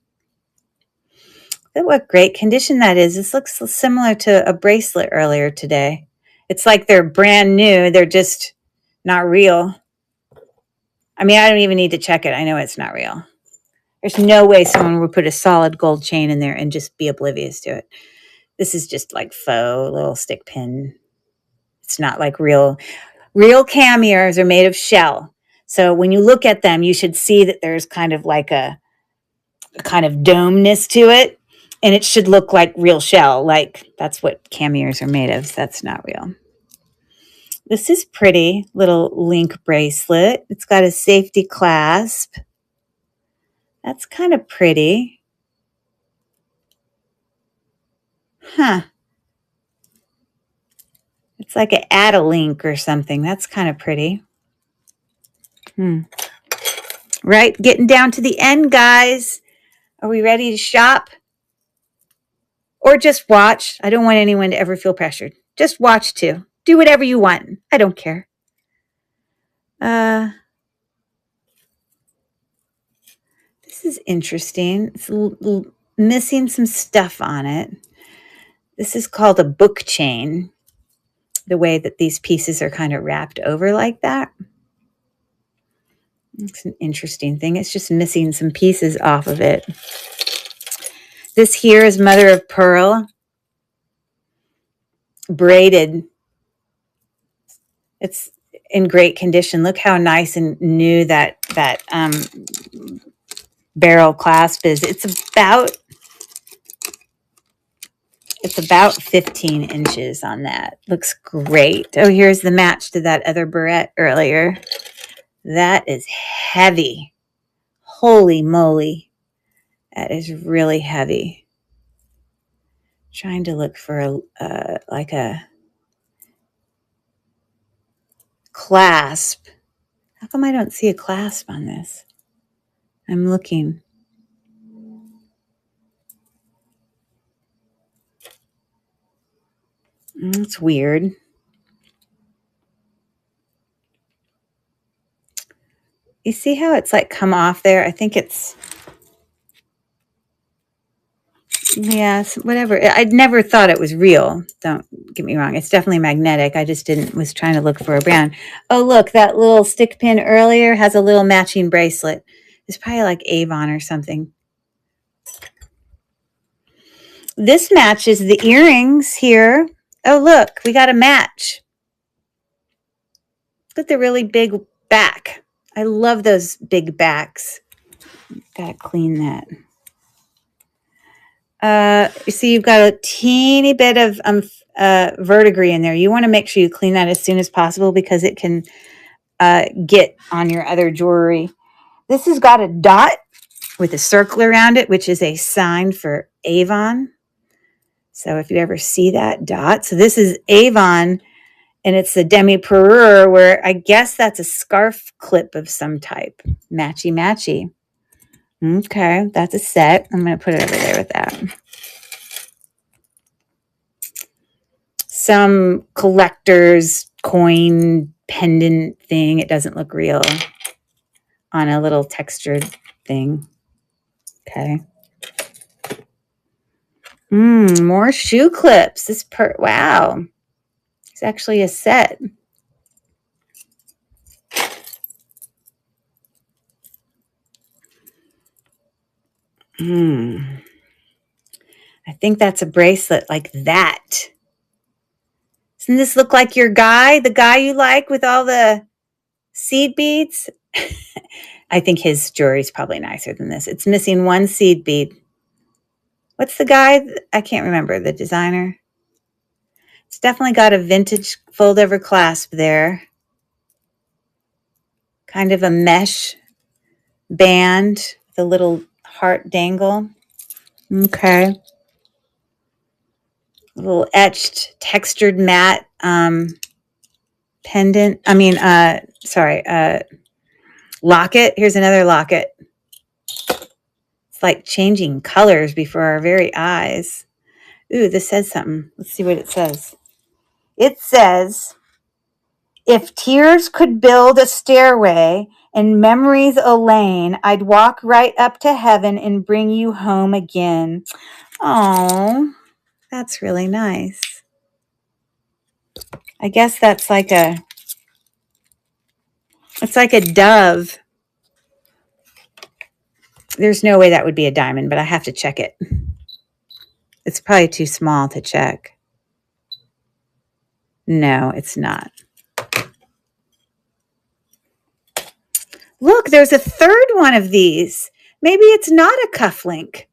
Look at what great condition that is. This looks similar to a bracelet earlier today. It's like they're brand new. They're just not real. I mean, I don't even need to check it. I know it's not real. There's no way someone would put a solid gold chain in there and just be oblivious to it. This is just like faux little stick pin. It's not like real. Real cam ears are made of shell. So when you look at them, you should see that there's kind of like a kind of domeness to it. And it should look like real shell. Like that's what cam ears are made of. So that's not real. This is pretty little link bracelet. It's got a safety clasp. That's kind of pretty. Huh. It's like an add-a-link or something. That's kind of pretty. Right, getting down to the end, guys. Are we ready to shop? Or just watch? I don't want anyone to ever feel pressured. Just watch too. Do whatever you want. I don't care. This is interesting. It's missing some stuff on it. This is called a book chain. The way that these pieces are kind of wrapped over like that. It's an interesting thing. It's just missing some pieces off of it. This here is mother of pearl. Braided. It's in great condition. Look how nice and new that barrel clasp is. It's about 15 inches on that. Looks great. Oh, here's the match to that other barrette earlier. That is heavy. Holy moly. That is really heavy. Trying to look for like a clasp. How come I don't see a clasp on this? I'm looking. It's weird. You see how it's like come off there? I think it's, yes, whatever. I'd never thought it was real. Don't get me wrong. It's definitely magnetic. I just was trying to look for a brand. Oh, look, that little stick pin earlier has a little matching bracelet. It's probably like Avon or something. This matches the earrings here. Oh, look, we got a match. Look at the really big back. I love those big backs. Gotta clean that. You see, you've got a teeny bit of verdigris in there. You want to make sure you clean that as soon as possible because it can get on your other jewelry. This has got a dot with a circle around it, which is a sign for Avon. So if you ever see that dot, so this is Avon, and it's the demi parure, where I guess that's a scarf clip of some type. Matchy matchy. Okay, that's a set. I'm going to put it over there with that. Some collector's coin pendant thing. It doesn't look real on a little textured thing. Okay. More shoe clips. Wow. It's actually a set. I think that's a bracelet like that. Doesn't this look like your guy, the guy you like with all the seed beads? I think his jewelry is probably nicer than this. It's missing one seed bead. What's the guy? I can't remember the designer. It's definitely got a vintage fold-over clasp there. Kind of a mesh band with a little heart dangle. Okay. A little etched, textured matte pendant. Locket. Here's another locket. It's like changing colors before our very eyes. Ooh, this says something. Let's see what it says. It says, if tears could build a stairway and memories a lane, I'd walk right up to heaven and bring you home again. Oh, that's really nice. I guess that's like it's like a dove. There's no way that would be a diamond, but I have to check it. It's probably too small to check. No, it's not. Look, there's a third one of these. Maybe it's not a cufflink.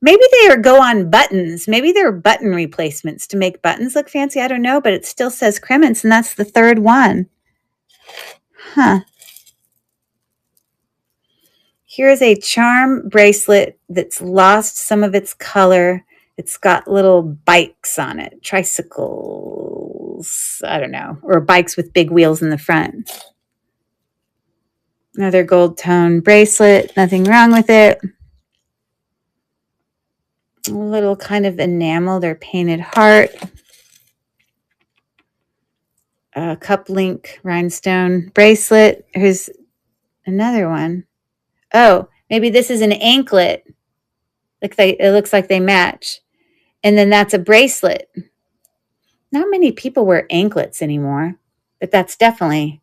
Maybe they go on buttons. Maybe they're button replacements to make buttons look fancy. I don't know, but it still says Cremence, and that's the third one. Huh. Here's a charm bracelet that's lost some of its color. It's got little bikes on it, tricycles, I don't know, or bikes with big wheels in the front. Another gold tone bracelet, nothing wrong with it. A little kind of enameled or painted heart. A cup link rhinestone bracelet. Here's another one. Oh, maybe this is an anklet. It looks like they match. And then that's a bracelet. Not many people wear anklets anymore, but that's definitely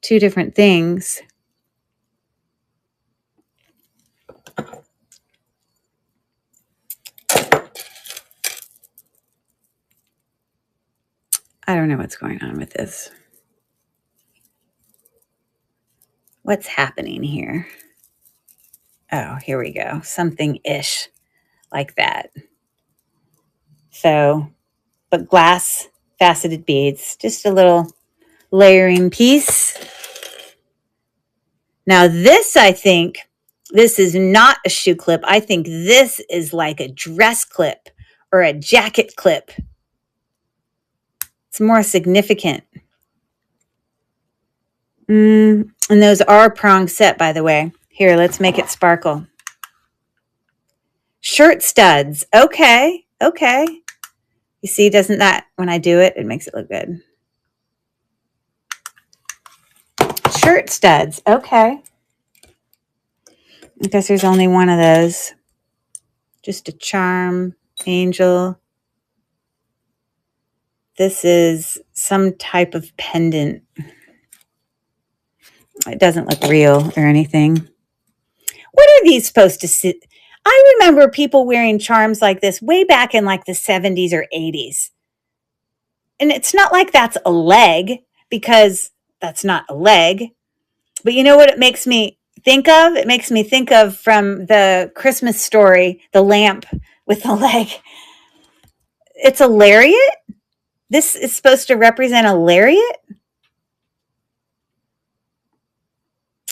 two different things. I don't know what's going on with this. What's happening here? Oh, here we go. Something-ish like that. So, but glass faceted beads, just a little layering piece. Now this, I think, this is not a shoe clip. I think this is like a dress clip or a jacket clip. It's more significant. And those are prong set, by the way. Here, let's make it sparkle. Shirt studs. Okay. Okay. You see, doesn't that, when I do it, it makes it look good. Shirt studs. Okay. I guess there's only one of those. Just a charm, angel. This is some type of pendant. It doesn't look real or anything. What are these supposed to sit? I remember people wearing charms like this way back in like the 70s or 80s. And it's not like that's a leg, because that's not a leg. But you know what it makes me think of? It makes me think of from the Christmas Story, the lamp with the leg. It's a lariat? This is supposed to represent a lariat?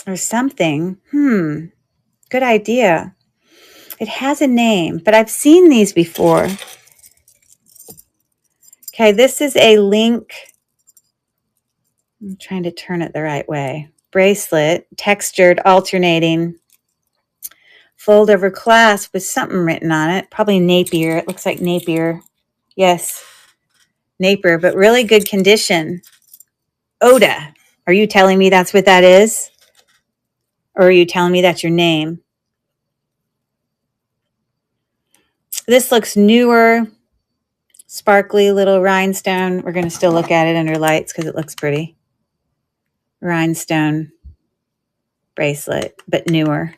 Or something. Good idea. It has a name, but I've seen these before. Okay, this is a link. I'm trying to turn it the right way. Bracelet, textured, alternating. Fold over clasp with something written on it. Probably Napier. It looks like Napier. Yes, Napier, but really good condition. Oda. Are you telling me that's what that is? Or are you telling me that's your name? This looks newer. Sparkly little rhinestone. We're going to still look at it under lights because it looks pretty. Rhinestone bracelet, but newer.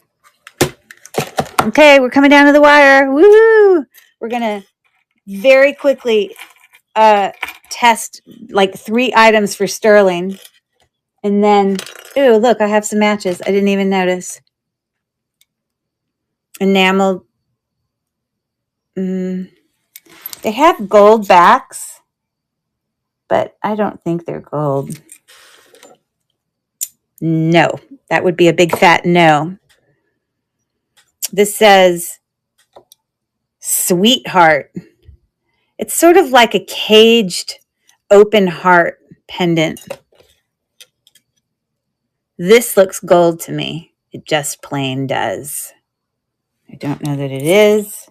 Okay, we're coming down to the wire. Woo! We're going to very quickly test like 3 items for sterling. And then, ooh, look, I have some matches. I didn't even notice. Enamel. They have gold backs, but I don't think they're gold. No, that would be a big fat no. This says sweetheart. It's sort of like a caged open heart pendant. This looks gold to me. It just plain does. I don't know that it is.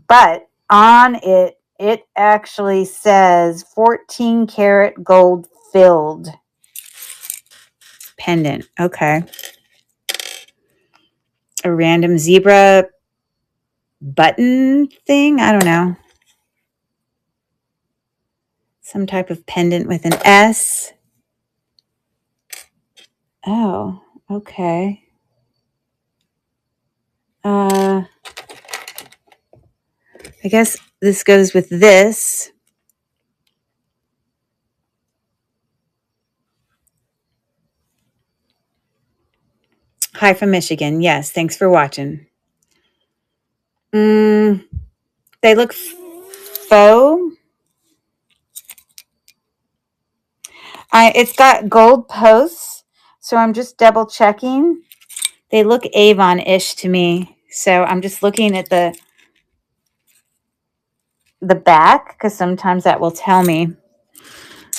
But on it, it actually says 14 karat gold filled pendant. Okay. A random zebra button thing. I don't know. Some type of pendant with an S. Oh, okay. I guess this goes with this. Hi from Michigan. Yes, thanks for watching. They look faux. It's got gold posts, so I'm just double checking. They look Avon-ish to me, so I'm just looking at the back, because sometimes that will tell me.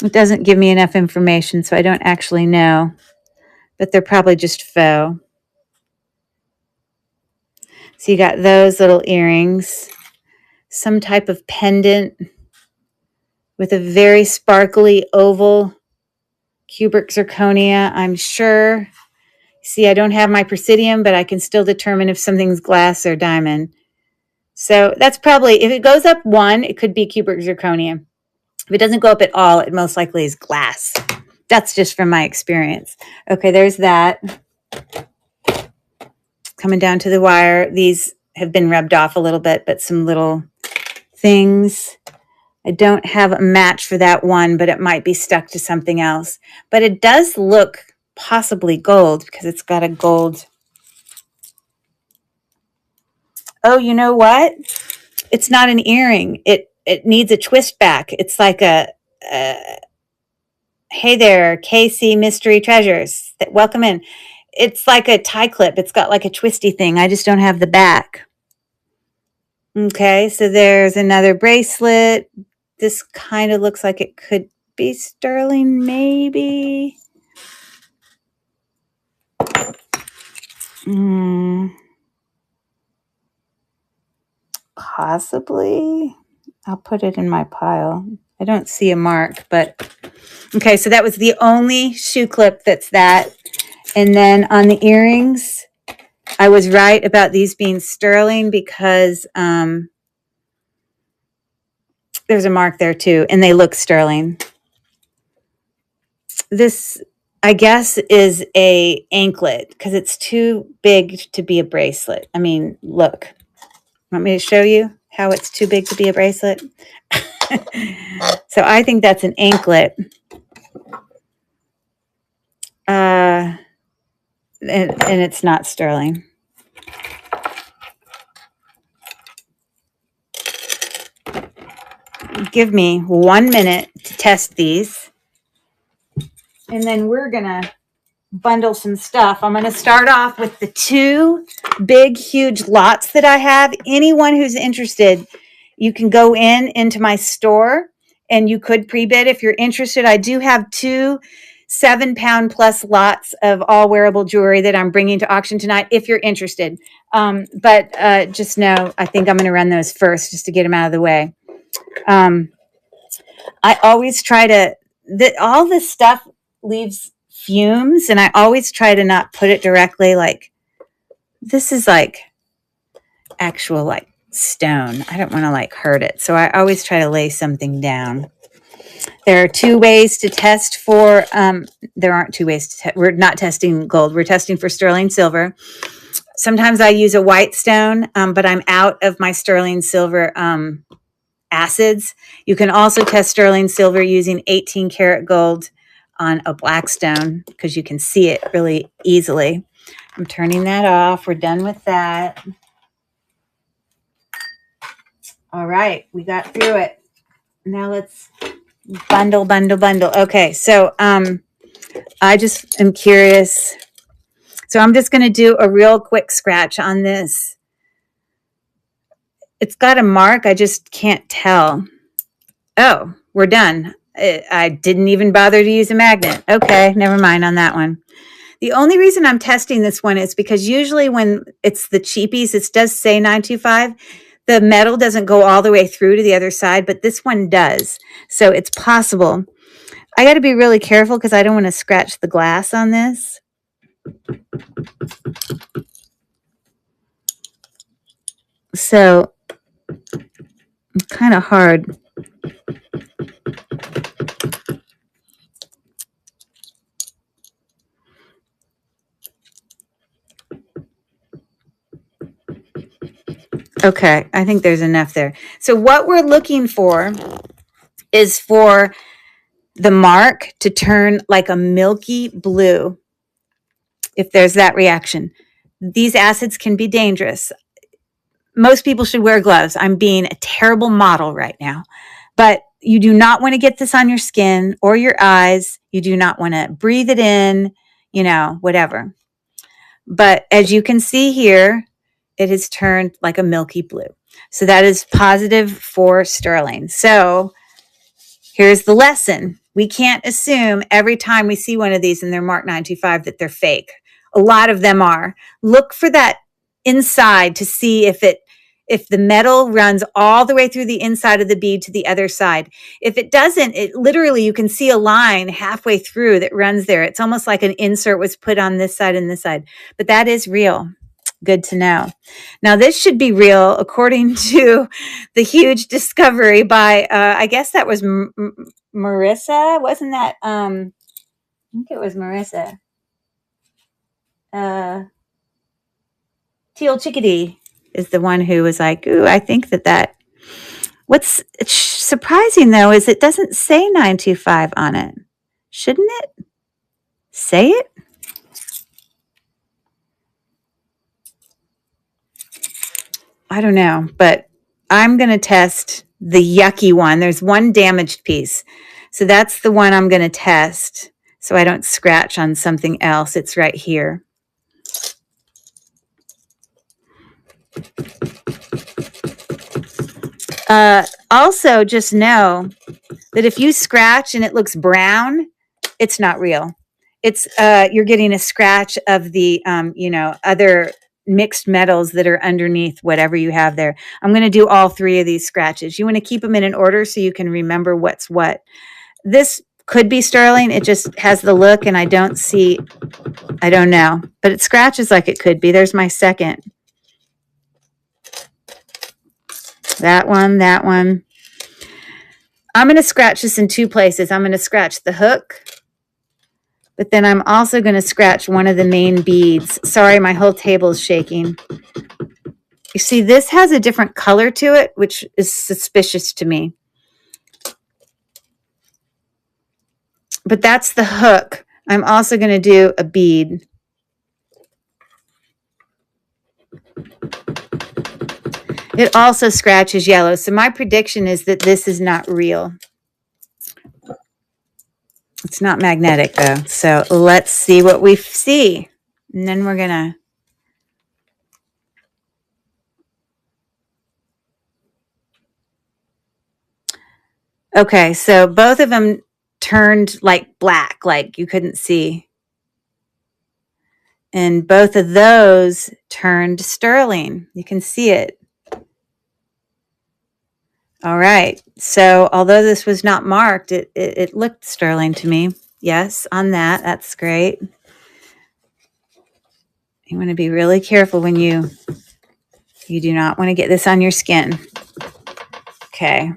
It doesn't give me enough information, so I don't actually know, but they're probably just faux. So you got those little earrings, some type of pendant with a very sparkly oval cubic zirconia, I'm sure. See, I don't have my presidium, but I can still determine if something's glass or diamond. So that's probably, if it goes up 1, it could be cubic zirconia. If it doesn't go up at all, it most likely is glass. That's just from my experience. Okay, there's that. Coming down to the wire. These have been rubbed off a little bit, but some little things. I don't have a match for that one, but it might be stuck to something else. But it does look possibly gold because it's got a gold. Oh, you know what? It's not an earring. It needs a twist back. It's like a hey there, KC Mystery Treasures. Welcome in. It's like a tie clip. It's got like a twisty thing. I just don't have the back. Okay, so there's another bracelet. This kind of looks like it could be sterling, maybe. Possibly. I'll put it in my pile. I don't see a mark, but okay, so that was the only shoe clip that's that. And then on the earrings, I was right about these being sterling because there's a mark there too, and they look sterling. This, I guess, is a anklet because it's too big to be a bracelet. I mean, look. Want me to show you how it's too big to be a bracelet? So I think that's an anklet. And it's not sterling. Give me 1 minute to test these. And then we're going to bundle some stuff. I'm going to start off with the 2 big, huge lots that I have. Anyone who's interested, you can go into my store and you could pre-bid if you're interested. I do have 2 7-pound plus lots of all wearable jewelry that I'm bringing to auction tonight if you're interested. But just know, I think I'm going to run those first just to get them out of the way. I always try to, all this stuff leaves fumes, and I always try to not put it directly. Like, this is like actual like stone. I don't want to like hurt it. So I always try to lay something down. There are 2 ways to test for, there aren't 2 ways to we're not testing gold. We're testing for sterling silver. Sometimes I use a white stone, but I'm out of my sterling silver acids. You can also test sterling silver using 18 karat gold on a black stone because you can see it really easily. I'm turning that off. We're done with that. All right, we got through it. Now let's bundle. Okay, so I just am curious. So I'm just going to do a real quick scratch on this. It's got a mark. I just can't tell. Oh, we're done. I didn't even bother to use a magnet. Okay, never mind on that one. The only reason I'm testing this one is because usually when it's the cheapies, it does say 925. The metal doesn't go all the way through to the other side, but this one does. So it's possible. I got to be really careful because I don't want to scratch the glass on this. So it's kind of hard. Okay, I think there's enough there. So what we're looking for is for the mark to turn like a milky blue. If there's that reaction, these acids can be dangerous. Most people should wear gloves. I'm being a terrible model right now, but you do not want to get this on your skin or your eyes. You do not want to breathe it in, whatever. But as you can see here, it has turned like a milky blue. So that is positive for sterling. So here's the lesson. We can't assume every time we see one of these and they're marked 925 that they're fake. A lot of them are. Look for that inside to see if the metal runs all the way through the inside of the bead to the other side. If it doesn't, it literally, you can see a line halfway through that runs there. It's almost like an insert was put on this side and this side, but that is real. Good to know. Now, this should be real according to the huge discovery by, I guess that was Marissa. Wasn't that, I think it was Marissa. Teal Chickadee is the one who was like, ooh, I think that. What's surprising, though, is it doesn't say 925 on it. Shouldn't it say it? I don't know, but I'm going to test the yucky one. There's one damaged piece. So that's the one I'm going to test so I don't scratch on something else. It's right here. Also, just know that if you scratch and it looks brown, it's not real. It's you're getting a scratch of the other mixed metals that are underneath whatever you have there. I'm going to do all three of these scratches. You want to keep them in an order so you can remember what's what. This could be sterling. It just has the look, and I don't know, but it scratches like it could be. There's my second. That one. I'm going to scratch this in two places. I'm going to scratch the hook, but then I'm also going to scratch one of the main beads. Sorry, my whole table is shaking. You see, this has a different color to it, which is suspicious to me. But that's the hook. I'm also going to do a bead. It also scratches yellow. So my prediction is that this is not real. It's not magnetic though. So let's see what we see. And then we're going to okay, so both of them turned like black, like you couldn't see. And both of those turned sterling. You can see it. All right. So although this was not marked, it looked sterling to me. Yes, on that. That's great. You want to be really careful when you do not want to get this on your skin. Okay.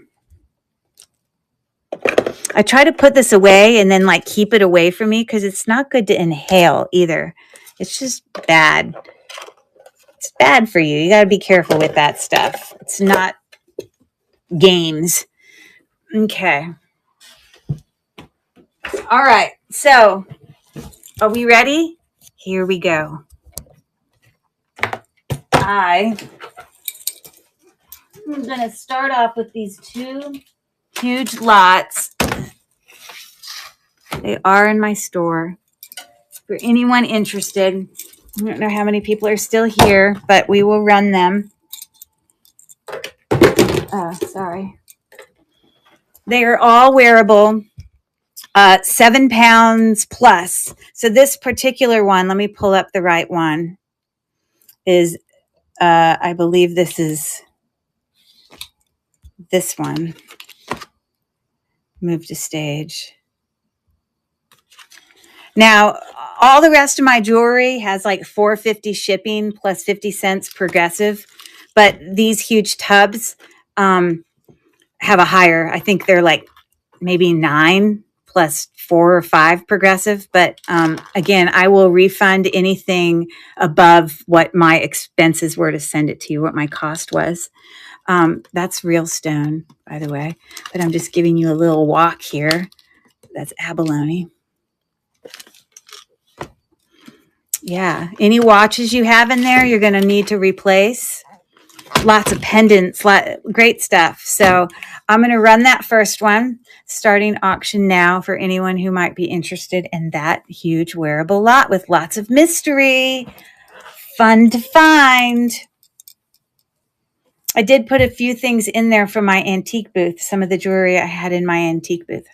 I try to put this away and then like keep it away from me because it's not good to inhale either. It's just bad. It's bad for you. You got to be careful with that stuff. It's not games. Okay. All right. So, are we ready? Here we go. I'm going to start off with these two huge lots. They are in my store. For anyone interested, I don't know how many people are still here, but we will run them. Oh, sorry. They are all wearable, 7 pounds plus. So this particular one, let me pull up the right one, is, I believe this is this one. Move to stage. Now, all the rest of my jewelry has like $4.50 shipping plus 50 cents progressive, but these huge tubs have a higher. I think they're like maybe 9 plus 4 or 5 progressive. But again, I will refund anything above what my expenses were to send it to you, what my cost was. That's real stone, by the way, but I'm just giving you a little walk here. That's abalone. Yeah. Any watches you have in there, you're going to need to replace. Lots of pendants, great stuff. So I'm going to run that first one, starting auction now for anyone who might be interested in that huge wearable lot with lots of mystery. Fun to find. I did put a few things in there from my antique booth, some of the jewelry I had in my antique booth.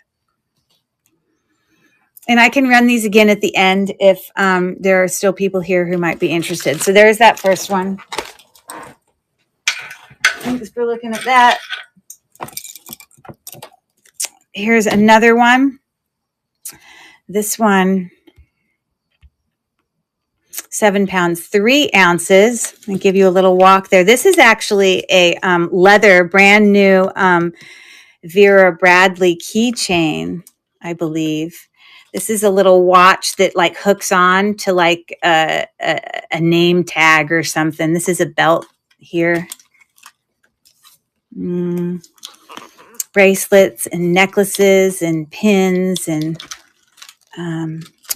And I can run these again at the end if there are still people here who might be interested. So there's that first one. Thanks for looking at that. Here's another one. This one, 7 pounds, 3 ounces. I'll give you a little walk there. This is actually a leather, brand new Vera Bradley keychain, I believe. This is a little watch that like hooks on to like a name tag or something. This is a belt here. Bracelets and necklaces and pins. And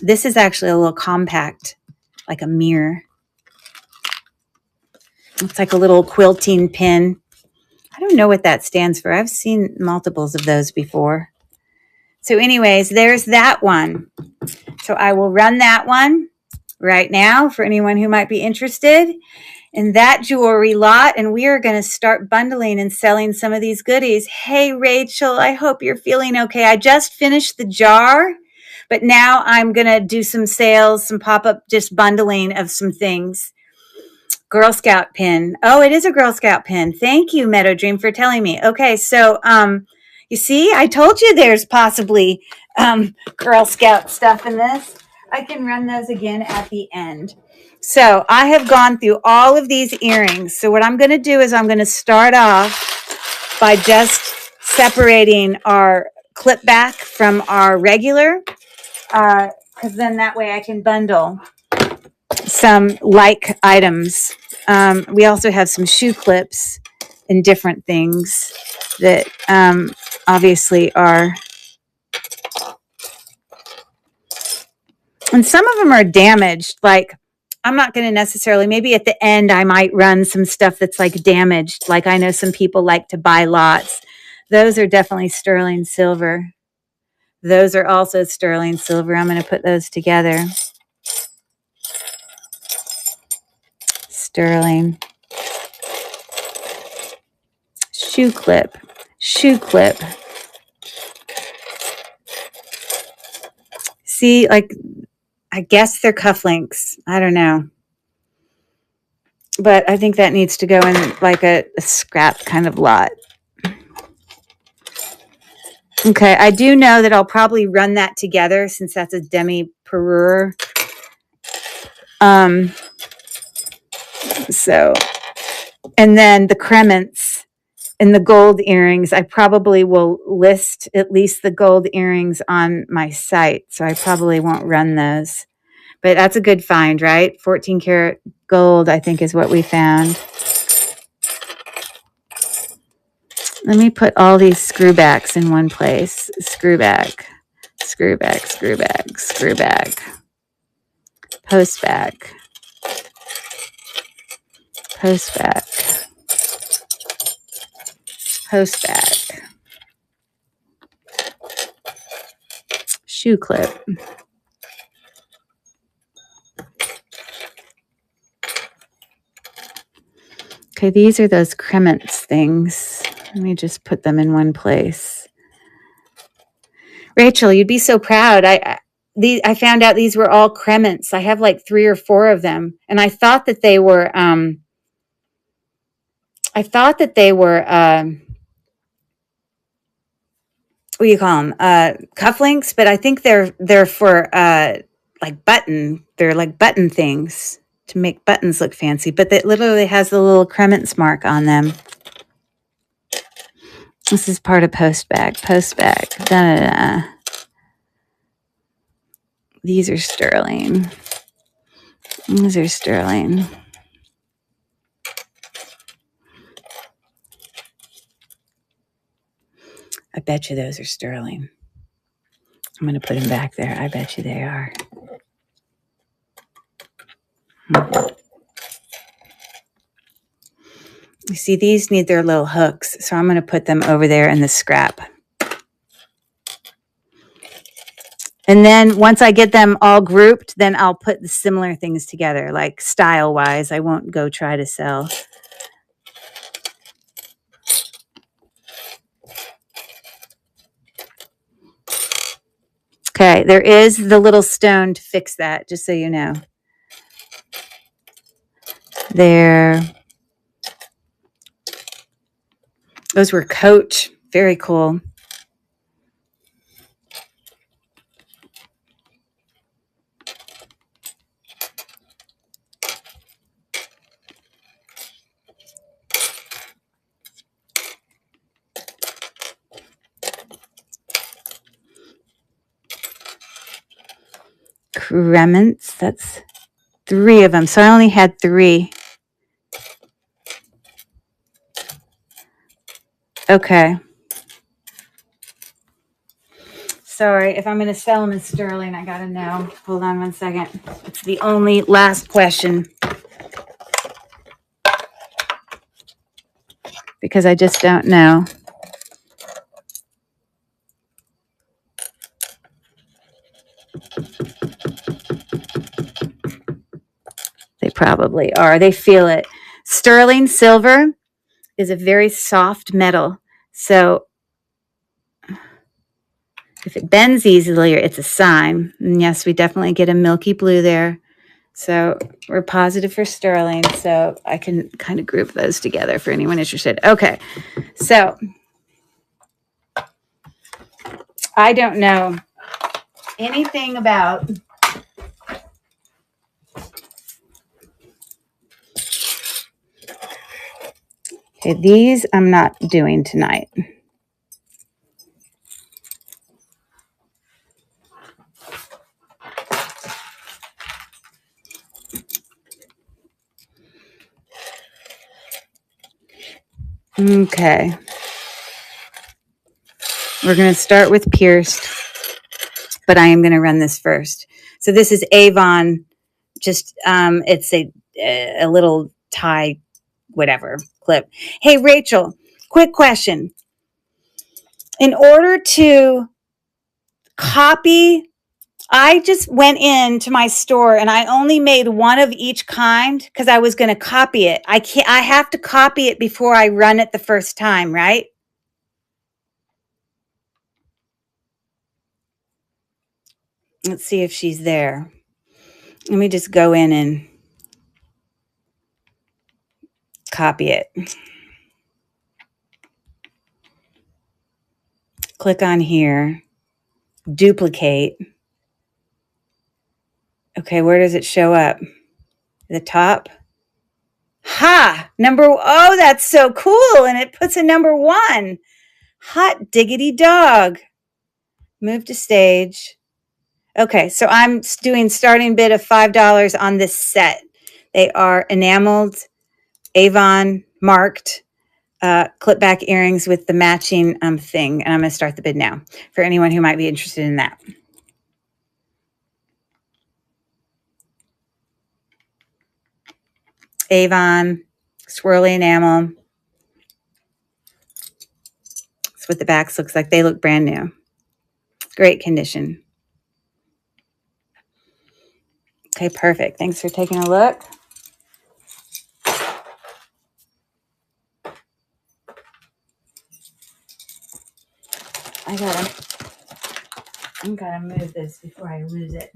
this is actually a little compact, like a mirror. It's like a little quilting pin. I don't know what that stands for. I've seen multiples of those before. So anyways, there's that one. So I will run that one right now for anyone who might be interested. in that jewelry lot, and we are going to start bundling and selling some of these goodies. Hey, Rachel, I hope you're feeling okay. I just finished the jar, but now I'm going to do some sales, some pop-up just bundling of some things. Girl Scout pin. Oh, it is a Girl Scout pin. Thank you, Meadow Dream, for telling me. Okay, so you see, I told you there's possibly Girl Scout stuff in this. I can run those again at the end. So I have gone through all of these earrings. So what I'm going to do is I'm going to start off by just separating our clip back from our regular, because then that way I can bundle some like items. We also have some shoe clips and different things that obviously are, and some of them are damaged. Like, I'm not going to necessarily, maybe at the end I might run some stuff that's like damaged. Like, I know some people like to buy lots. Those are definitely sterling silver. Those are also sterling silver. I'm going to put those together. Sterling. Shoe clip. Shoe clip. See, like, I guess they're cufflinks. I don't know. But I think that needs to go in like a scrap kind of lot. Okay, I do know that I'll probably run that together since that's a demi-parure. So, and then the cremants and the gold earrings, I probably will list at least the gold earrings on my site. So I probably won't run those. But that's a good find, right? 14 karat gold, I think, is what we found. Let me put all these screwbacks in one place. Screwback, screwback, screwback, screwback, postback, postback, postback, shoe clip. Okay, these are those cremants things. Let me just put them in one place. Rachel, you'd be so proud. I found out these were all cremants. I have like 3 or 4 of them, and I thought that they were what do you call them? Cufflinks, but I think they're for like button. They're like button things to make buttons look fancy, but that literally has the little cremants mark on them. This is part of postback. Postback. Da, da, da. These are sterling. These are sterling. I bet you those are sterling. I'm going to put them back there. I bet you they are. You see, these need their little hooks, so I'm going to put them over there in the scrap. And then once I get them all grouped, then I'll put the similar things together, like style-wise. I won't go try to sell. Okay, there is the little stone to fix that, just so you know. There. Those were Coach. Very cool. Cremants. That's 3 of them. So I only had 3. Okay. Sorry, if I'm going to sell them in sterling, I got to know. Hold on one second. It's the only last question. Because I just don't know. They probably are. They feel it. sterling silver is a very soft metal. So if it bends easily, it's a sign. And yes, we definitely get a milky blue there. So we're positive for sterling. So I can kind of group those together for anyone interested. Okay. So I don't know anything about okay, these I'm not doing tonight. Okay. We're going to start with pierced, but I am going to run this first. So this is Avon. Just it's a little tie, whatever clip. Hey Rachel, quick question. In order to copy, I just went into my store and I only made one of each kind because I was going to copy it. I have to copy it before I run it the first time, right? Let's see if she's there. Let me just go in and copy it. Click on here, duplicate. Okay, where does it show up? The top? Ha! Oh, that's so cool. And it puts a number 1. Hot diggity dog. Move to stage. Okay, so I'm doing starting bid of $5 on this set. They are enameled, Avon marked, clip back earrings with the matching thing. And I'm going to start the bid now for anyone who might be interested in that. Avon, swirly enamel. That's what the backs looks like. They look brand new. Great condition. Okay, perfect. Thanks for taking a look. I gotta move this before I lose it.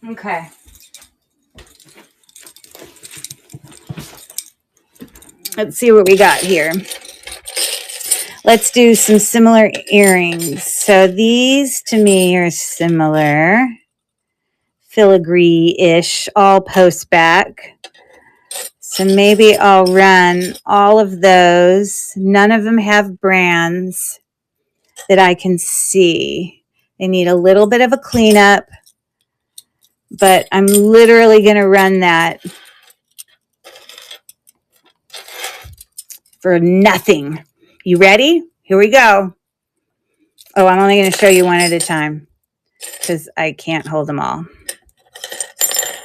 Okay. Let's see what we got here. Let's do some similar earrings. So these to me are similar. Filigree-ish, all post back. So maybe I'll run all of those. None of them have brands that I can see. They need a little bit of a cleanup, but I'm literally going to run that for nothing. You ready? Here we go. Oh, I'm only going to show you one at a time because I can't hold them all.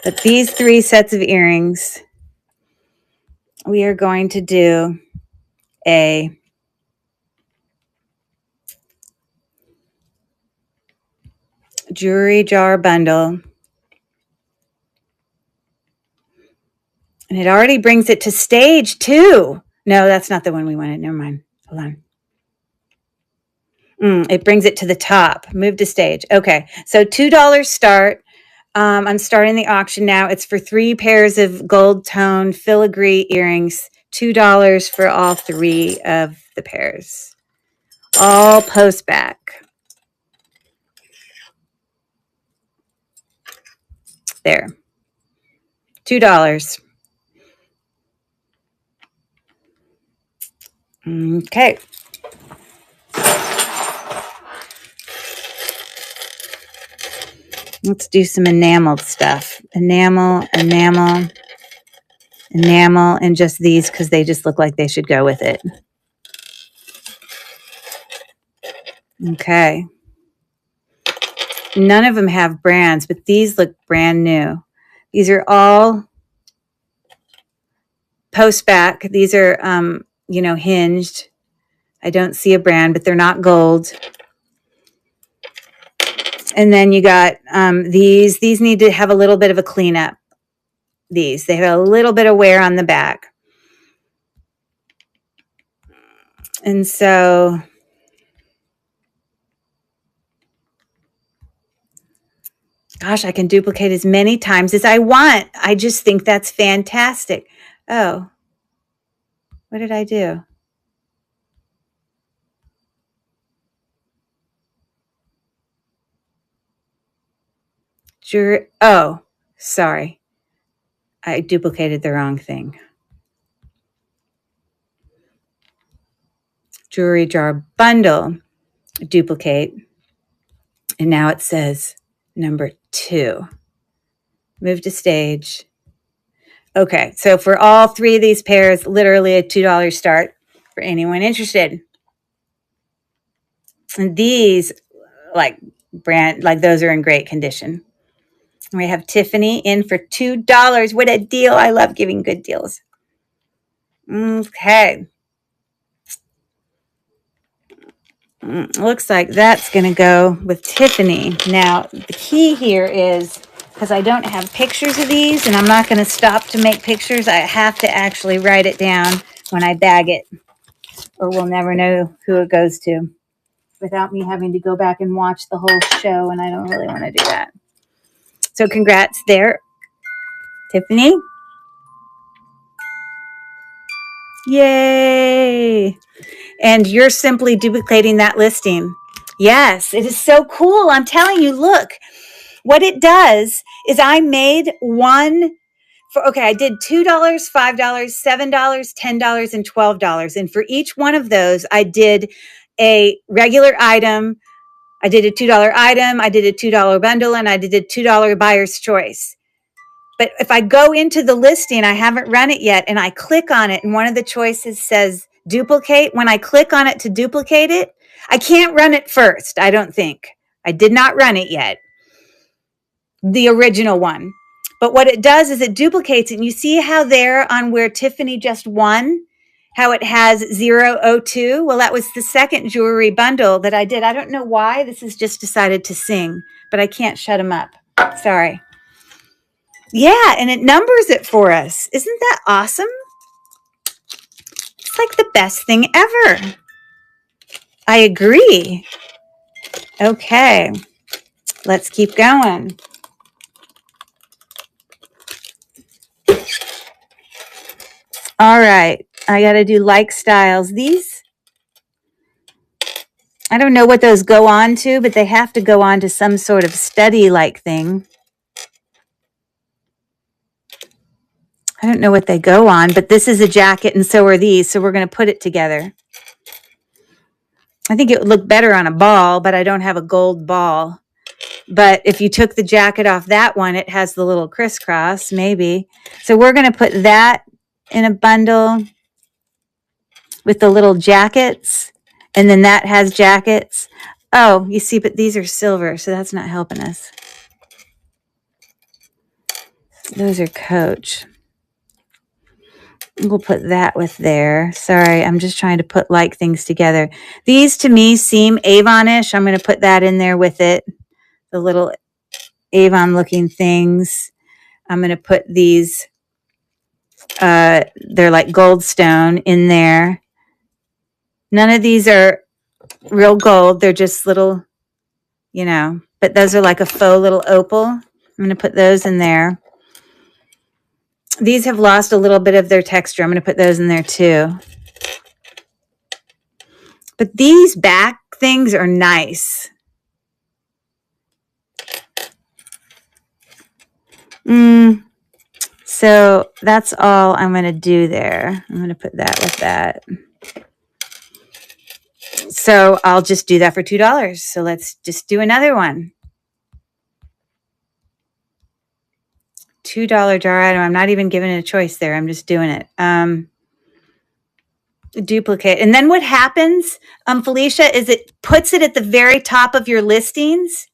But these 3 sets of earrings, we are going to do a jewelry jar bundle. And it already brings it to stage 2. No, that's not the one we wanted. Never mind. Hold on. It brings it to the top. Move to stage. Okay. So $2 start. I'm starting the auction now. It's for 3 pairs of gold tone filigree earrings. $2 for all 3 of the pairs. All post back. There. $2. Okay. Let's do some enameled stuff. Enamel, and just these because they just look like they should go with it. Okay. None of them have brands, but these look brand new. These are all post back. These are, hinged. I don't see a brand, but they're not gold. And then you got these. These need to have a little bit of a cleanup. They have a little bit of wear on the back. And so, gosh, I can duplicate as many times as I want. I just think that's fantastic. Oh, what did I do? Oh, sorry. I duplicated the wrong thing. Jewelry jar bundle, duplicate. And now it says number 2. Move to stage. Okay, so for all 3 of these pairs, literally a $2 start for anyone interested. And these, like those are in great condition. We have Tiffany in for $2. What a deal. I love giving good deals. Okay. Looks like that's going to go with Tiffany. Now, the key here is, because I don't have pictures of these, and I'm not going to stop to make pictures, I have to actually write it down when I bag it, or we'll never know who it goes to without me having to go back and watch the whole show, and I don't really want to do that. So congrats there, Tiffany. Yay! And you're simply duplicating that listing. Yes, it is so cool. I'm telling you, look, what it does is I made one for, okay, I did $2, $5, $7, $10, and $12. And for each one of those, I did a regular item. I did a $2 item. I did a $2 bundle, and I did a $2 buyer's choice. But if I go into the listing, I haven't run it yet, and I click on it, and one of the choices says duplicate. When I click on it to duplicate it, I can't run it first, I don't think. I did not run it yet, the original one. But what it does is it duplicates it, and you see how there on where Tiffany just won, how it has 002? Well, that was the second jewelry bundle that I did. I don't know why. This has just decided to sing, but I can't shut him up. Sorry. Yeah, and it numbers it for us. Isn't that awesome? It's like the best thing ever. I agree. Okay, let's keep going. All right, I got to do like styles. These, I don't know what those go on to, but they have to go on to some sort of study-like thing. I don't know what they go on, but this is a jacket and so are these, so we're going to put it together. I think it would look better on a ball, but I don't have a gold ball. But if you took the jacket off that one, it has the little crisscross, maybe. So we're going to put that in a bundle with the little jackets. And then that has jackets. Oh, you see, but these are silver, so that's not helping us. Those are Coach. We'll put that with there. Sorry, I'm just trying to put like things together. These to me seem Avon-ish. I'm going to put that in there with it. The little Avon looking things. I'm going to put these, they're like goldstone in there. None of these are real gold. They're just little, but those are like a faux little opal. I'm going to put those in there. These have lost a little bit of their texture. I'm going to put those in there too. But these back things are nice. So that's all I'm going to do there. I'm going to put that with that. So I'll just do that for $2. So let's just do another one. $2 jar item. I'm not even giving it a choice there. I'm just doing it. Duplicate. And then what happens, Felicia, is it puts it at the very top of your listings.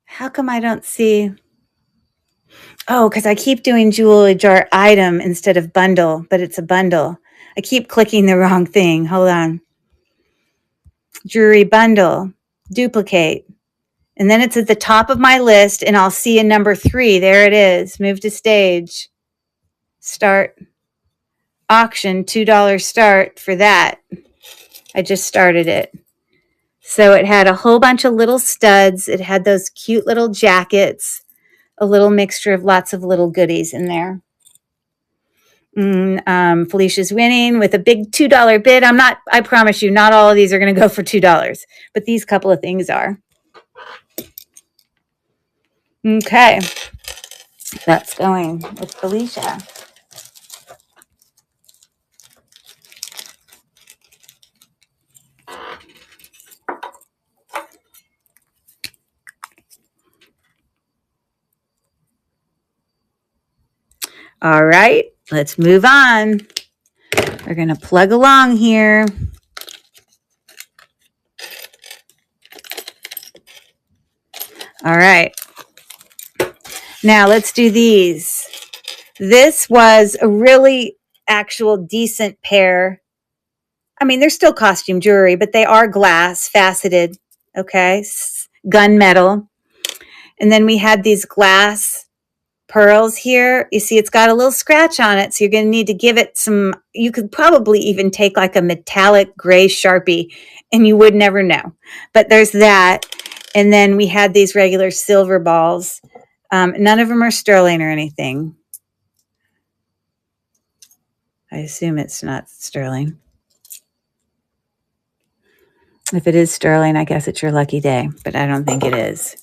How come I don't see? Oh, because I keep doing jewelry jar item instead of bundle, but it's a bundle. I keep clicking the wrong thing. Hold on. Jewelry bundle, duplicate. And then it's at the top of my list, and I'll see a number 3. There it is. Move to stage. Start auction, $2 start for that. I just started it. So it had a whole bunch of little studs. It had those cute little jackets, a little mixture of lots of little goodies in there. Felicia's winning with a big $2 bid. I promise you, not all of these are going to go for $2, but these couple of things are. Okay. That's going with Felicia. All right, let's move on. We're going to plug along here. All right. Now let's do these. This was a really actual decent pair. I mean, they're still costume jewelry, but they are glass, faceted, okay? Gunmetal. And then we had these glass pearls here. You see, it's got a little scratch on it, so you're going to need to give it some, you could probably even take like a metallic gray Sharpie, and you would never know. But there's that. And then we had these regular silver balls. None of them are sterling or anything. I assume it's not sterling. If it is sterling, I guess it's your lucky day, but I don't think it is.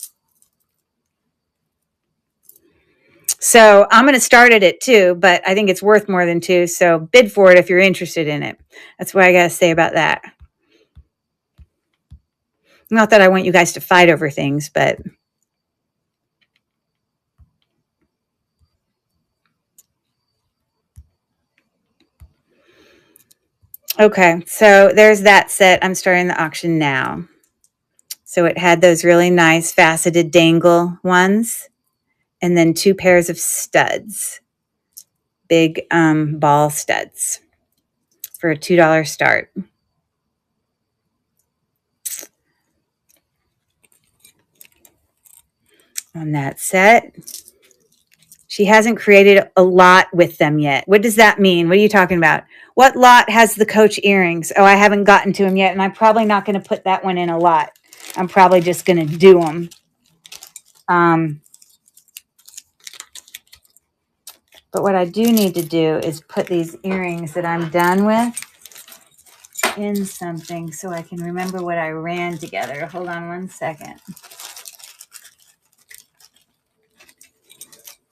So I'm going to start at it 2, but I think it's worth more than 2. So bid for it if you're interested in it. That's what I got to say about that. Not that I want you guys to fight over things, but okay. So there's that set. I'm starting the auction now. So it had those really nice faceted dangle ones, and then 2 pairs of studs, big ball studs for a $2 start. On that set. She hasn't created a lot with them yet. What does that mean? What are you talking about? What lot has the Coach earrings? Oh, I haven't gotten to them yet, and I'm probably not going to put that one in a lot. I'm probably just going to do them. But what I do need to do is put these earrings that I'm done with in something so I can remember what I ran together. Hold on one second.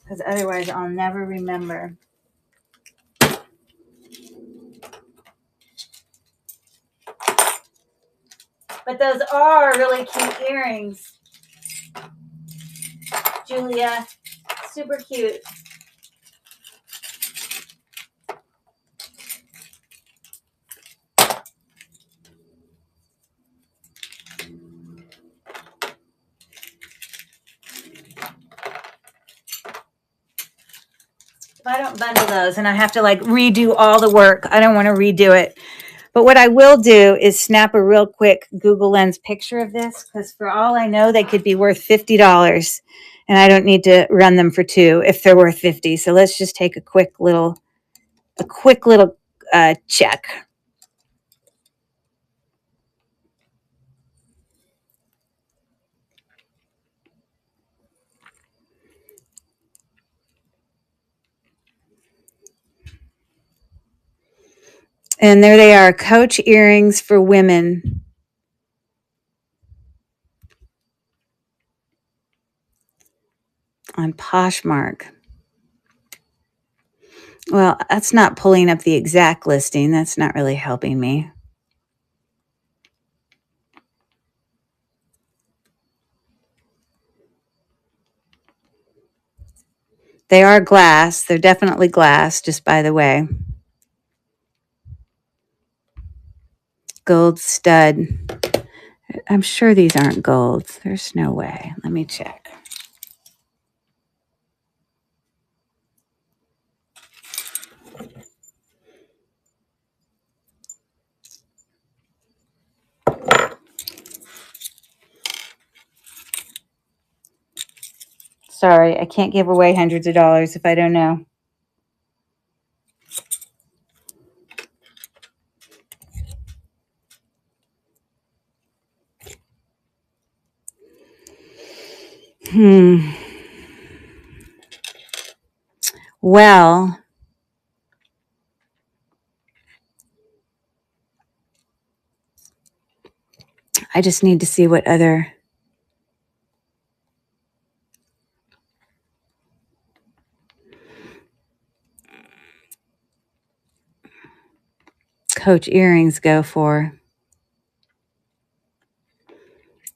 Because otherwise I'll never remember. But those are really cute earrings. Julia, super cute. If I don't bundle those and I have to like redo all the work, I don't want to redo it. But what I will do is snap a real quick Google Lens picture of this, because for all I know, they could be worth $50, and I don't need to run them for 2 if they're worth 50. So let's just take a quick little check. And there they are, Coach earrings for women. On Poshmark. Well, that's not pulling up the exact listing. That's not really helping me. They are glass. They're definitely glass, just by the way. Gold stud. I'm sure these aren't golds. There's no way. Let me check. Sorry, I can't give away hundreds of dollars if I don't know. Well, I just need to see what other Coach earrings go for.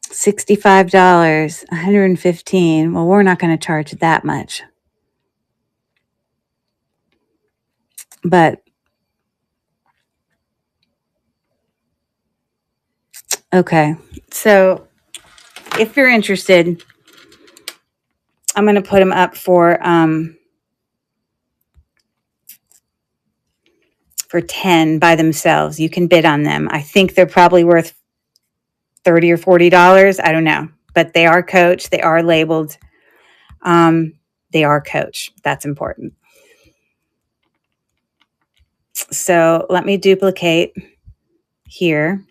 $65, $115. Well, we're not going to charge that much. But okay. So if you're interested, I'm going to put them up for 10 by themselves. You can bid on them. I think they're probably worth $30 or $40. I don't know, but they are Coach. They are labeled. They are Coach. That's important. So let me duplicate here.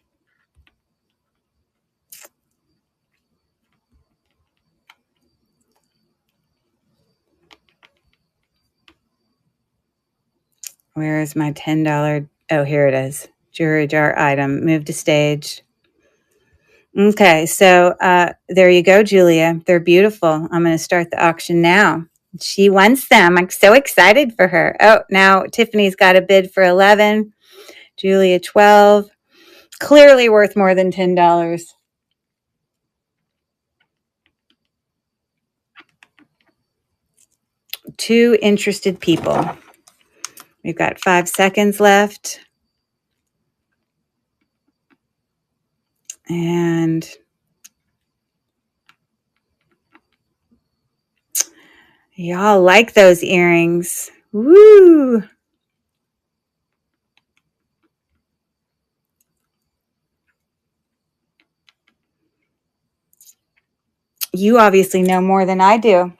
Where is my $10? Oh, here it is. Jewelry jar item. Move to stage. Okay, so there you go, Julia. They're beautiful. I'm going to start the auction now. She wants them. I'm so excited for her. Oh, now Tiffany's got a bid for 11. Julia 12. Clearly worth more than $10. Two interested people. We've got 5 seconds left. And y'all like those earrings. Woo! You obviously know more than I do.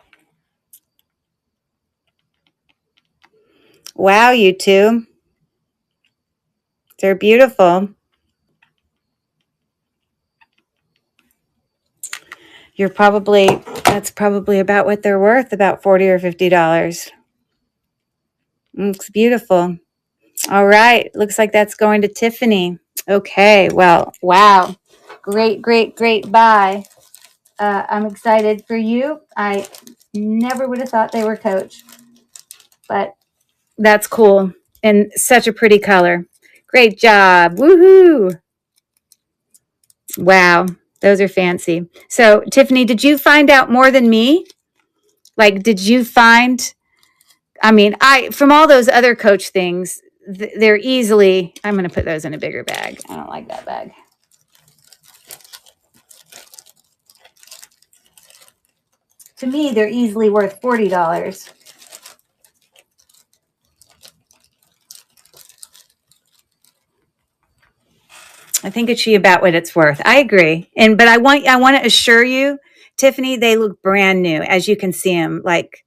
Wow, you two. They're beautiful. That's probably about what they're worth, about $40 or $50. Looks beautiful. All right. Looks like that's going to Tiffany. Okay. Well, wow. Great, great, great buy. I'm excited for you. I never would have thought they were Coach, but that's cool. And such a pretty color. Great job. Woohoo. Wow. Those are fancy. So, Tiffany, did you find out more than me? Like, did you find, from all those other Coach things, they're easily, I'm going to put those in a bigger bag. I don't like that bag. To me, they're easily worth $40. I think it's about what it's worth. I agree. But I want to assure you, Tiffany, they look brand new. As you can see them, like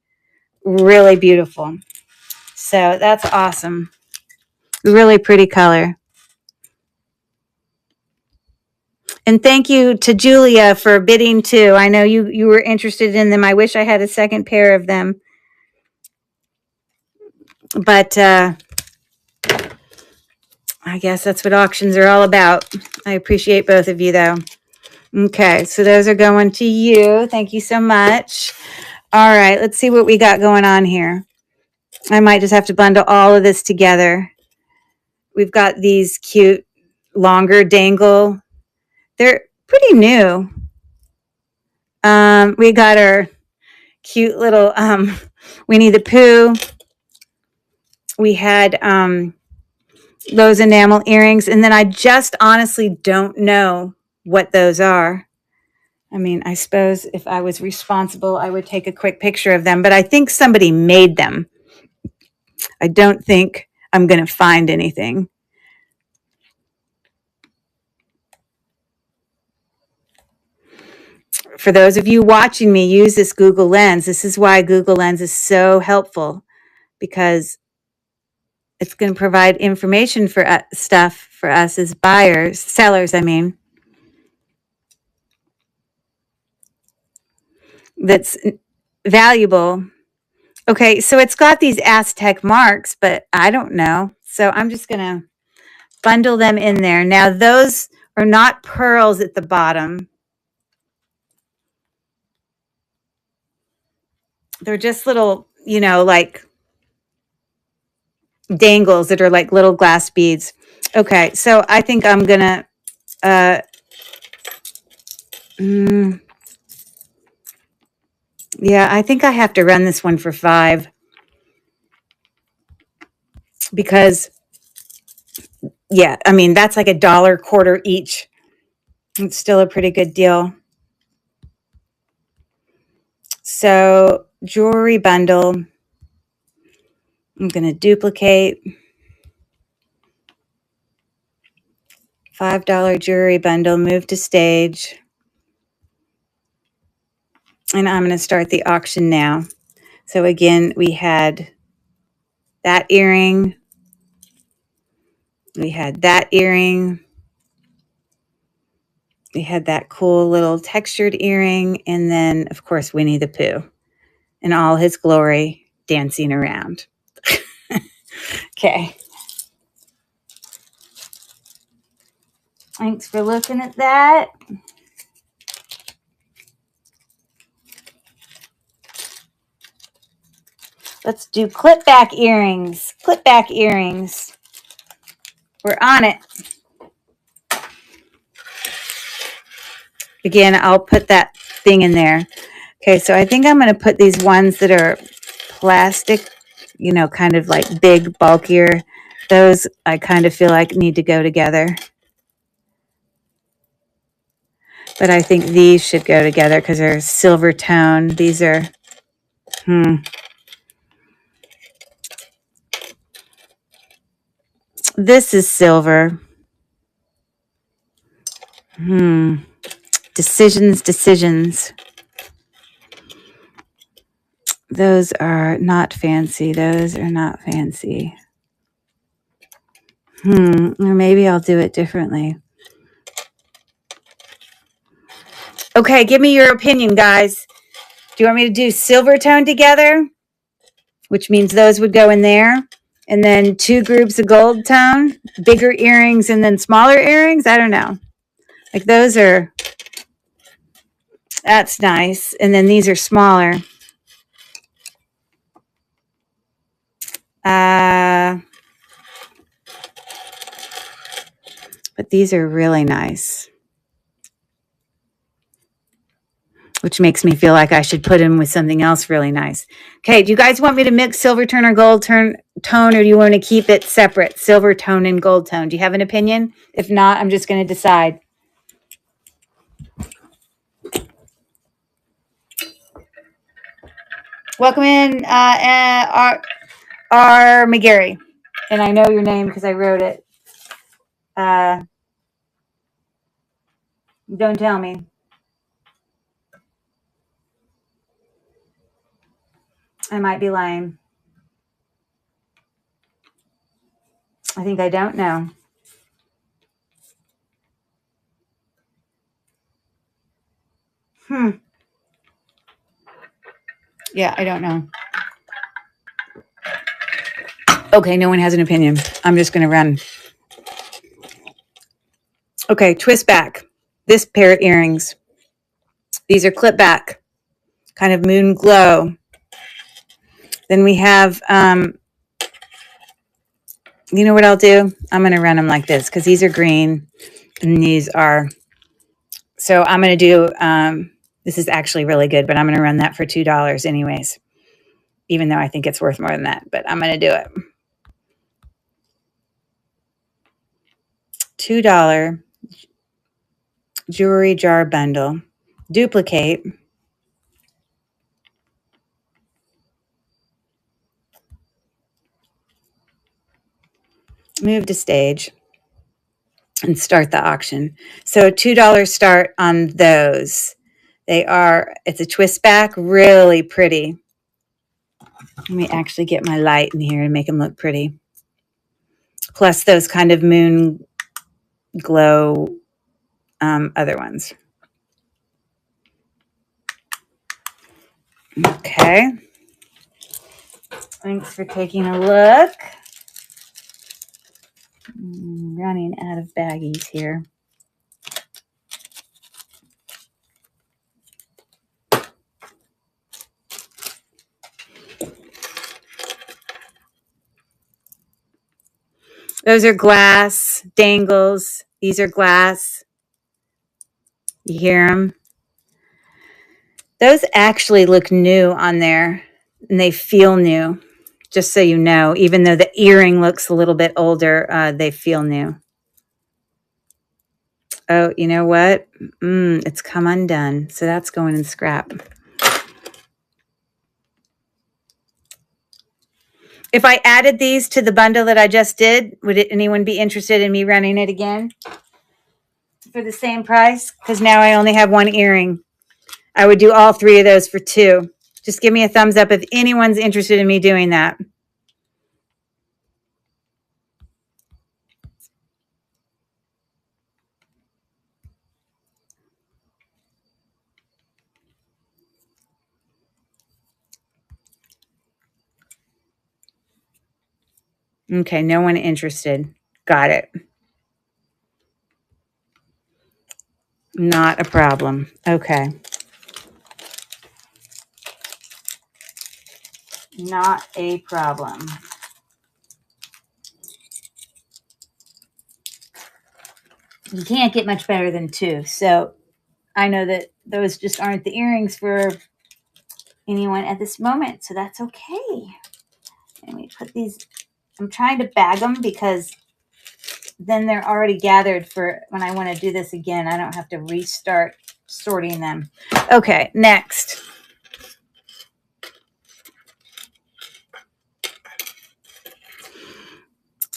really beautiful. So that's awesome. Really pretty color. And thank you to Julia for bidding too. I know you were interested in them. I wish I had a second pair of them. But I guess that's what auctions are all about. I appreciate both of you though. Okay, so those are going to you. Thank you so much. All right, let's see what we got going on here. I might just have to bundle all of this together. We've got these cute, longer dangle. They're pretty new. We got our cute little Winnie the Pooh. We had those enamel earrings. And then I just honestly don't know what those are. I mean, I suppose if I was responsible, I would take a quick picture of them. But I think somebody made them. I don't think I'm going to find anything. for those of you watching me use this Google Lens, this is why Google Lens is so helpful, because it's going to provide information for stuff for us as buyers, sellers, I mean, that's valuable. Okay, so it's got these Aztec marks, but I don't know. So I'm just going to bundle them in there. Now, those are not pearls at the bottom. They're just little, like dangles that are like little glass beads. Okay, so I think I'm going to, yeah, I think I have to run this one for $5 because, yeah, I mean, that's like $1 quarter each. It's still a pretty good deal. So jewelry bundle, I'm going to duplicate $5 jewelry bundle, move to stage, and I'm going to start the auction now. So again, we had that earring, we had that earring, we had that cool little textured earring, and then of course Winnie the Pooh in all his glory dancing around. Okay. Thanks for looking at that. Let's do clip back earrings. Clip back earrings. We're on it. Again, I'll put that thing in there. Okay, so I think I'm going to put these ones that are plastic, kind of like big, bulkier. Those I kind of feel like need to go together. But I think these should go together because they're silver tone. These are, This is silver. Decisions. Those are not fancy. Those are not fancy. Or maybe I'll do it differently. Okay, give me your opinion, guys. Do you want me to do silver tone together? Which means those would go in there. And then 2 groups of gold tone, bigger earrings and then smaller earrings. I don't know. Like that's nice. And then these are smaller. But these are really nice. Which makes me feel like I should put them with something else really nice. Okay, do you guys want me to mix silver tone or gold tone, or do you want to keep it separate, silver tone and gold tone? Do you have an opinion? If not, I'm just going to decide. Welcome in, R. McGarry. And I know your name because I wrote it. Don't tell me. I might be lying. I think I don't know. Yeah, I don't know. Okay, no one has an opinion. I'm just going to run. Okay, twist back. This pair of earrings. These are clip back. Kind of moon glow. Then we have, you know what I'll do? I'm going to run them like this because these are green and these are, so I'm going to do, this is actually really good, but I'm going to run that for $2 anyways, even though I think it's worth more than that, but I'm going to do it. $2 jewelry jar bundle. Duplicate. Move to stage. And start the auction. So $2 start on those. It's a twist back, really pretty. Let me actually get my light in here and make them look pretty. Plus those kind of moon glow other ones. Okay. Thanks for taking a look. I'm running out of baggies here. Those are glass dangles. These are glass. You hear them? Those actually look new on there, and they feel new, just so you know. Even though the earring looks a little bit older, they feel new. Oh, you know what? It's come undone, so that's going in scrap. If I added these to the bundle that I just did, would anyone be interested in me running it again for the same price? Because now I only have one earring. I would do all three of those for $2. Just give me a thumbs up if anyone's interested in me doing that. Okay, no one interested. Got it. Not a problem. Okay. Not a problem. You can't get much better than 2. So I know that those just aren't the earrings for anyone at this moment. So that's okay. Let me put these. I'm trying to bag them because then they're already gathered for when I want to do this again. I don't have to restart sorting them. Okay, next.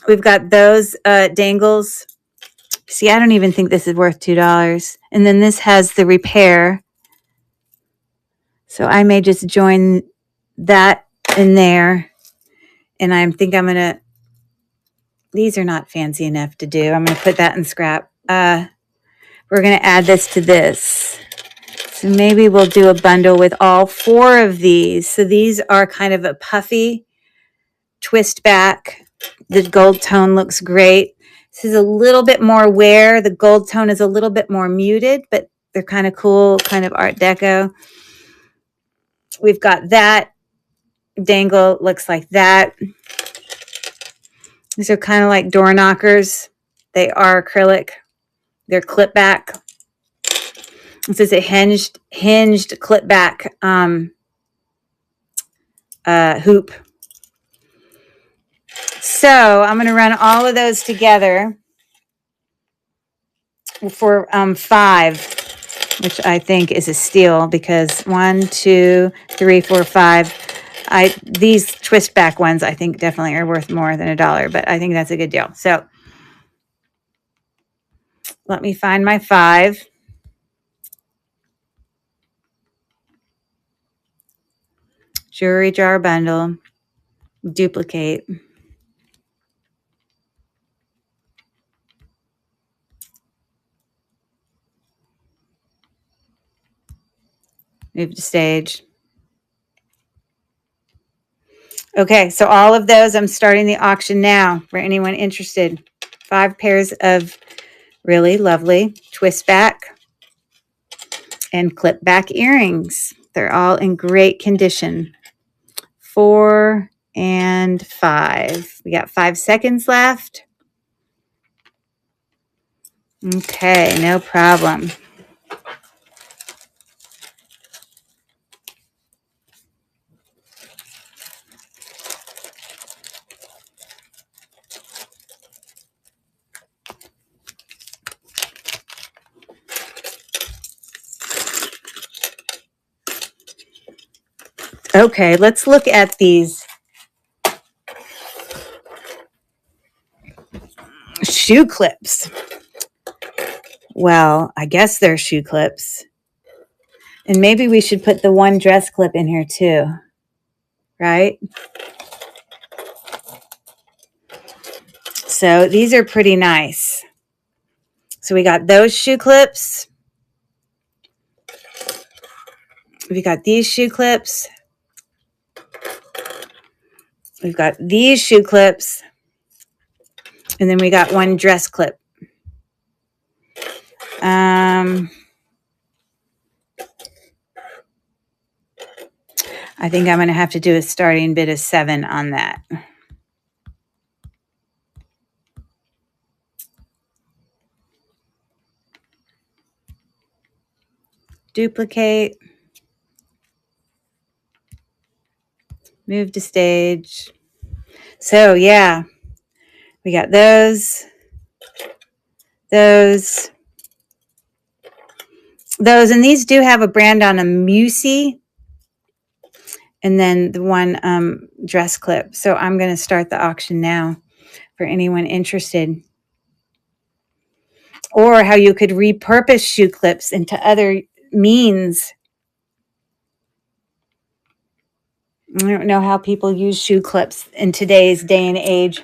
We've got those dangles. See, I don't even think this is worth $2. And then this has the repair. So I may just join that in there. And I think I'm going to, these are not fancy enough to do. I'm going to put that in scrap. We're going to add this to this. So maybe we'll do a bundle with all 4 of these. So these are kind of a puffy twist back. The gold tone looks great. This is a little bit more wear. The gold tone is a little bit more muted, but they're kind of cool, kind of Art Deco. We've got that dangle, looks like that. These are kind of like door knockers. They are acrylic. They're clip back. This is a hinged clip back hoop. So I'm going to run all of those together for $5, which I think is a steal because 1, 2, 3, 4, 5. These twist back ones I think definitely are worth more than $1, but I think that's a good deal. So let me find my 5. Jewelry jar bundle. Duplicate. Move to stage. Okay, so all of those, I'm starting the auction now for anyone interested. 5 pairs of really lovely twist back and clip back earrings. They're all in great condition. 4 and 5. We got 5 seconds left. Okay, no problem. Okay, let's look at these shoe clips. Well, I guess they're shoe clips. And maybe we should put the one dress clip in here too, right? So these are pretty nice. So we got those shoe clips. We got these shoe clips. We've got these shoe clips. And then we got one dress clip. I think I'm going to have to do a starting bid of 7 on that. Duplicate. Move to stage. So yeah, we got those, and these do have a brand on them, Musi, and then the one dress clip. So I'm going to start the auction now for anyone interested. Or how you could repurpose shoe clips into other means. I don't know how people use shoe clips in today's day and age.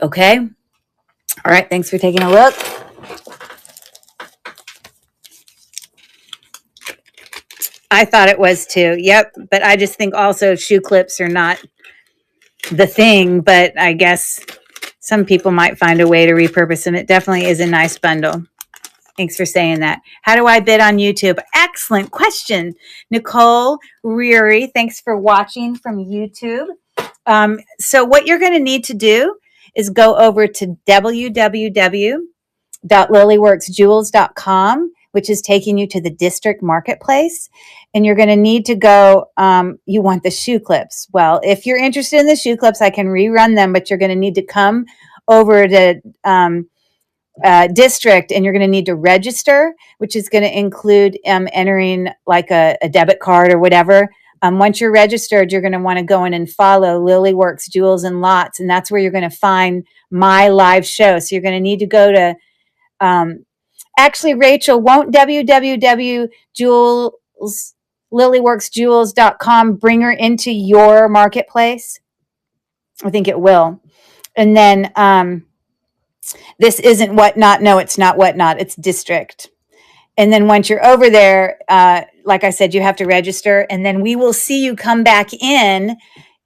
Okay. All right. Thanks for taking a look. I thought it was too. Yep. But I just think also shoe clips are not the thing, but I guess some people might find a way to repurpose them. It definitely is a nice bundle. Thanks for saying that. How do I bid on YouTube? Excellent question. Nicole Reary, thanks for watching from YouTube. So what you're going to need to do is go over to www.lilyworksjewels.com, which is taking you to the district marketplace. And you're going to need to go, you want the shoe clips. Well, if you're interested in the shoe clips, I can rerun them, but you're going to need to come over to district, and you're going to need to register, which is going to include entering like a debit card or whatever. Once you're registered, you're going to want to go in and follow Lily Works Jewels and Lots, and that's where you're going to find my live show. So you're going to need to go to, actually, Rachel, won't www.lilyworksjewels.com bring her into your marketplace? I think it will. And then this isn't Whatnot. No, it's not Whatnot. It's District. And then once you're over there, like I said, you have to register. And then we will see you come back in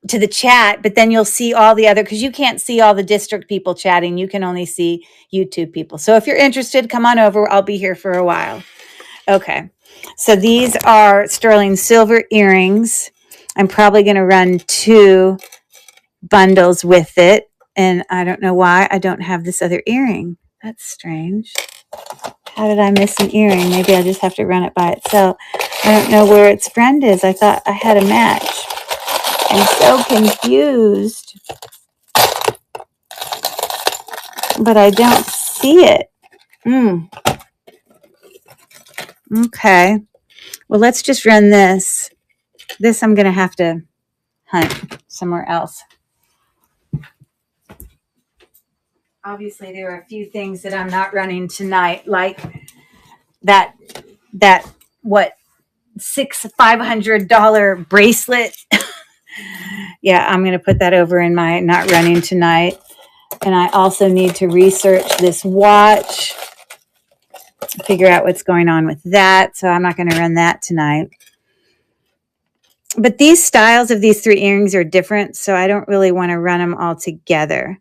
to the chat. But then you'll see all the other, because you can't see all the district people chatting. You can only see YouTube people. So if you're interested, come on over. I'll be here for a while. Okay. So these are sterling silver earrings. I'm probably going to run 2 bundles with it. And I don't know why I don't have this other earring. That's strange. How did I miss an earring? Maybe I just have to run it by itself. I don't know where its friend is. I thought I had a match. I'm so confused. But I don't see it. Okay. Well, let's just run this. This I'm going to have to hunt somewhere else. Obviously, there are a few things that I'm not running tonight, like that what $500 bracelet. Yeah, I'm going to put that over in my not running tonight. And I also need to research this watch, figure out what's going on with that. So I'm not going to run that tonight. But these styles of these 3 earrings are different, so I don't really want to run them all together.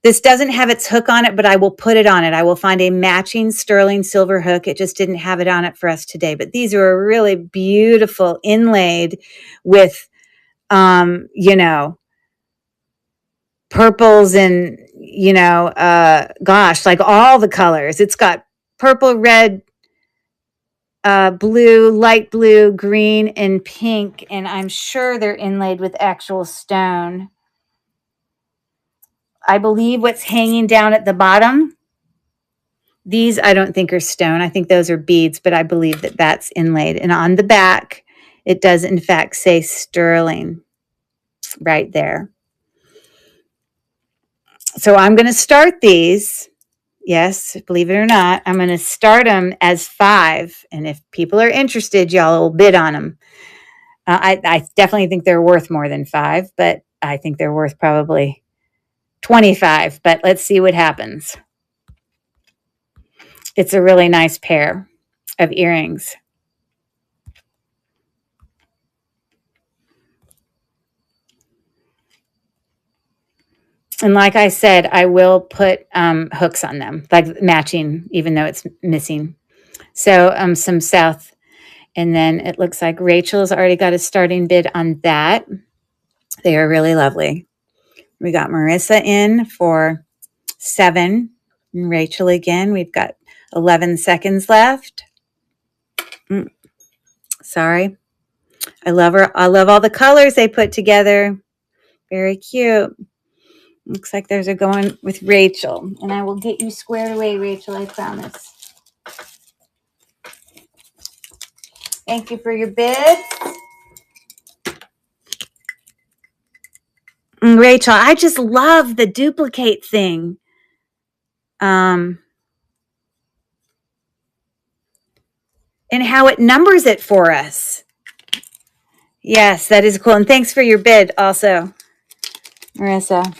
This doesn't have its hook on it, but I will put it on it. I will find a matching sterling silver hook. It just didn't have it on it for us today. But these are really beautiful, inlaid with, purples and, gosh, like all the colors. It's got purple, red, blue, light blue, green, and pink. And I'm sure they're inlaid with actual stone. I believe what's hanging down at the bottom, these I don't think are stone. I think those are beads, but I believe that that's inlaid. And on the back, it does in fact say sterling right there. So I'm going to start these. Yes, believe it or not, I'm going to start them as 5. And if people are interested, y'all will bid on them. I definitely think they're worth more than 5, but I think they're worth probably 25. But let's see what happens. It's a really nice pair of earrings. And like I said, I will put hooks on them, like matching, even though it's missing. So some South. And then it looks like Rachel's already got a starting bid on that. They are really lovely. We got Marissa in for 7. And Rachel again. We've got 11 seconds left. Sorry. I love her. I love all the colors they put together. Very cute. Looks like those are going with Rachel. And I will get you squared away, Rachel, I promise. Thank you for your bid. Rachel, I just love the duplicate thing. And how it numbers it for us. Yes, that is cool. And thanks for your bid also, Marissa.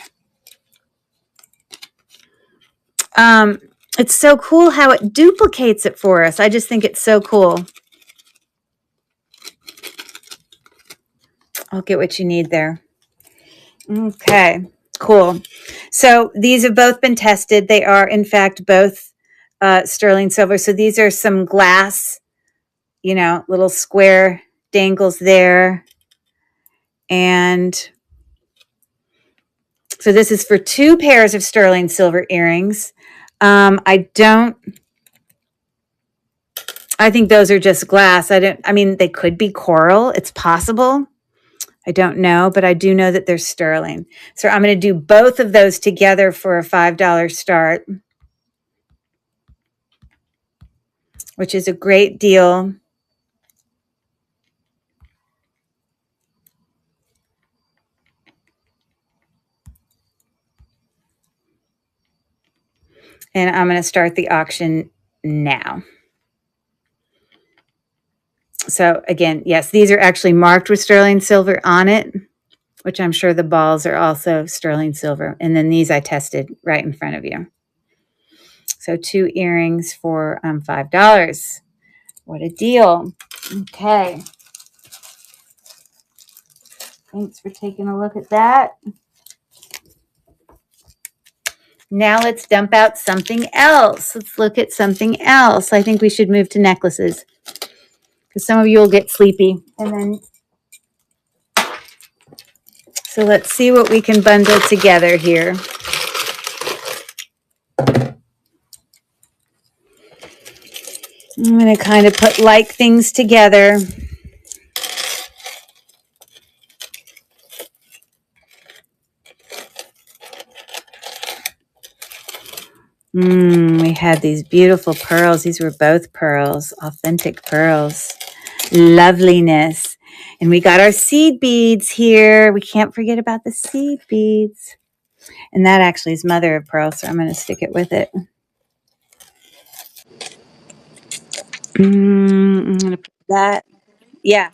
It's so cool how it duplicates it for us. I just think it's so cool. I'll get what you need there. Okay, cool. So these have both been tested. They are, in fact, both sterling silver. So these are some glass, little square dangles there. And so this is for 2 pairs of sterling silver earrings. I think those are just glass. They could be coral. It's possible. I don't know, but I do know that they're sterling. So I'm going to do both of those together for a $5 start, which is a great deal. And I'm going to start the auction now. So again, yes, these are actually marked with sterling silver on it, which I'm sure the balls are also sterling silver. And then these I tested right in front of you. So 2 earrings for $5. What a deal. Okay. Thanks for taking a look at that. Now let's dump out something else. Let's look at something else. I think we should move to necklaces because some of you will get sleepy. So let's see what we can bundle together here. I'm going to kind of put like things together. We had these beautiful pearls. These were both pearls, authentic pearls. Loveliness. And we got our seed beads here. We can't forget about the seed beads. And that actually is mother of pearl, so I'm going to stick it with it. I'm going to put that. Yeah.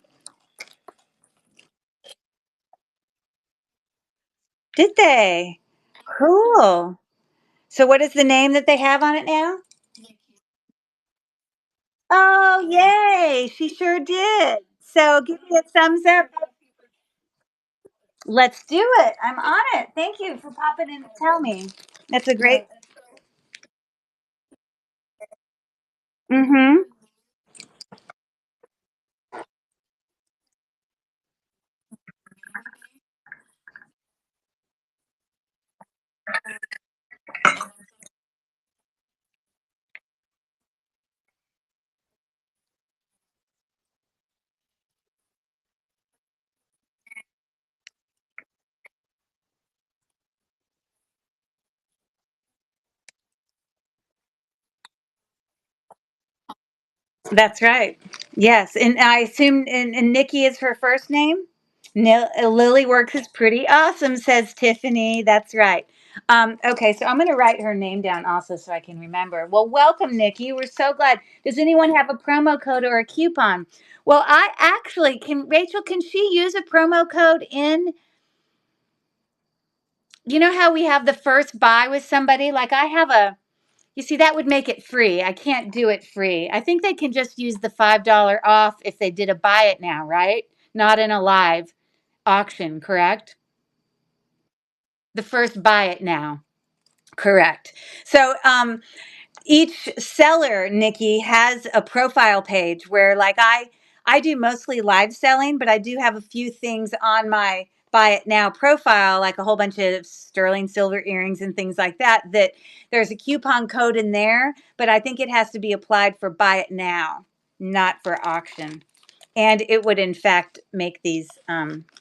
Did they? Cool. So what is the name that they have on it now? Oh, yay. She sure did. So give me a thumbs up. Let's do it. I'm on it. Thank you for popping in to tell me. That's a great. Mm-hmm. That's right. Yes. And I assume, and Nikki is her first name? Lily Works is pretty awesome, says Tiffany. That's right. Okay, so I'm going to write her name down also so I can remember. Well, welcome, Nikki. We're so glad. Does anyone have a promo code or a coupon? Well, I actually can. Rachel, can she use a promo code in? You know how we have the first buy with somebody? Like I have a. You see, that would make it free. I can't do it free. I think they can just use the $5 off if they did a buy it now, right? Not in a live auction, correct? The first buy it now, correct. So, each seller, Nikki, has a profile page where like I do mostly live selling, but I do have a few things on my buy it now profile, like a whole bunch of sterling silver earrings and things like that, that there's a coupon code in there, but I think it has to be applied for buy it now, not for auction. And it would, in fact, make these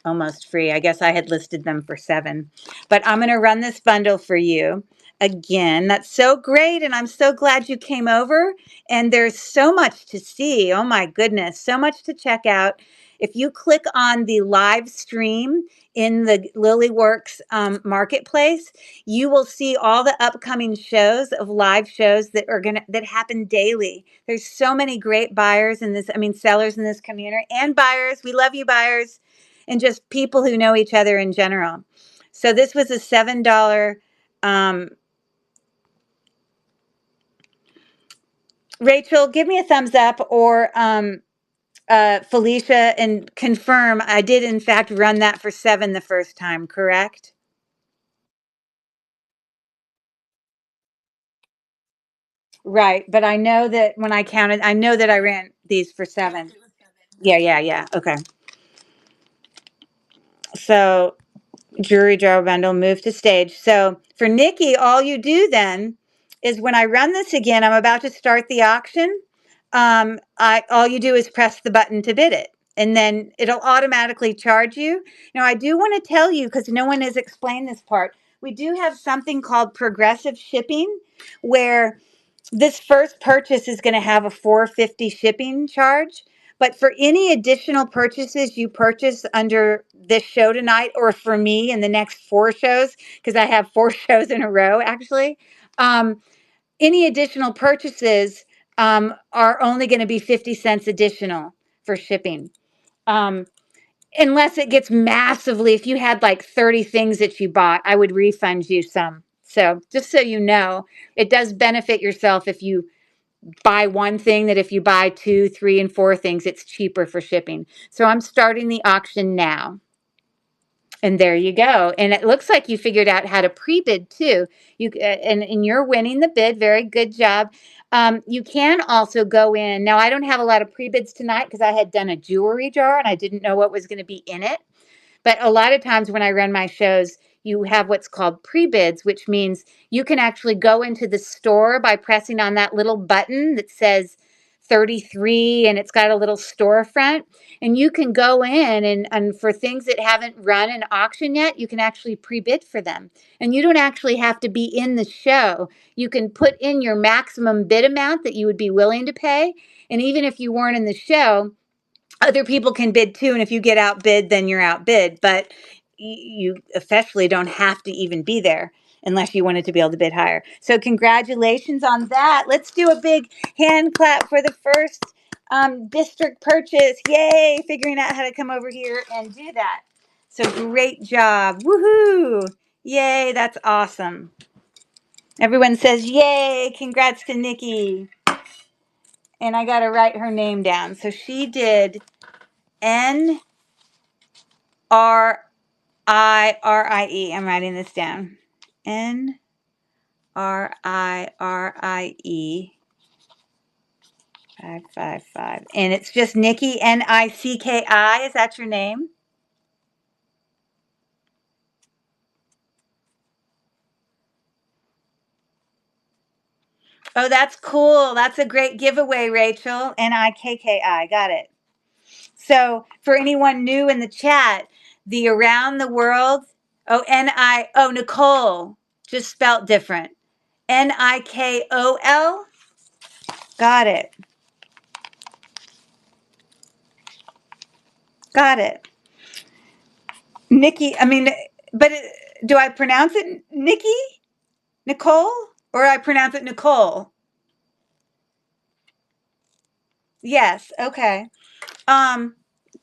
almost free. I guess I had listed them for 7. But I'm going to run this bundle for you again. That's so great. And I'm so glad you came over. And there's so much to see. Oh, my goodness. So much to check out. If you click on the live stream in the Lilyworks marketplace, you will see all the upcoming shows of live shows that happen daily. There's so many great buyers in this, I mean, sellers in this community and buyers. We love you, buyers, and just people who know each other in general. So this was a $7. Um, Rachel, give me a thumbs up, or Felicia, and confirm I did in fact run that for 7 the first time, correct? Right, but I know that when I counted, I know that I ran these for 7. Yeah, yeah, yeah. Okay. So jury jar bundle, move to stage. So for Nikki, all you do then is when I run this again, I'm about to start the auction. I all you do is press the button to bid it, and then it'll automatically charge you. Now, I do want to tell you, because no one has explained this part, we do have something called progressive shipping, where this first purchase is going to have a 450 shipping charge, but for any additional purchases you purchase under this show tonight, or for me in the next 4 shows, because I have 4 shows in a row actually, any additional purchases are only going to be 50 cents additional for shipping. Um, Unless it gets massively, if you had like 30 things that you bought, I would refund you some. So just so you know, it does benefit yourself if you buy one thing, that if you buy 2, 3, and 4 things, it's cheaper for shipping. So I'm starting the auction now. And there you go. And it looks like you figured out how to pre-bid too. And you're winning the bid. Very good job. You can also go in. Now, I don't have a lot of pre-bids tonight because I had done a jewelry jar and I didn't know what was going to be in it. But a lot of times when I run my shows, you have what's called pre-bids, which means you can actually go into the store by pressing on that little button that says 33, and it's got a little storefront. And you can go in and for things that haven't run an auction yet, you can actually pre-bid for them. And you don't actually have to be in the show. You can put in your maximum bid amount that you would be willing to pay. And even if you weren't in the show, other people can bid too, and if you get outbid, then you're outbid. But you officially don't have to even be there unless you wanted to be able to bid higher. So congratulations on that. Let's do a big hand clap for the first district purchase. Yay, figuring out how to come over here and do that. So great job. Woohoo. Yay, that's awesome. Everyone says yay. Congrats to Nikki. And I got to write her name down. So she did Nririe. I'm writing this down. Nririe 555. And it's just Nikki, Nicki. Is that your name? Oh, that's cool. That's a great giveaway, Rachel. Nikki. Got it. So for anyone new in the chat, the around the world, Nicole, just spelt different. Nikol. Got it. Got it. Nikki, I mean, but Do I pronounce it Nikki? Nicole? Or I pronounce it Nicole? Yes. Okay. Um,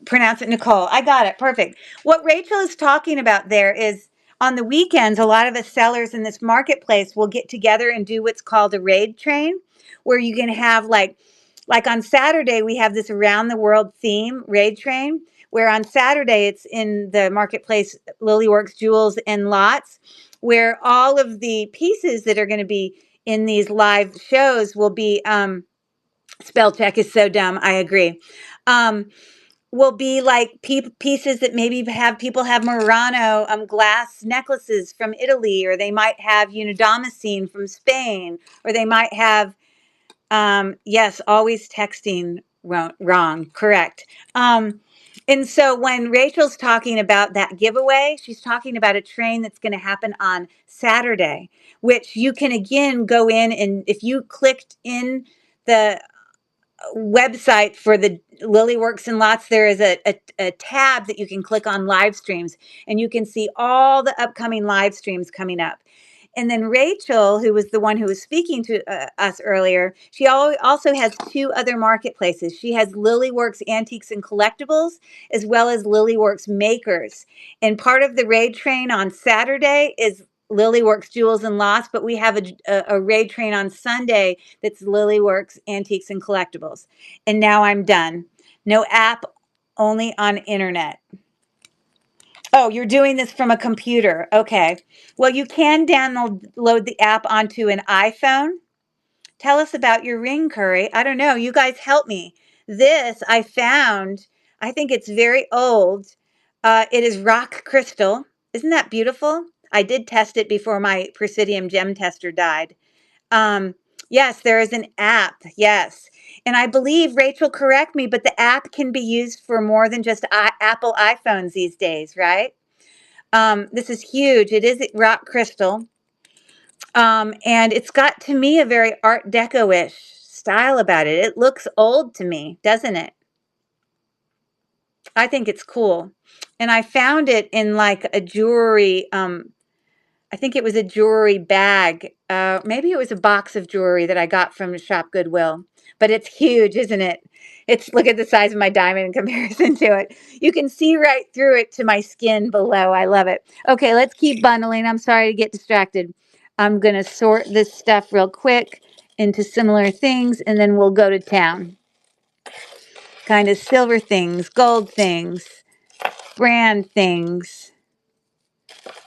Pronounce it Nicole. I got it. Perfect. What Rachel is talking about there is on the weekends, a lot of the sellers in this marketplace will get together and do what's called a raid train, where you can have like on Saturday, we have this around the world theme raid train, where on Saturday it's in the marketplace, Lilyworks Jewels and Lots, where all of the pieces that are going to be in these live shows will be, spell check is so dumb. I agree. Um, will be like pieces that maybe have people have Murano glass necklaces from Italy, or they might have Damascene from Spain, or they might have yes, always texting wrong, correct. And so when Rachel's talking about that giveaway, she's talking about a train that's going to happen on Saturday, which you can again go in, and if you clicked in the website for the Lilyworks and Lots, there is a tab that you can click on live streams, and you can see all the upcoming live streams coming up. And then Rachel, who was the one who was speaking to us earlier, she also has two other marketplaces. She has Lilyworks Antiques and Collectibles, as well as Lilyworks Makers. And part of the raid train on Saturday is Lilyworks Jewels and Lots, but we have a raid train on Sunday that's Lilyworks Antiques and Collectibles. And now I'm done. No app, only on internet. Oh, you're doing this from a computer. Okay. Well, you can download the app onto an iPhone. Tell us about your ring, Curry. I don't know. You guys help me. This I found, I think it's very old. It is rock crystal. Isn't that beautiful? I did test it before my Presidium gem tester died. Um, yes, there is an app. Yes. And I believe, Rachel, correct me, but the app can be used for more than just Apple iPhones these days, right? This is huge. It is rock crystal. And it's got, to me, a very Art Deco-ish style about it. It looks old to me, doesn't it? I think it's cool. And I found it in like a jewelry, I think it was a jewelry bag. Maybe it was a box of jewelry that I got from Shop Goodwill. But it's huge, isn't it? It's, look at the size of my diamond in comparison to it. You can see right through it to my skin below. I love it. Okay, let's keep bundling. I'm sorry to get distracted. I'm going to sort this stuff real quick into similar things, and then we'll go to town. Kind of silver things, gold things, brand things,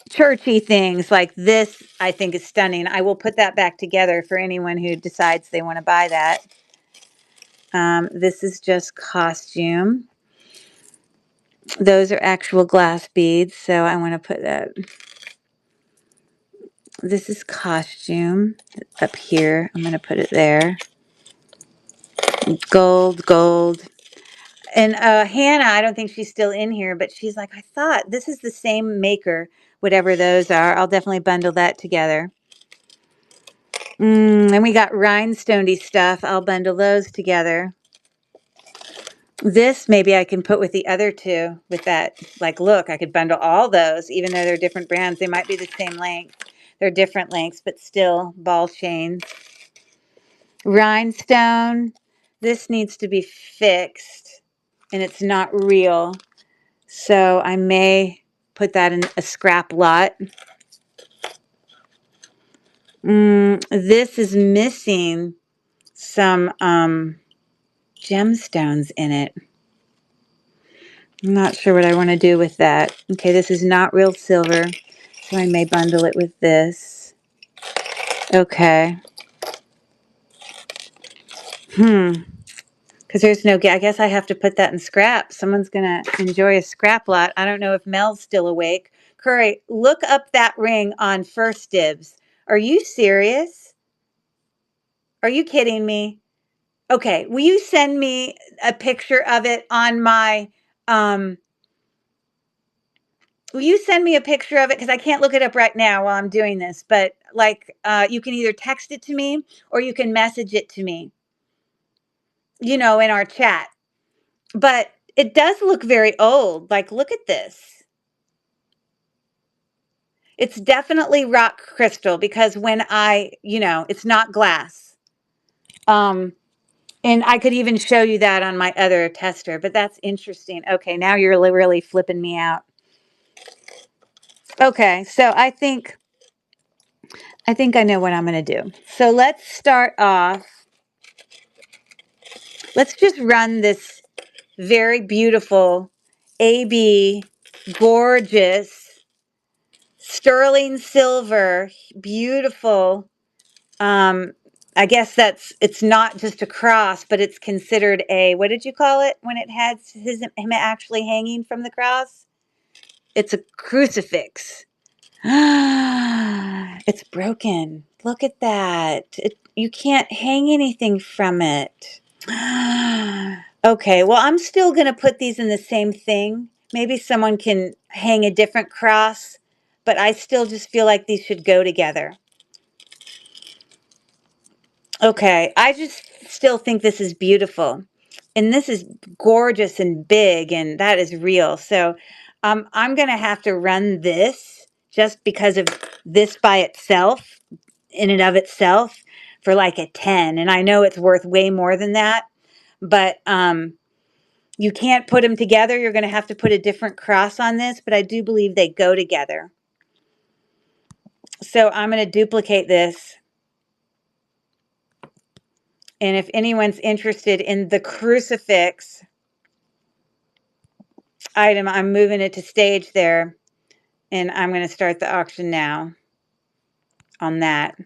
churchy things like this. I think is stunning. I will put that back together for anyone who decides they want to buy that. This is just costume. Those are actual glass beads, so I want to put that. This is costume up here. I'm going to put it there. Gold, gold. And Hannah, I don't think she's still in here, but she's like, I thought this is the same maker, whatever those are. I'll definitely bundle that together. And we got rhinestoney stuff. I'll bundle those together. This maybe I can put with the other two with that. Like, look, I could bundle all those, even though they're different brands. They might be the same length. They're different lengths, but still ball chains. Rhinestone. This needs to be fixed, and it's not real. So I may put that in a scrap lot. This is missing some gemstones in it. I'm not sure what I want to do with that. Okay, this is not real silver, so I may bundle it with this. Okay. Because there's no, I guess I have to put that in scrap. Someone's going to enjoy a scrap lot. I don't know if Mel's still awake. Curry, look up that ring on First Dibs. Are you serious? Are you kidding me? Okay, will you send me a picture of it on my, will you send me a picture of it? Because I can't look it up right now while I'm doing this. But like, you can either text it to me or you can message it to me, in our chat. But it does look very old. Like, look at this. It's definitely rock crystal because when it's not glass. Um, and I could even show you that on my other tester, but that's interesting. Okay, now you're really flipping me out. Okay, so I think I know what I'm going to do. So let's start off. Let's just run this very beautiful AB gorgeous sterling silver, beautiful. Um, I guess it's not just a cross, but it's considered a, what did you call it when it had him actually hanging from the cross? It's a crucifix. It's broken. Look at that. You can't hang anything from it. Okay, well, I'm still going to put these in the same thing. Maybe someone can hang a different cross, but I still just feel like these should go together. Okay, I just still think this is beautiful. And this is gorgeous and big, and that is real. So I'm going to have to run this just because of this by itself, in and of itself, for like a 10. And I know it's worth way more than that, but you can't put them together. You're going to have to put a different cross on this, but I do believe they go together. So I'm going to duplicate this. And if anyone's interested in the crucifix item, I'm moving it to stage there. And I'm going to start the auction now on that.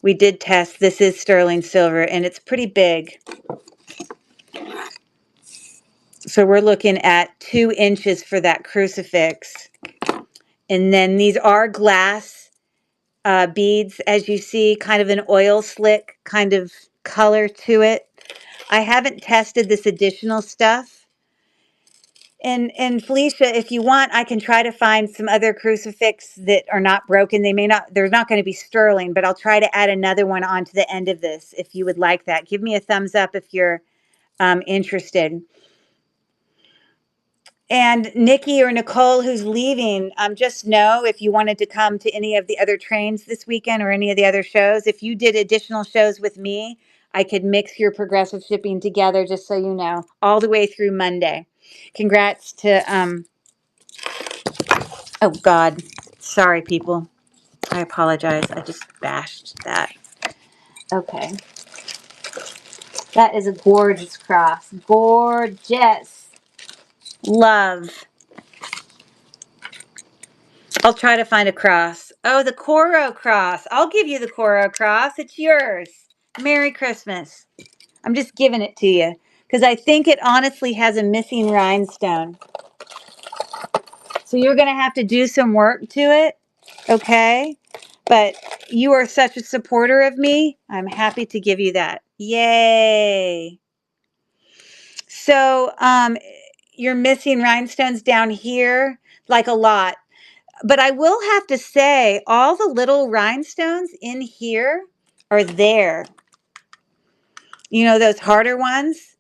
We did test. This is sterling silver, and it's pretty big. So we're looking at 2 inches for that crucifix. And then these are glass beads, as you see, kind of an oil slick kind of color to it. I haven't tested this additional stuff. And Felicia, if you want, I can try to find some other crucifix that are not broken. They're not going to be sterling, but I'll try to add another one onto the end of this if you would like that. Give me a thumbs up if you're interested. And Nikki or Nicole, who's leaving, just know if you wanted to come to any of the other trains this weekend or any of the other shows, if you did additional shows with me, I could mix your progressive shipping together, just so you know, all the way through Monday. Congrats to, oh God, sorry people. I apologize. I just bashed that. Okay. That is a gorgeous cross. Gorgeous. Love. I'll try to find a cross. Oh, the Coro cross. I'll give you the Coro cross. It's yours. Merry Christmas. I'm just giving it to you because I think it honestly has a missing rhinestone. So you're going to have to do some work to it, okay? But you are such a supporter of me. I'm happy to give you that. Yay. So you're missing rhinestones down here, like a lot. But I will have to say, all the little rhinestones in here are there. You know, those harder ones?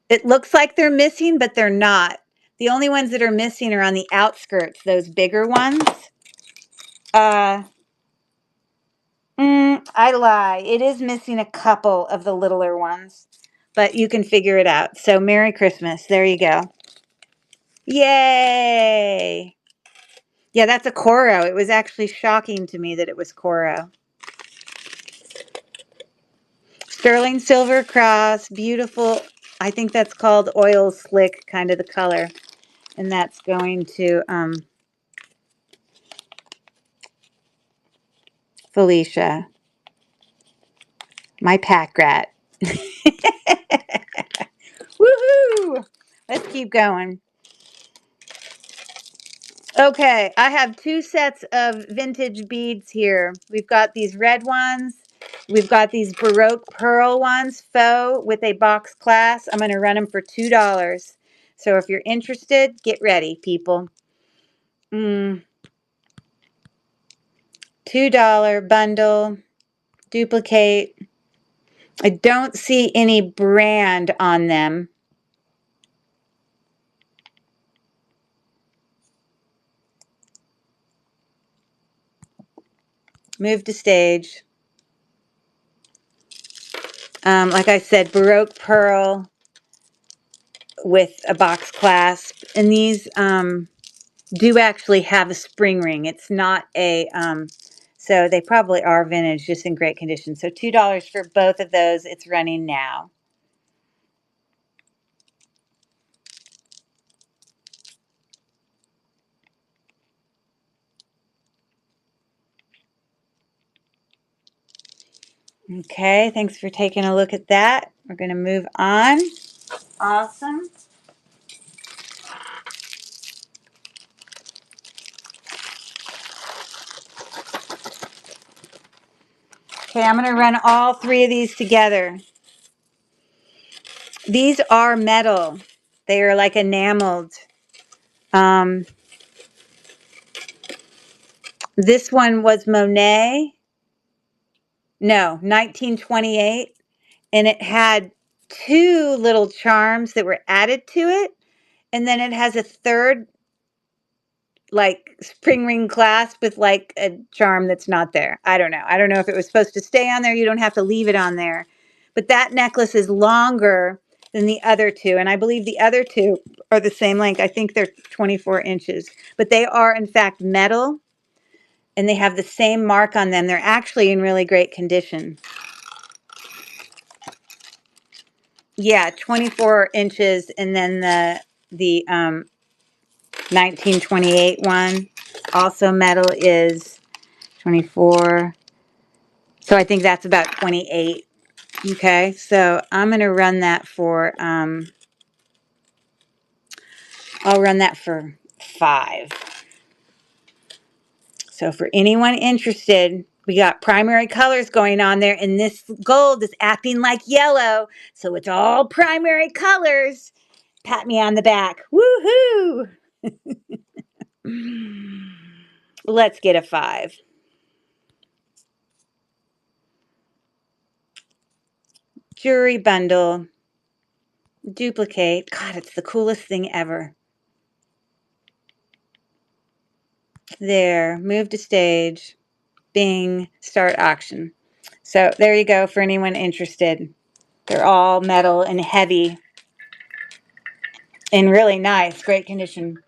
It looks like they're missing, but they're not. The only ones that are missing are on the outskirts, those bigger ones. I lie. It is missing a couple of the littler ones, but you can figure it out. So Merry Christmas. There you go. Yay. Yeah, that's a Coro. It was actually shocking to me that it was Coro. Sterling silver cross, beautiful. I think that's called oil slick, kind of the color. And that's going to Felicia, my pack rat. Woohoo! Let's keep going. Okay, I have 2 sets of vintage beads here. We've got these red ones. We've got these Baroque pearl ones, faux, with a box clasp. I'm going to run them for $2. So if you're interested, get ready, people. $2 bundle, duplicate. I don't see any brand on them. move to stage. Like I said, Baroque pearl with a box clasp. And these do actually have a spring ring. It's not a, so they probably are vintage, just in great condition. So $2 for both of those. It's running now. Okay, thanks for taking a look at that. We're going to move on. Awesome. Okay, I'm going to run all three of these together. These are metal. They are like enameled. This one was Monet. No, 1928. And it had two little charms that were added to it. And then it has a third, like, spring ring clasp with like a charm that's not there. I don't know. I don't know if it was supposed to stay on there. You don't have to leave it on there. But that necklace is longer than the other two. And I believe the other two are the same length. I think they're 24 inches. But they are, in fact, metal. And they have the same mark on them. They're actually in really great condition. Yeah, 24 inches. And then the 1928 one, also metal, is 24. So I think that's about 28. Okay, so I'm going to run that for, I'll run that for 5. So for anyone interested, we got primary colors going on there, and this gold is acting like yellow. So it's all primary colors. Pat me on the back. Woohoo! Let's get a 5. Jewelry bundle. Duplicate. God, it's the coolest thing ever. There. Move to stage. Bing. Start auction. So there you go for anyone interested. They're all metal and heavy and really nice. Great condition.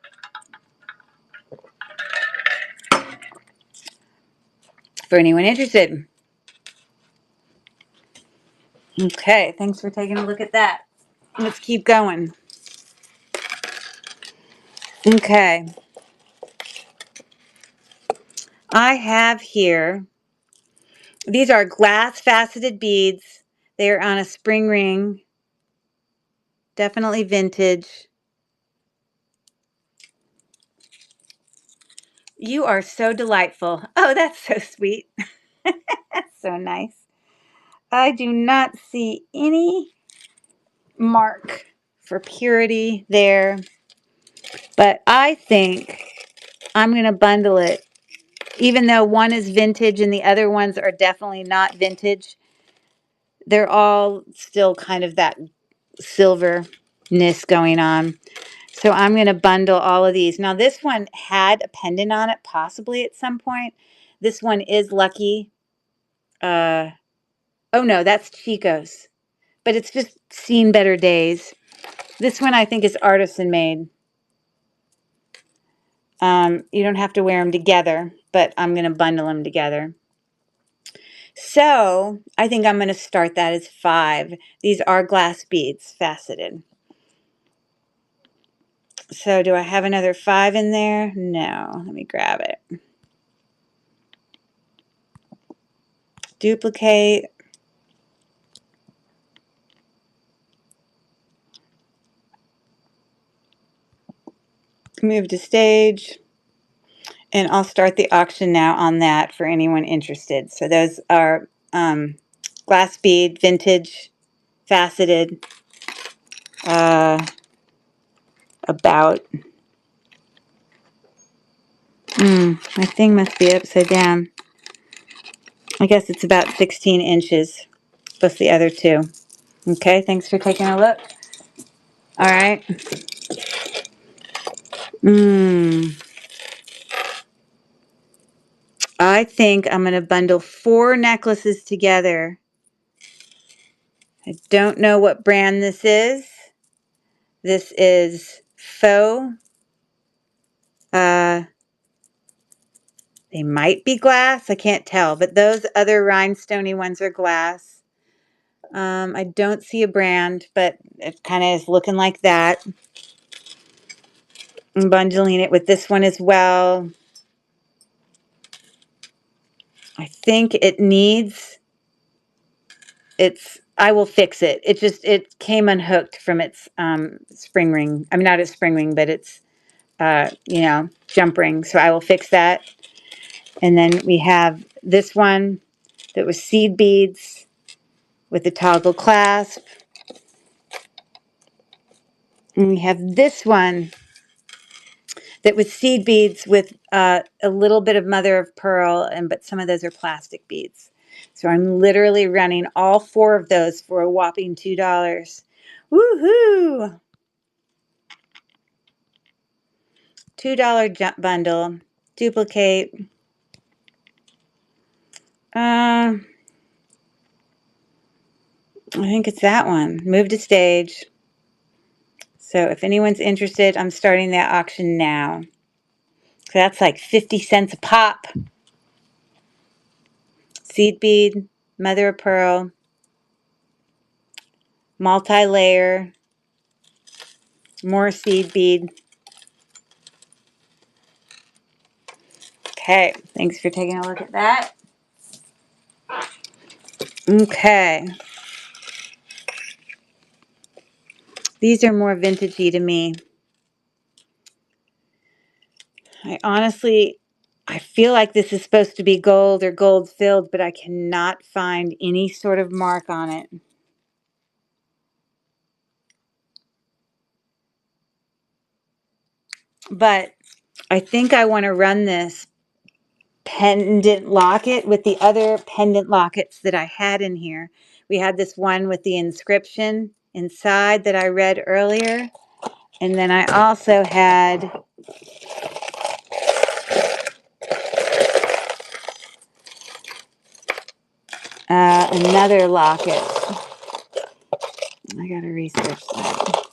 For anyone interested. Okay. Thanks for taking a look at that. Let's keep going. Okay. I have here, these are glass faceted beads. They're on a spring ring. Definitely vintage. You are so delightful. Oh, that's so sweet. That's so nice. I do not see any mark for purity there, but I think I'm going to bundle it. Even though one is vintage and the other ones are definitely not vintage, they're all still kind of that silverness going on. So I'm going to bundle all of these. Now, this one had a pendant on it, possibly at some point. This one is Lucky. Oh, no, that's Chico's. But it's just seen better days. This one I think is artisan made. You don't have to wear them together, but I'm going to bundle them together. So I think I'm going to start that as 5. These are glass beads, faceted. So do I have another 5 in there? No. Let me grab it. Duplicate. Move to stage. And I'll start the auction now on that for anyone interested. So those are glass bead, vintage, faceted, about, my thing must be upside down. I guess it's about 16 inches, plus the other 2. Okay, thanks for taking a look. All right. I think I'm going to bundle 4 necklaces together. I don't know what brand this is. This is faux. They might be glass. I can't tell. But those other rhinestoney ones are glass. I don't see a brand, but it kind of is looking like that. I'm bundling it with this one as well. I think it needs, I will fix it. It came unhooked from its spring ring. I mean, not its spring ring, but its, jump ring. So I will fix that. And then we have this one that was seed beads with the toggle clasp. And we have this one that was seed beads with a little bit of mother of pearl, but some of those are plastic beads. So I'm literally running all 4 of those for a whopping $2. Woohoo! $2 bundle. Duplicate. I think it's that one. Move to stage. So if anyone's interested, I'm starting that auction now. So that's like 50 cents a pop. Seed bead, mother of pearl, multi-layer, more seed bead. Okay, thanks for taking a look at that. Okay. These are more vintagey to me. I feel like this is supposed to be gold or gold filled, but I cannot find any sort of mark on it. But I think I want to run this pendant locket with the other pendant lockets that I had in here. We had this one with the inscription inside that I read earlier. And then I also had another locket. I gotta research that.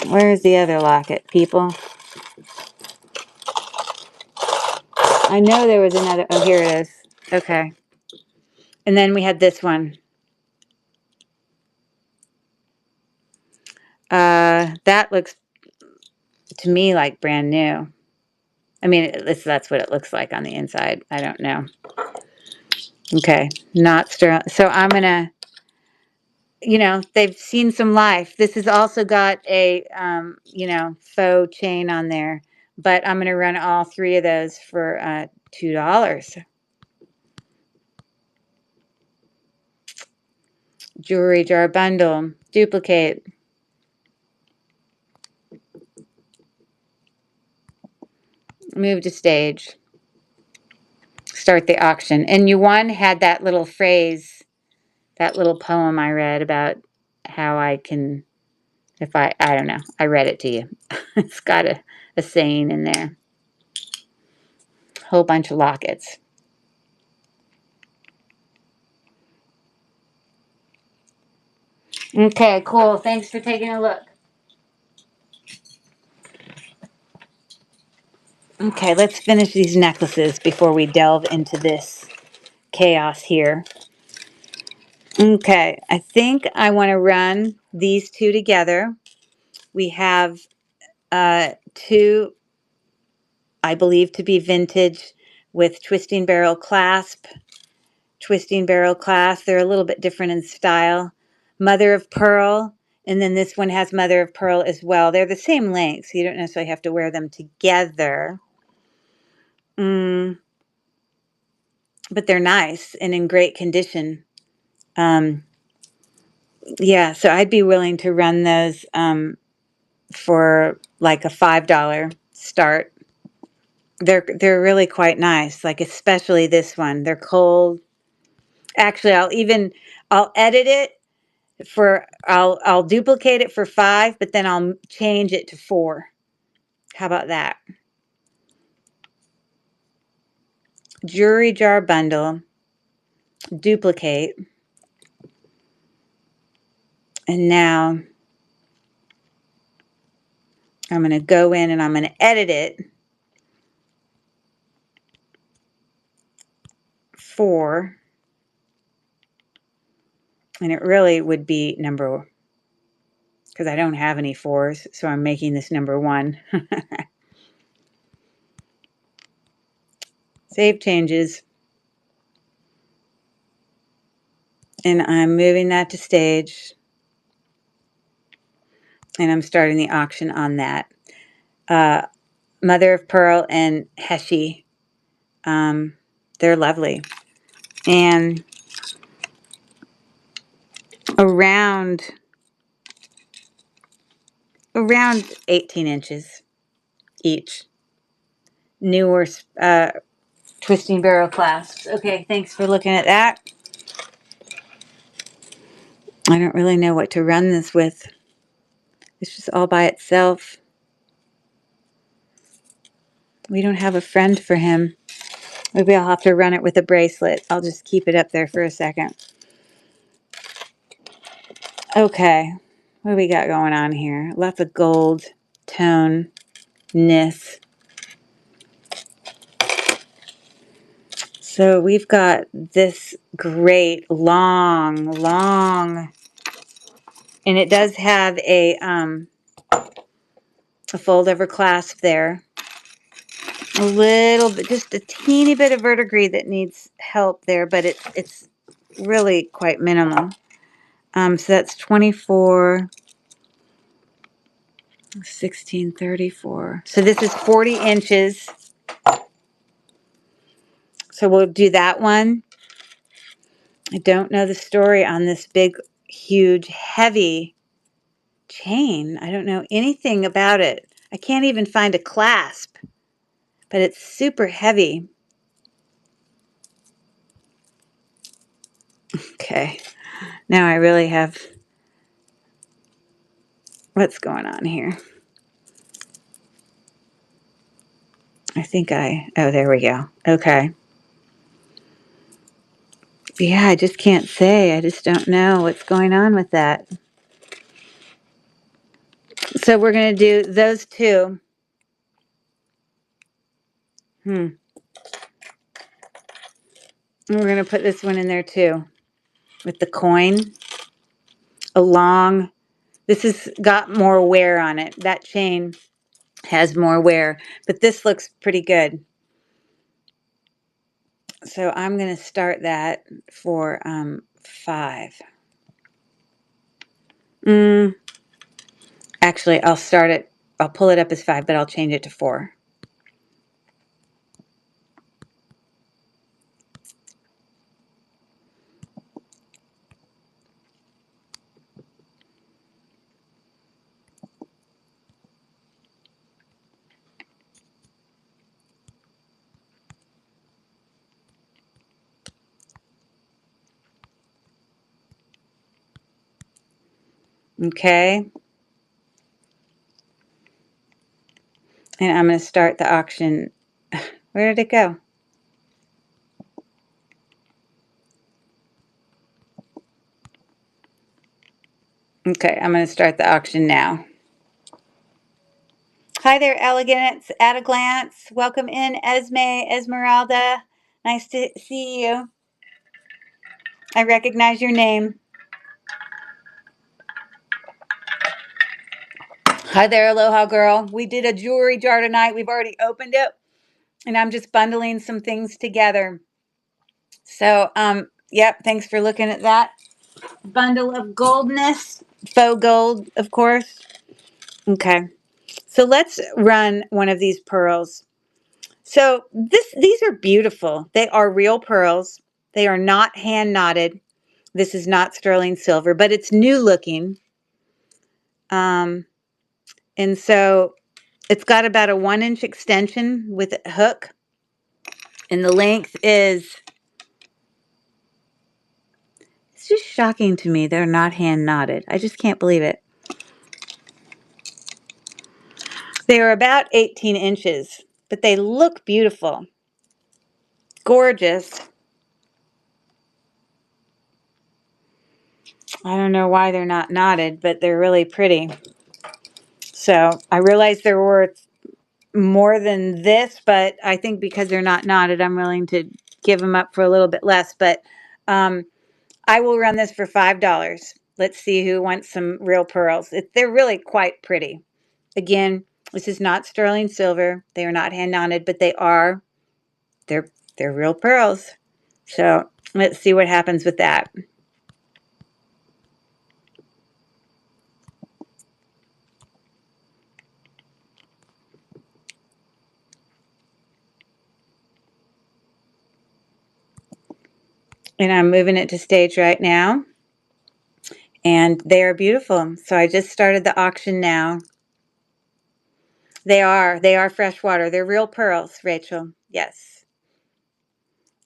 Where's the other locket, people? I know there was another. Oh, here it is. Okay. And then we had this one. That looks to me like brand new. I mean, that's what it looks like on the inside. I don't know. Okay. Not sterling. So I'm going to, they've seen some life. This has also got a, faux chain on there. But I'm going to run all 3 of those for $2. Jewelry jar bundle. Duplicate. Move to stage. Start the auction. And Yuan had that little phrase, that little poem I read about how I can, I don't know, I read it to you. It's got a saying in there. Whole bunch of lockets. Okay, cool. Thanks for taking a look. Okay, let's finish these necklaces before we delve into this chaos here. Okay, I think I want to run these 2 together. We have 2, I believe to be vintage with twisting barrel clasp. They're a little bit different in style. Mother of pearl. And then this one has mother of pearl as well. They're the same length, so you don't necessarily have to wear them together. But they're nice and in great condition. Yeah, so I'd be willing to run those for like a $5 start. They're really quite nice, like especially this one. They're cold. Actually, I'll edit it I'll duplicate it for 5, but then I'll change it to 4. How about that? jewelry jar bundle, duplicate, and now I'm going to go in and I'm going to edit it for, and it really would be number, because I don't have any 4s, so I'm making this number 1. Save changes. And I'm moving that to stage. And I'm starting the auction on that. Mother of Pearl and Heshi. They're lovely. And around 18 inches each. Newer twisting barrel clasps. Okay, thanks for looking at that. I don't really know what to run this with. It's just all by itself. We don't have a friend for him. Maybe I'll have to run it with a bracelet. I'll just keep it up there for a second. Okay, what do we got going on here? Lots of gold tone-ness. So we've got this great long, and it does have a fold-over clasp there. A little bit, just a teeny bit of verdigris that needs help there, but it's really quite minimal. So that's 24, 1634. So this is 40 inches. So we'll do that one. I don't know the story on this big, huge, heavy chain. I don't know anything about it. I can't even find a clasp, but it's super heavy. Okay, now I really have, what's going on here? I think oh, there we go. Okay. Yeah, I just can't say. I just don't know what's going on with that. So we're going to do those two. And we're going to put this one in there too with the coin along. This has got more wear on it. That chain has more wear, but this looks pretty good. So I'm going to start that for 5. Actually, I'll pull it up as 5, but I'll change it to 4. Okay. And I'm going to start the auction. Where did it go? Okay, I'm going to start the auction now. Hi there, elegance at a glance. Welcome in, Esmeralda. Nice to see you. I recognize your name. Hi there, Aloha girl. We did a jewelry jar tonight. We've already opened it, and I'm just bundling some things together. So, yep, thanks for looking at that. Bundle of goldness, faux gold, of course. Okay, so let's run one of these pearls. So these are beautiful. They are real pearls. They are not hand knotted. This is not sterling silver, but it's new looking. And so it's got about a 1-inch extension with a hook. And the length is, it's just shocking to me they're not hand knotted. I just can't believe it. They are about 18 inches, but they look beautiful. Gorgeous. I don't know why they're not knotted, but they're really pretty. So I realized there were more than this, but I think because they're not knotted, I'm willing to give them up for a little bit less. But um, I will run this for $5. Let's see who wants some real pearls. They're really quite pretty. Again, this is not sterling silver. They are not hand knotted, but they're they're real pearls. So let's see what happens with that. And I'm moving it to stage right now. And they are beautiful. So I just started the auction now. They are freshwater. They're real pearls, Rachel. Yes.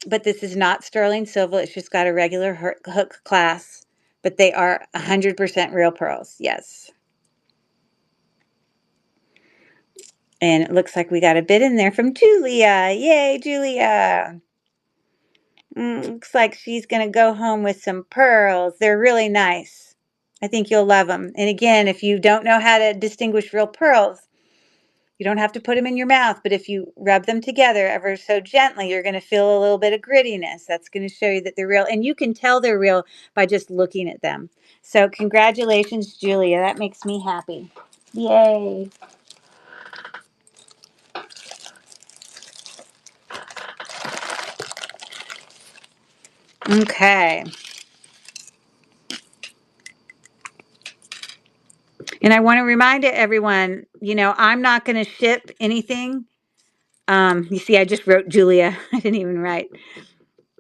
But this is not sterling silver. It's just got a regular hook class. But they are 100% real pearls. Yes. And it looks like we got a bid in there from Julia. Yay, Julia. Looks like she's going to go home with some pearls. They're really nice. I think you'll love them. And again, if you don't know how to distinguish real pearls, you don't have to put them in your mouth, but if you rub them together ever so gently, you're going to feel a little bit of grittiness. That's going to show you that they're real. And you can tell they're real by just looking at them. So congratulations, Julia. That makes me happy. Yay. Okay. And I want to remind everyone, I'm not going to ship anything. You see, I just wrote Julia. I didn't even write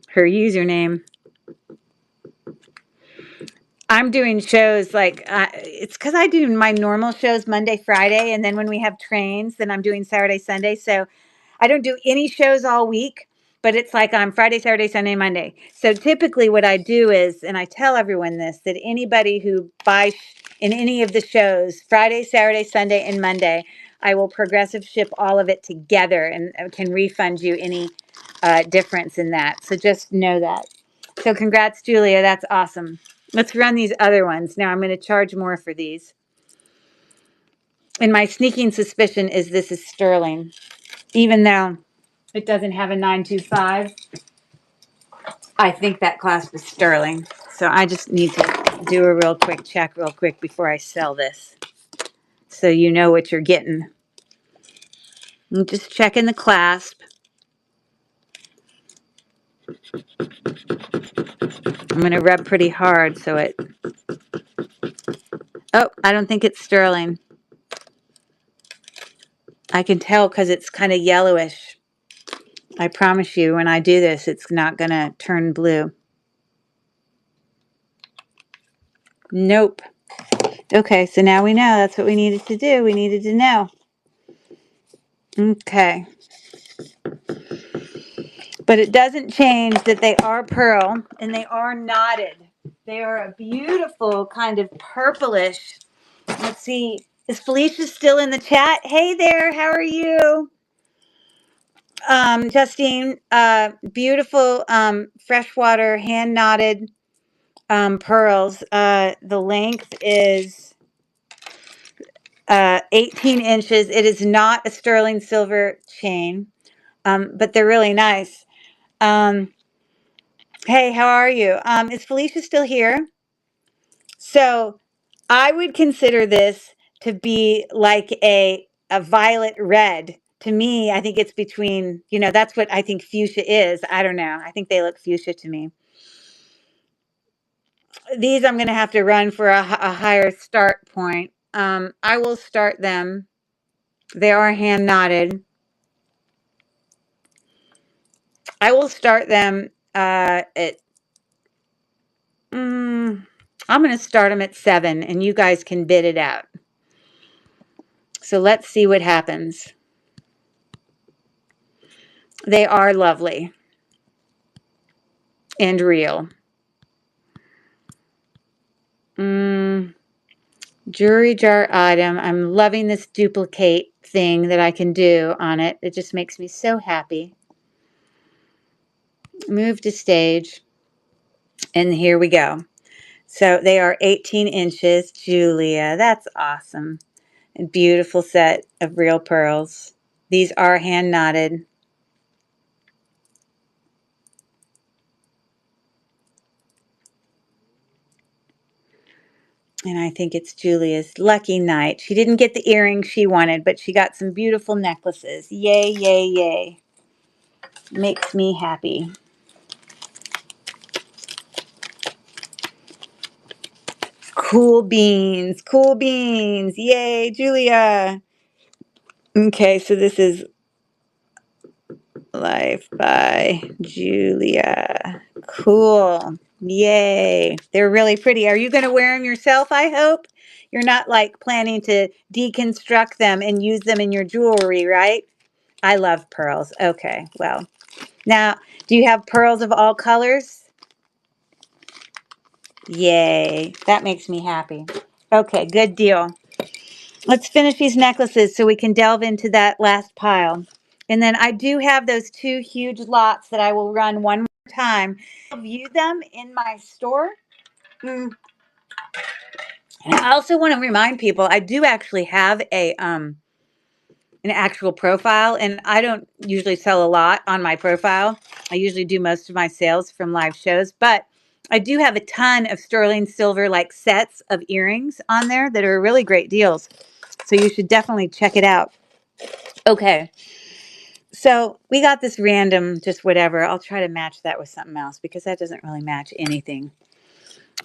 her username. I'm doing shows like it's because I do my normal shows Monday, Friday, and then when we have trains, then I'm doing Saturday, Sunday. So I don't do any shows all week, but it's like I'm Friday, Saturday, Sunday, Monday. So typically what I do is, and I tell everyone this, that anybody who buys in any of the shows, Friday, Saturday, Sunday, and Monday, I will progressive ship all of it together and can refund you any difference in that. So just know that. So congrats, Julia. That's awesome. Let's run these other ones. Now I'm going to charge more for these. And my sneaking suspicion is this is sterling. Even though it doesn't have a 925, I think that class was sterling. So I just need to do a real quick check real quick before I sell this. So you know what you're getting. I'm just checking the clasp. I'm going to rub pretty hard so it... Oh, I don't think it's sterling. I can tell because it's kind of yellowish. I promise you, when I do this, it's not going to turn blue. Nope. Okay, so now we know. That's what we needed to do. We needed to know. Okay. But it doesn't change that they are pearl and they are knotted. They are a beautiful kind of purplish. Let's see. Is Felicia still in the chat? Hey there. How are you? Justine, beautiful freshwater hand knotted pearls. The length is 18 inches. It is not a sterling silver chain, but they're really nice. Hey, how are you? Is Felicia still here? So I would consider this to be like a violet red. To me, I think it's between, that's what I think fuchsia is. I don't know. I think they look fuchsia to me. These I'm going to have to run for a higher start point. I will start them. They are hand knotted. I will start them at, I'm going to start them at 7 and you guys can bid it out. So let's see what happens. They are lovely and real. Jewelry jar item. I'm loving this duplicate thing that I can do on it. It just makes me so happy. Move to stage. And here we go. So they are 18 inches. Julia, that's awesome. A beautiful set of real pearls. These are hand knotted. And I think it's Julia's lucky night. She didn't get the earrings she wanted, but she got some beautiful necklaces. Yay, yay, yay. Makes me happy. Cool beans, cool beans. Yay, Julia. Okay, so this is Life by Julia. Cool. Yay. They're really pretty. Are you going to wear them yourself, I hope? You're not like planning to deconstruct them and use them in your jewelry, right? I love pearls. Okay, well. Now, do you have pearls of all colors? Yay. That makes me happy. Okay, good deal. Let's finish these necklaces so we can delve into that last pile. And then I do have those two huge lots that I will run one more time. I'll view them in my store. And I also want to remind people I do actually have an actual profile, and I don't usually sell a lot on my profile. I usually do most of my sales from live shows, but I do have a ton of sterling silver like sets of earrings on there that are really great deals. So you should definitely check it out. Okay. So we got this random, just whatever. I'll try to match that with something else because that doesn't really match anything.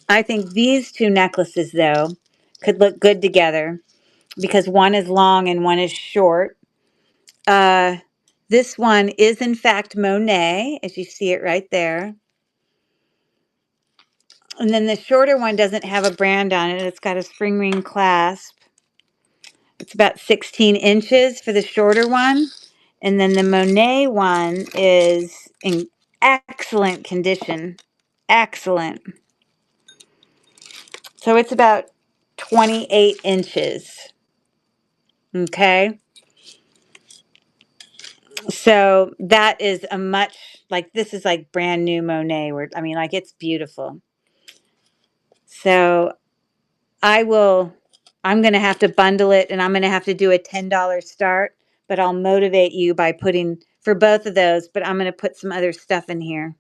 I think these two necklaces, though, could look good together because one is long and one is short. This one is, in fact, Monet, as you see it right there. And then the shorter one doesn't have a brand on it. It's got a spring ring clasp. It's about 16 inches for the shorter one. And then the Monet one is in excellent condition. Excellent. So it's about 28 inches. Okay. So that is a much, like, this is like brand new Monet. I mean, like, it's beautiful. So I'm going to have to bundle it and I'm going to have to do a $10 start, but I'll motivate you by putting for both of those, but I'm going to put some other stuff in here.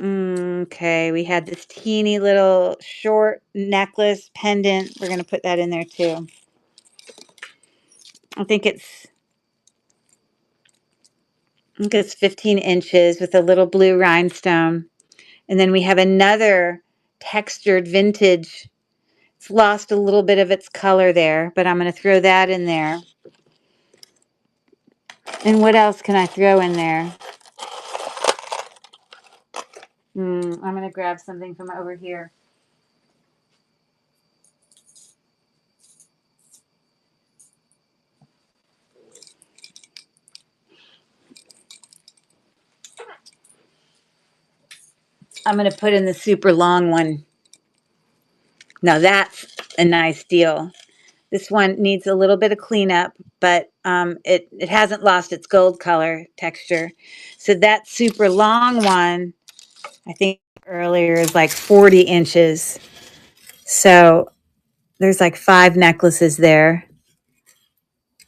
Okay, we had this teeny little short necklace pendant. We're going to put that in there too. I think it's 15 inches with a little blue rhinestone. And then we have another textured vintage. It's lost a little bit of its color there, but I'm going to throw that in there. And what else can I throw in there? I'm going to grab something from over here. I'm going to put in the super long one. Now that's a nice deal. This one needs a little bit of cleanup, but it hasn't lost its gold color texture. So that super long one, I think earlier, is like 40 inches. So there's like 5 necklaces there.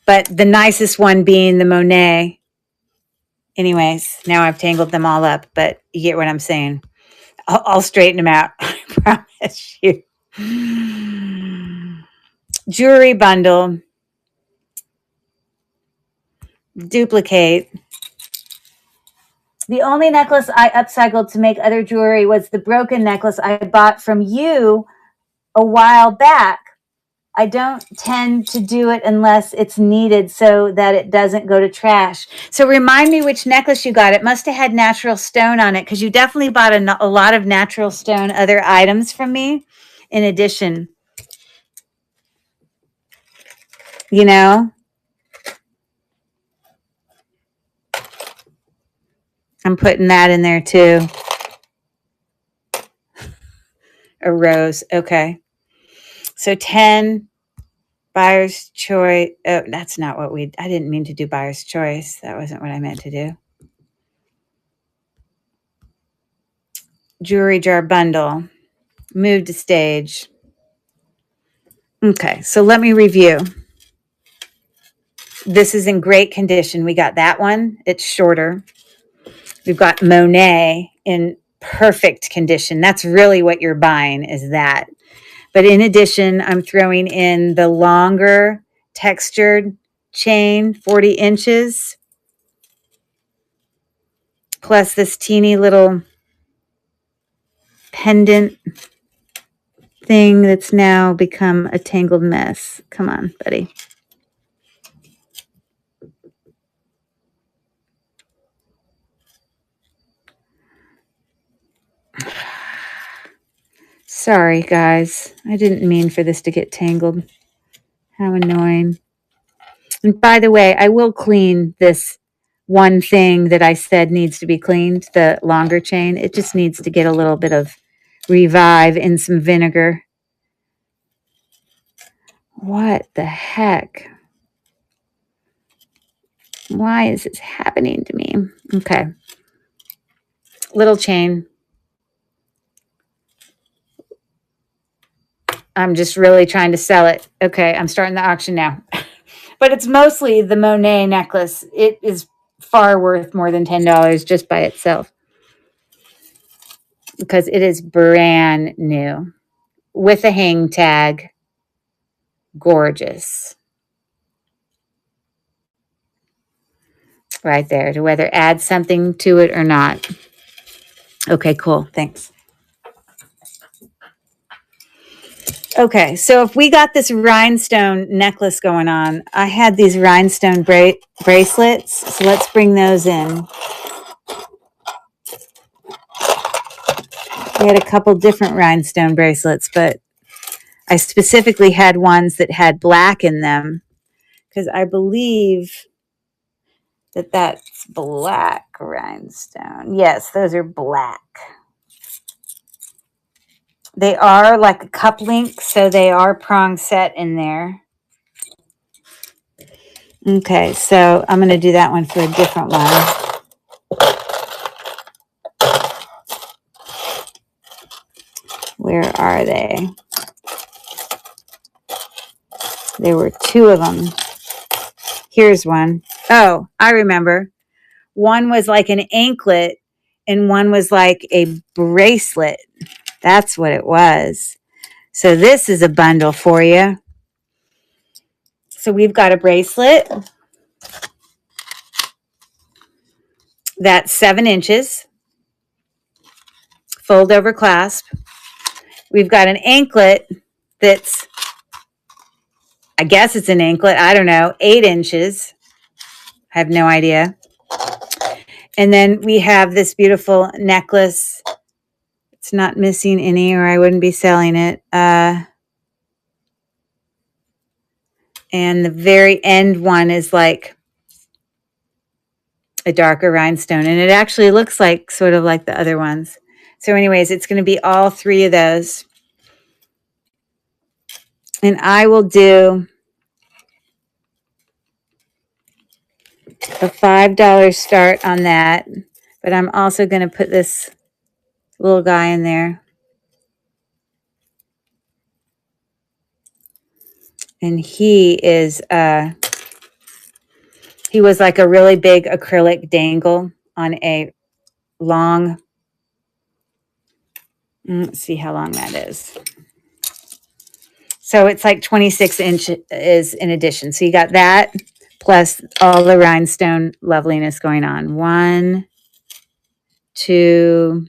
But the nicest one being the Monet. Anyways, now I've tangled them all up, but you get what I'm saying. I'll straighten them out. I promise you. Jewelry bundle. Duplicate. The only necklace I upcycled to make other jewelry was the broken necklace I bought from you a while back. I don't tend to do it unless it's needed so that it doesn't go to trash. So remind me which necklace you got. It must have had natural stone on it because you definitely bought a lot of natural stone other items from me in addition. You know? I'm putting that in there too. A rose. Okay. So 10 buyer's choice. Oh, that's not what I didn't mean to do buyer's choice. That wasn't what I meant to do. jewelry jar bundle. Move to stage. Okay, so let me review. This is in great condition. We got that one. It's shorter. We've got Monet in perfect condition. That's really what you're buying, is that. But in addition, I'm throwing in the longer textured chain, 40 inches, plus this teeny little pendant thing that's now become a tangled mess. Come on, buddy. Sorry, guys. I didn't mean for this to get tangled. How annoying. And by the way, I will clean this one thing that I said needs to be cleaned, the longer chain. It just needs to get a little bit of revive in some vinegar. What the heck? Why is this happening to me? Okay. Little chain. I'm just really trying to sell it. Okay, I'm starting the auction now. But it's mostly the Monet necklace. It is far worth more than $10 just by itself, because it is brand new with a hang tag. Gorgeous. Right there, to whether add something to it or not. Okay, cool. Thanks. Okay, so if we got this rhinestone necklace going on, I had these rhinestone bracelets, so let's bring those in. We had a couple different rhinestone bracelets, but I specifically had ones that had black in them, because I believe that that's black rhinestone. Yes, those are black. They are like a cup link, so they are prong set in there. Okay, so I'm going to do that one for a different one. Where are they? There were two of them. Here's one. Oh, I remember. One was like an anklet and one was like a bracelet. That's what it was. So this is a bundle for you. So we've got a bracelet that's 7 inches, fold over clasp. We've got an anklet that's, I guess it's an anklet, I don't know, 8 inches. I have no idea. And then we have this beautiful necklace. It's not missing any, or I wouldn't be selling it. And the very end one is like a darker rhinestone. And it actually looks like sort of like the other ones. So anyways, it's going to be all 3 of those. And I will do a $5 start on that. But I'm also going to put this little guy in there. And he is, he was like a really big acrylic dangle on a long, let's see how long that is. So it's like 26 inches in addition. So you got that plus all the rhinestone loveliness going on. 1, 2,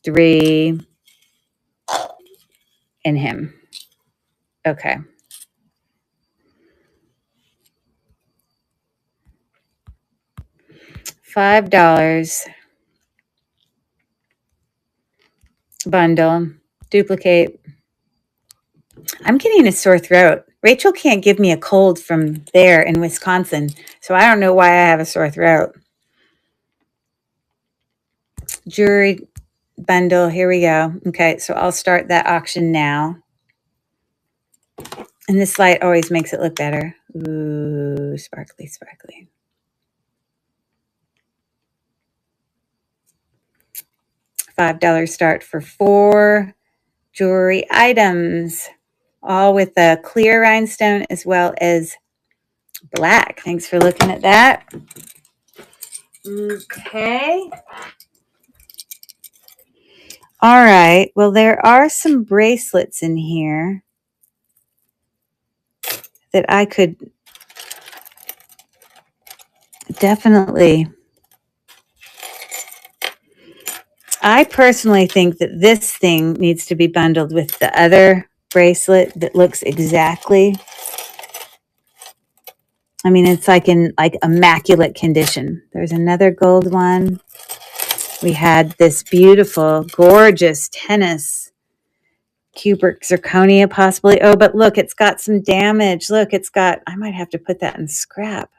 3, and him. Okay. $5 bundle, duplicate. I'm getting a sore throat. Rachel can't give me a cold from there in Wisconsin, so I don't know why I have a sore throat. Jewelry bundle, here we go. Okay, so I'll start that auction now. And this light always makes it look better. Ooh, sparkly, sparkly. $5 start for 4 jewelry items, all with a clear rhinestone as well as black. Thanks for looking at that. Okay. All right. Well, there are some bracelets in here that I could definitely. I personally think that this thing needs to be bundled with the other bracelet that looks exactly. I mean, it's like in like immaculate condition. There's another gold one. We had this beautiful, gorgeous tennis cubic zirconia possibly. Oh, but look, it's got some damage. Look, it's got, I might have to put that in scrap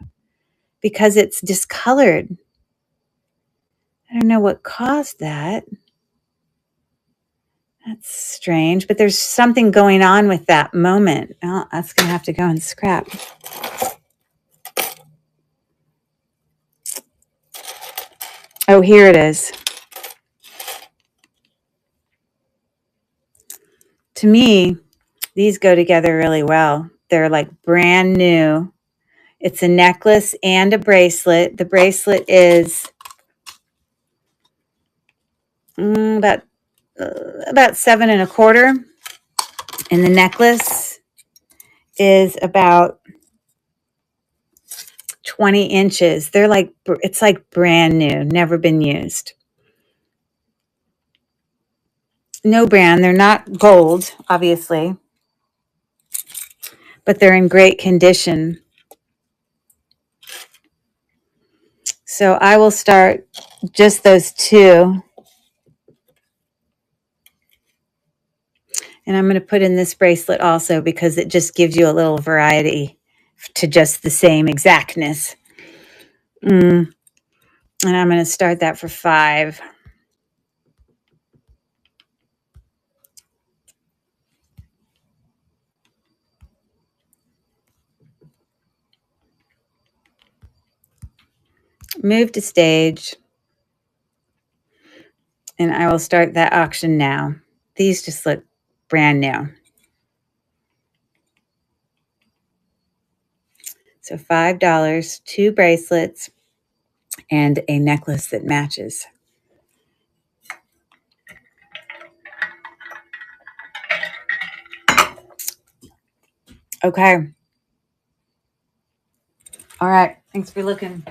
because it's discolored. I don't know what caused that. That's strange, but there's something going on with that moment. Oh, that's going to have to go in scrap. Oh, here it is. To me, these go together really well. They're like brand new. It's a necklace and a bracelet. The bracelet is about 7.25, and the necklace is about 20 inches. They're like, it's like brand new, never been used. No brand. They're not gold, obviously, but they're in great condition. So I will start just those two. And I'm going to put in this bracelet also because it just gives you a little variety to just the same exactness. And I'm going to start that for $5. Move to stage. And I will start that auction now. These just look brand new. So $5, 2 bracelets, and a necklace that matches. Okay. All right. Thanks for looking.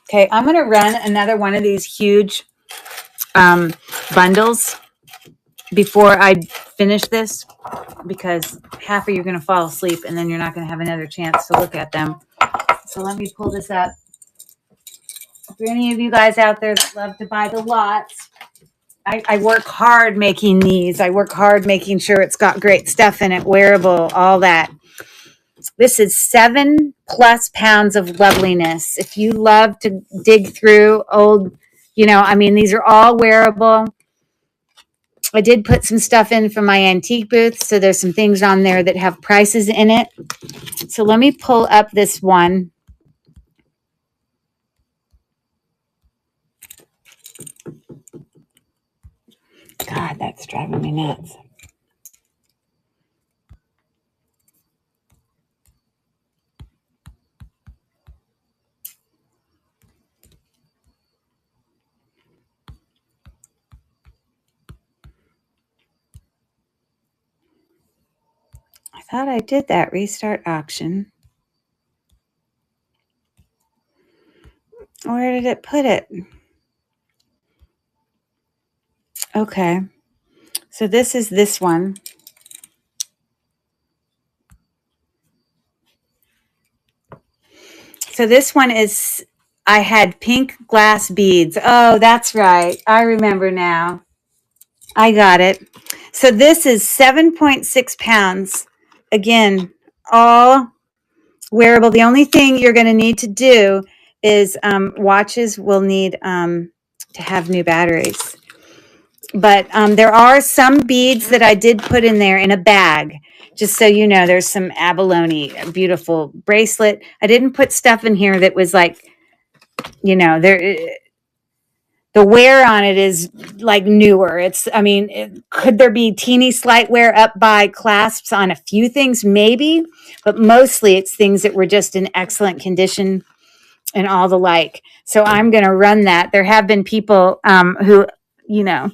Okay, I'm going to run another one of these huge bundles before I finish this because half of you are going to fall asleep and then you're not going to have another chance to look at them. So let me pull this up. For any of you guys out there that love to buy the lots, I work hard making these. I work hard making sure it's got great stuff in it, wearable, all that. This is 7+ pounds of loveliness. If you love to dig through old, these are all wearable. I did put some stuff in from my antique booth, so there's some things on there that have prices in it. So let me pull up this one. God, that's driving me nuts. I thought I did that restart auction. Where did it put it? Okay. So this is this one. So this one is, I had pink glass beads. Oh, that's right. I remember now. I got it. So this is 7.6 pounds. Again, all wearable. The only thing you're going to need to do is watches will need to have new batteries. But there are some beads that I did put in there in a bag. Just so you know, there's some abalone, a beautiful bracelet. I didn't put stuff in here that was like, there. The wear on it is like newer. Could there be teeny slight wear up by clasps on a few things? Maybe, but mostly it's things that were just in excellent condition and all the like. So I'm going to run that. There have been people who, you know,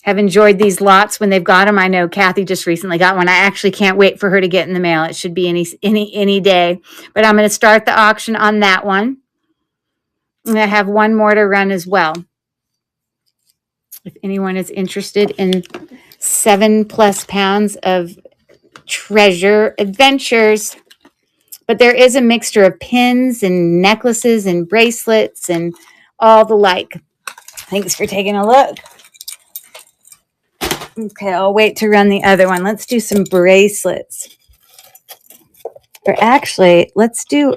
have enjoyed these lots when they've got them. I know Kathy just recently got one. I actually can't wait for her to get in the mail. It should be any day. But I'm going to start the auction on that one. And I have one more to run as well. If anyone is interested in 7+ pounds of treasure adventures. But there is a mixture of pins and necklaces and bracelets and all the like. Thanks for taking a look. Okay, I'll wait to run the other one. Let's do some bracelets. Or actually, let's do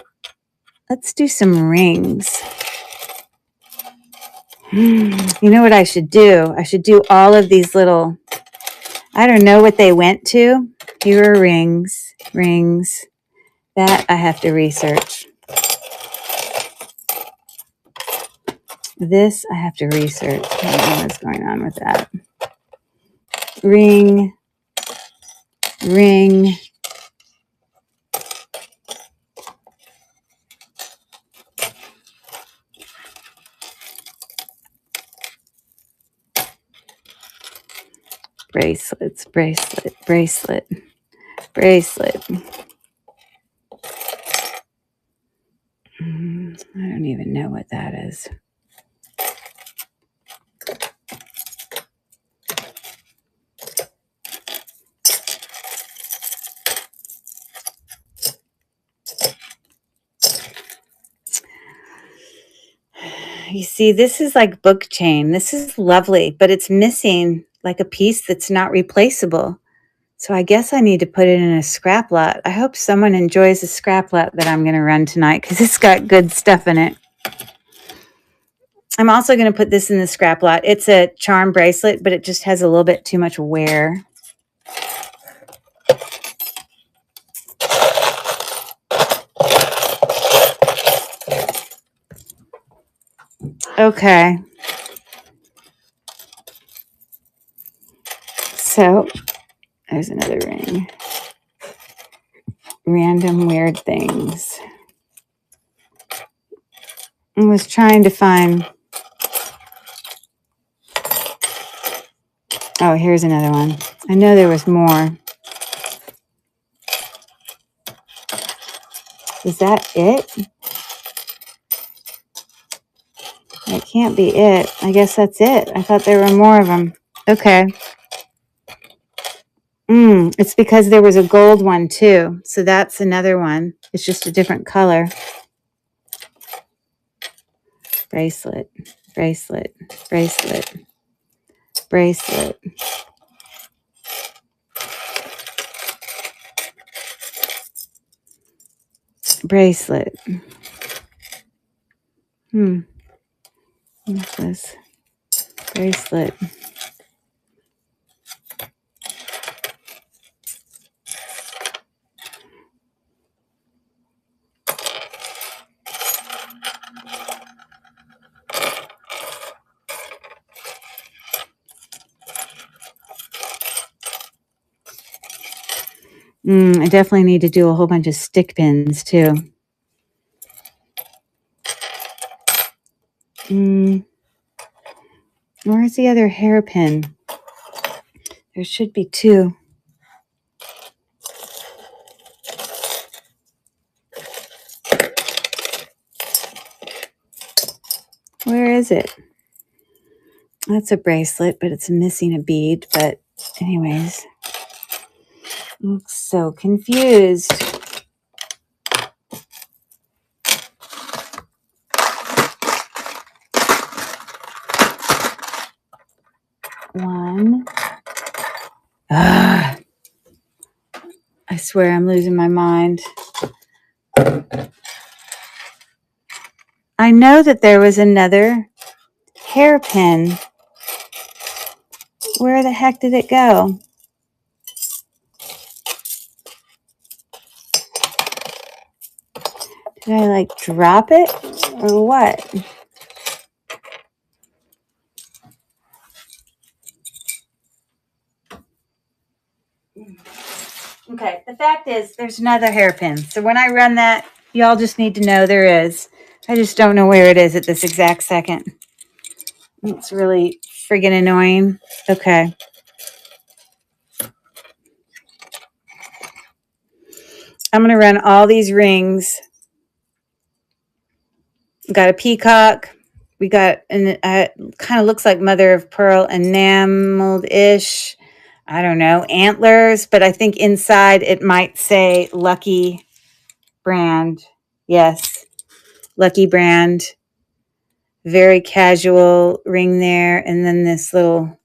some rings. You know what I should do? I should do all of these little, I don't know what they went to. Here are rings. That I have to research. This I have to research. I don't know what's going on with that. Ring. Bracelets. I don't even know what that is. You see, this is like book chain. This is lovely, but it's missing like a piece that's not replaceable. So I guess I need to put it in a scrap lot. I hope someone enjoys the scrap lot that I'm going to run tonight because it's got good stuff in it. I'm also going to put this in the scrap lot. It's a charm bracelet, but it just has a little bit too much wear. Okay. So there's another ring. Random weird things. I was trying to find. Oh, here's another one. I know there was more. Is that it? That can't be it. I guess that's it. I thought there were more of them. Okay. It's because there was a gold one too. So that's another one. It's just a different color. Bracelet. What's this? Bracelet. I definitely need to do a whole bunch of stick pins too. Where's the other hairpin? There should be two. Where is it? That's a bracelet, but it's missing a bead. But anyways, I'm so confused. One. I swear I'm losing my mind. I know that there was another hairpin. Where the heck did it go? Did I like drop it or what? Okay, the fact is there's another hairpin. So when I run that, y'all just need to know there is. I just don't know where it is at this exact second. It's really friggin' annoying. Okay. I'm going to run all these rings. We got a peacock. We got an kind of looks like mother of pearl enameled-ish. I don't know, antlers, but I think inside it might say Lucky Brand. Yes, Lucky Brand. Very casual ring there. And then this little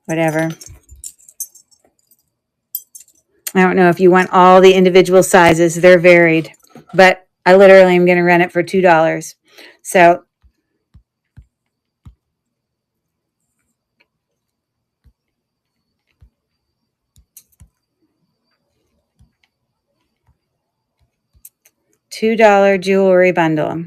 whatever. I don't know if you want all the individual sizes. They're varied. But I literally am going to run it for $2. So $2 jewelry bundle.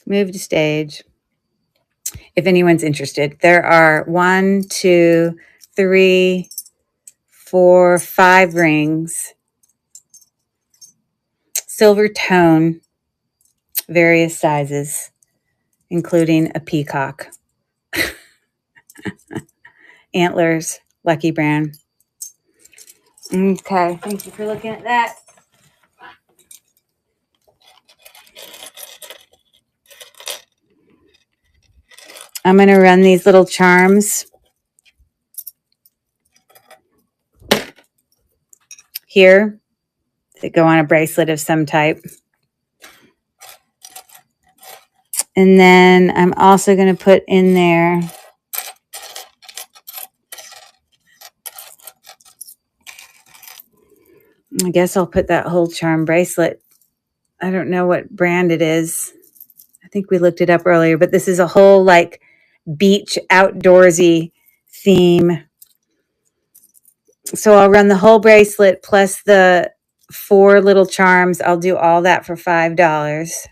Move to stage. If anyone's interested, there are 1, 2, 3, 4, 5 rings. Silver tone, various sizes, including a peacock. Antlers, Lucky Brand. Okay, thank you for looking at that. I'm going to run these little charms here that go on a bracelet of some type. And then I'm also going to put in there I guess I'll put that whole charm bracelet. I don't know what brand it is. I think we looked it up earlier, but this is a whole like beach outdoorsy theme. So I'll run the whole bracelet plus the 4 little charms. I'll do all that for $5.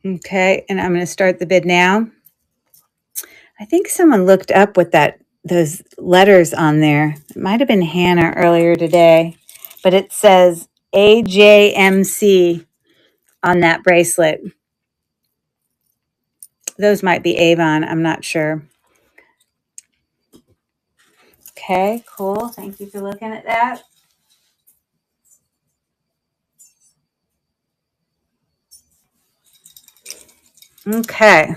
Okay, and I'm going to start the bid now. I think someone looked up what those letters on there. It might have been Hannah earlier today, but it says AJMC on that bracelet. Those might be Avon. I'm not sure. Okay, cool. Thank you for looking at that. Okay.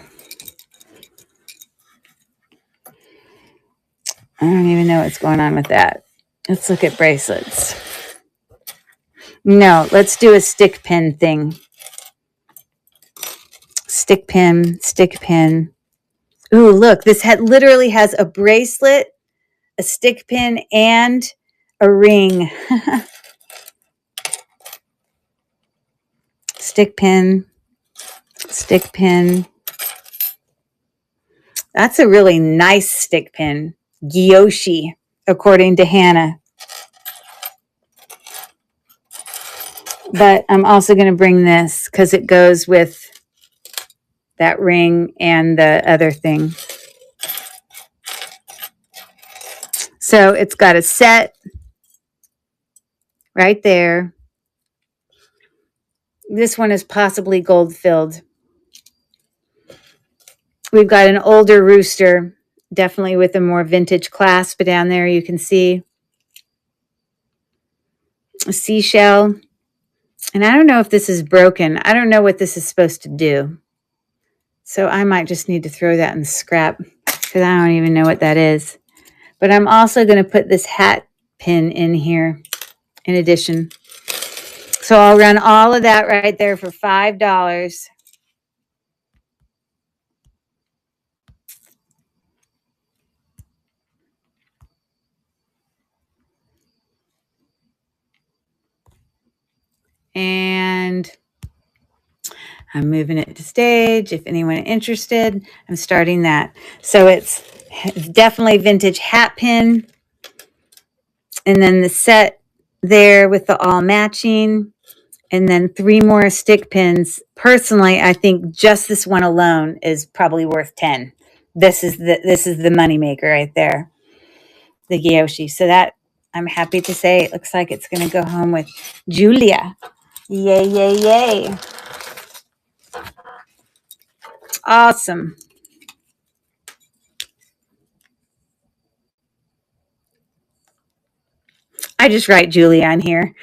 I don't even know what's going on with that. Let's look at bracelets. No, let's do a stick pin thing. Stick pin, stick pin. Ooh, look, this literally has a bracelet, a stick pin, and a ring. Stick pin, stick pin. That's a really nice stick pin. Gyoshi, according to Hannah. But I'm also going to bring this because it goes with that ring and the other thing. So it's got a set right there. This one is possibly gold filled. We've got an older rooster, definitely with a more vintage clasp down there. You can see a seashell. And I don't know if this is broken. I don't know what this is supposed to do. So I might just need to throw that in the scrap because I don't even know what that is. But I'm also going to put this hat pin in here. in addition. So I'll run all of that right there for $5. And I'm moving it to stage. If anyone interested, I'm starting that. So it's definitely vintage hat pin. And then the set there with the all matching. And then 3 more stick pins. Personally, I think just this one alone is probably worth 10. This is the moneymaker right there. The Gyoshi. So that I'm happy to say it looks like it's going to go home with Julia. Yay, yay, yay. Awesome. I just write Julia on here.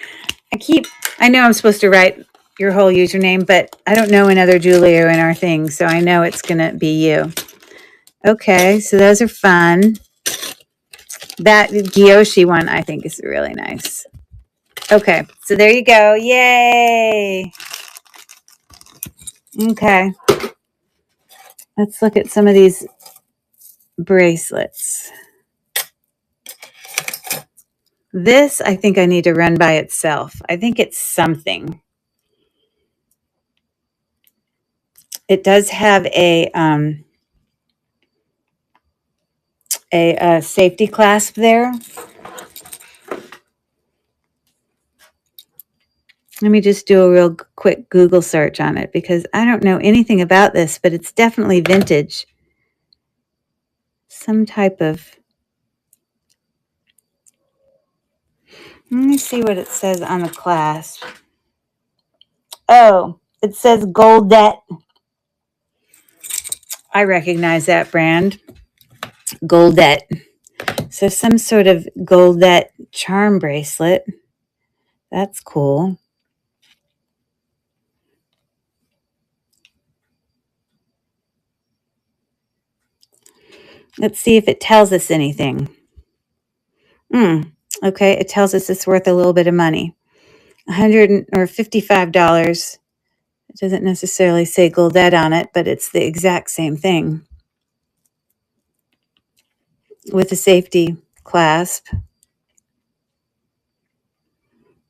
I know I'm supposed to write your whole username, but I don't know another Julia in our thing, so I know it's going to be you. Okay, so those are fun. That Gyoshi one, I think, is really nice. Okay, so there you go. Yay! Okay. Let's look at some of these bracelets. This, I think I need to run by itself. I think it's something. It does have a safety clasp there. Let me just do a real quick Google search on it because I don't know anything about this, but it's definitely vintage. Some type of... Let me see what it says on the clasp. Oh, it says Goldet. I recognize that brand. Goldet. So some sort of Goldet charm bracelet. That's cool. Let's see if it tells us anything. Okay, it tells us it's worth a little bit of money. $100 or $55. It doesn't necessarily say Goldet on it, but it's the exact same thing with a safety clasp.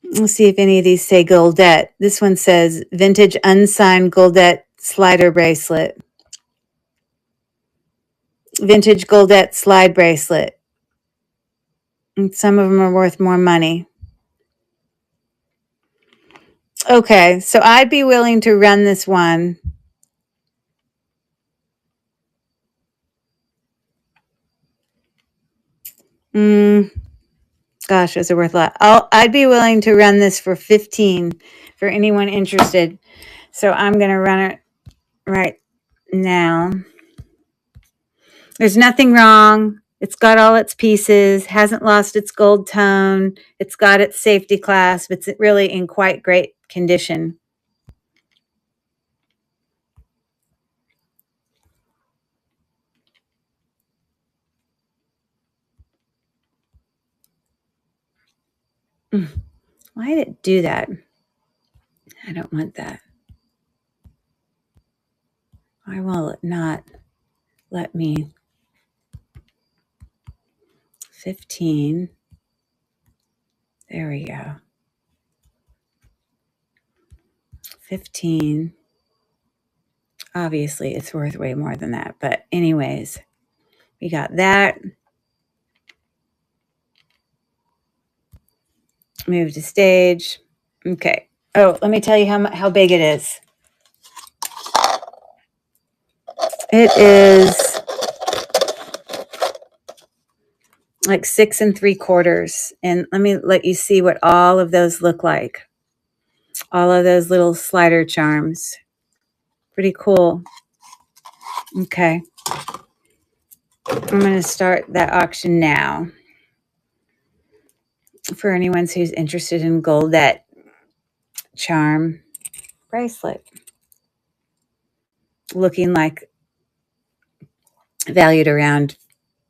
Let's see if any of these say Goldet. This one says vintage unsigned Goldet slider bracelet. Vintage Goldet slide bracelet. And some of them are worth more money. Okay, so I'd be willing to run this one. Gosh, is it worth a lot? I'd be willing to run this for 15 for anyone interested. So I'm going to run it right now. There's nothing wrong. It's got all its pieces, hasn't lost its gold tone. It's got its safety clasp. It's really in quite great condition. Why did it do that? I don't want that. Why will it not let me? 15. There we go. 15. Obviously, it's worth way more than that. But anyways, we got that. Move to stage. Okay. Oh, let me tell you how big it is. It is like 6 3/4. And let me let you see what all of those look like. All of those little slider charms. Pretty cool. Okay. I'm going to start that auction now. For anyone who's interested in Goldet charm bracelet. Looking like valued around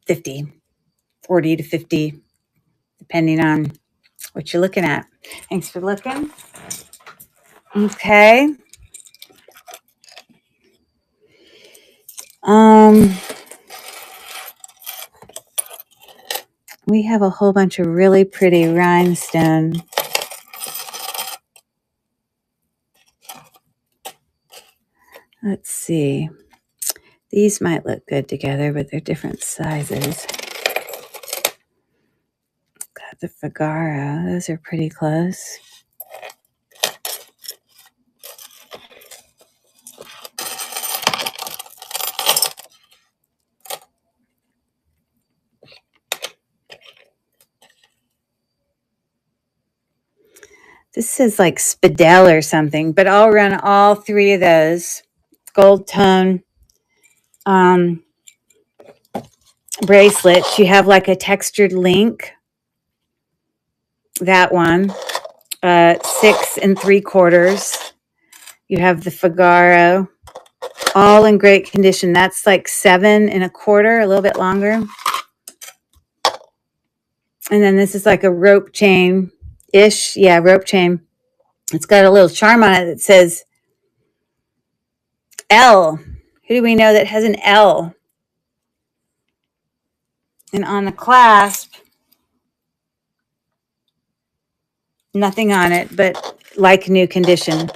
40 to 50, depending on What you looking at? Thanks for looking. Okay. We have a whole bunch of really pretty rhinestone. Let's see. These might look good together, but they're different sizes. Got the Figaro. Those are pretty close. This is like Spadell or something, but I'll run all three of those. Gold tone bracelets. You have like a textured link. That one. 6 3/4. You have the Figaro. All in great condition. That's like 7 1/4, a little bit longer. And then this is like a rope chain-ish. Yeah, rope chain. It's got a little charm on it that says L. Who do we know that has an L? And on the clasp, nothing on it, but like new condition.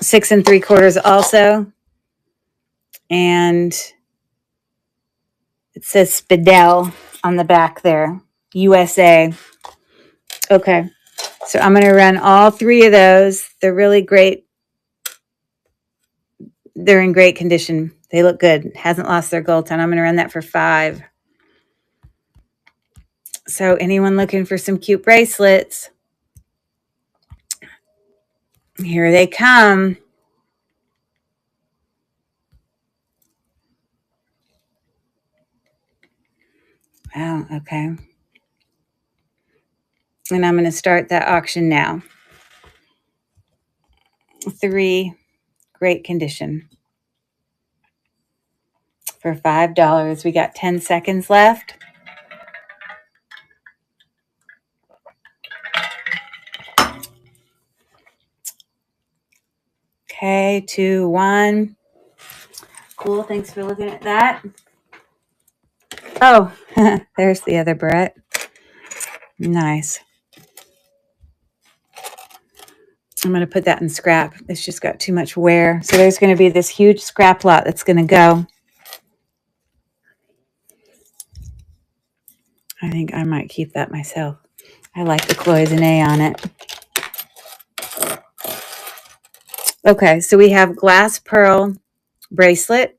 6 3/4 also. And it says Spadell on the back there. USA. Okay. So I'm going to run all three of those. They're really great. They're in great condition. They look good. Hasn't lost their gold tone. I'm going to run that for $5. So anyone looking for some cute bracelets, here they come. Wow, okay. And I'm going to start that auction now. 3, great condition. For $5. We got 10 seconds left. Okay, 2, 1. Cool, thanks for looking at that. Oh, there's the other Brett. Nice. I'm going to put that in scrap. It's just got too much wear. So there's going to be this huge scrap lot that's going to go. I think I might keep that myself. I like the cloisonne on it. Okay, so we have glass pearl bracelet,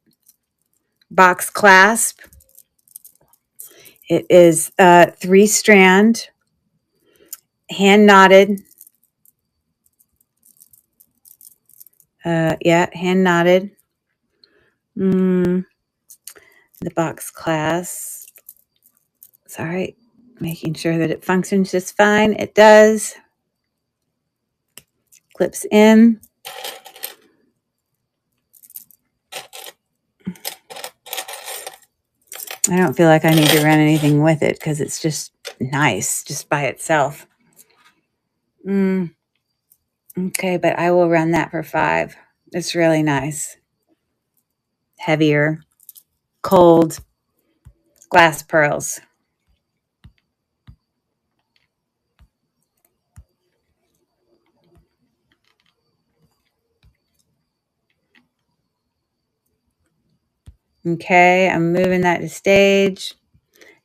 box clasp. It is 3-strand, hand knotted. Hand knotted. The box clasp. Sorry, making sure that it functions just fine. It does. Clips in. I don't feel like I need to run anything with it because it's just nice just by itself. Okay, but I will run that for $5. It's really nice. Heavier, cold, glass pearls. Okay, I'm moving that to stage,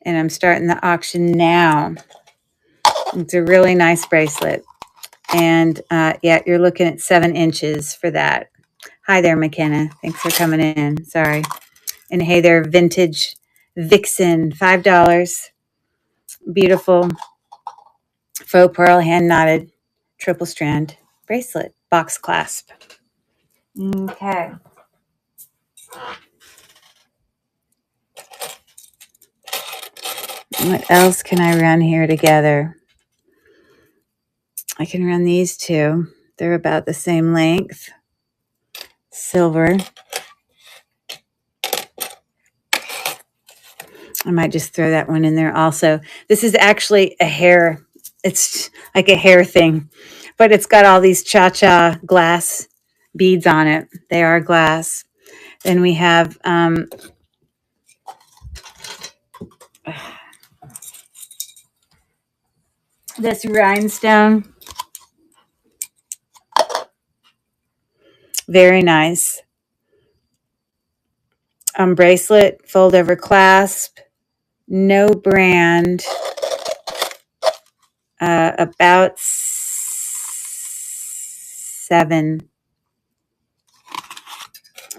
and I'm starting the auction now. It's a really nice bracelet. And yeah, you're looking at 7 inches for that. Hi there, McKenna. Thanks for coming in. Sorry. And hey there, Vintage Vixen, $5. Beautiful faux pearl hand knotted triple strand bracelet, box clasp. Okay. What else can I run here together? I can run these two. They're about the same length. Silver. I might just throw that one in there also. This is actually a hair. It's like a hair thing, but it's got all these cha-cha glass beads on it. They are glass. Then we have this rhinestone. Very nice. Bracelet, fold over clasp. No brand. About 7,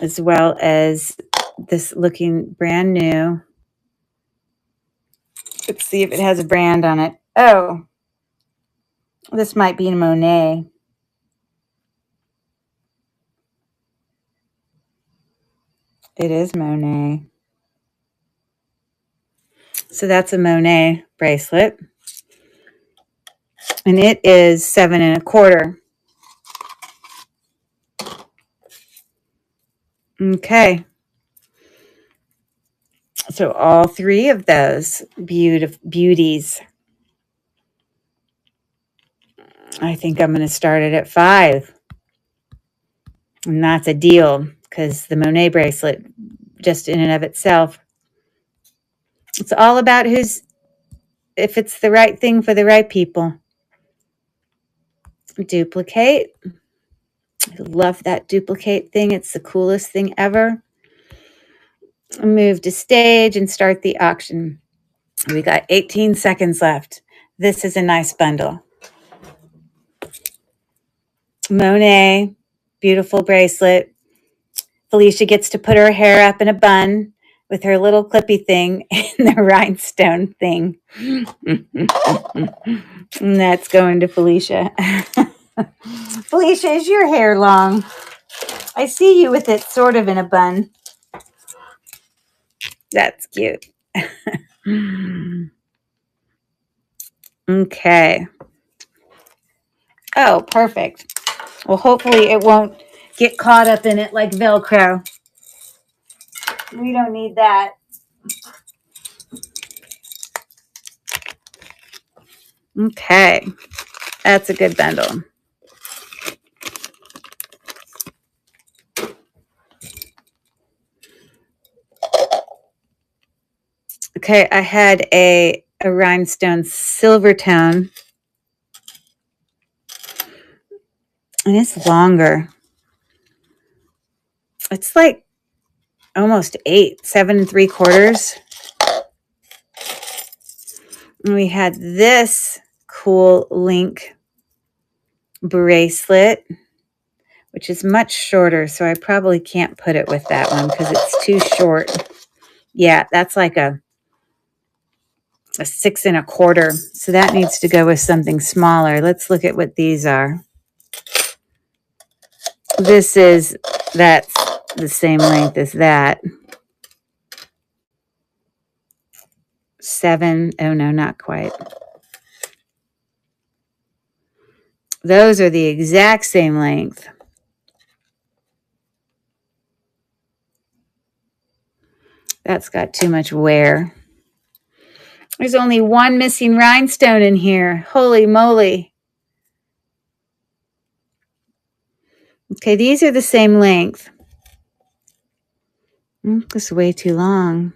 as well as this looking brand new. Let's see if it has a brand on it. Oh, this might be Monet. It is Monet. So that's a Monet bracelet. And it is 7 1/4. Okay. So all 3 of those beauties. I think I'm going to start it at 5. And that's a deal because the Monet bracelet, just in and of itself, it's all about if it's the right thing for the right people. Duplicate. I love that duplicate thing. It's the coolest thing ever. Move to stage and start the auction. We got 18 seconds left. This is a nice bundle. Monet, beautiful bracelet. Felicia gets to put her hair up in a bun with her little clippy thing and the rhinestone thing. And that's going to Felicia. Felicia, is your hair long? I see you with it sort of in a bun. That's cute. Okay. Oh, perfect. Well, hopefully it won't get caught up in it like Velcro. We don't need that. Okay. That's a good bundle. Okay, I had a rhinestone silver tone. And it's longer. It's like almost 8, 7 3/4. And we had this cool link bracelet, which is much shorter. So I probably can't put it with that one because it's too short. Yeah, that's like a 6 1/4. So that needs to go with something smaller. Let's look at what these are. That's the same length as that. 7. Oh, no, not quite. Those are the exact same length. That's got too much wear. There's only one missing rhinestone in here. Holy moly. Okay, these are the same length. This is way too long.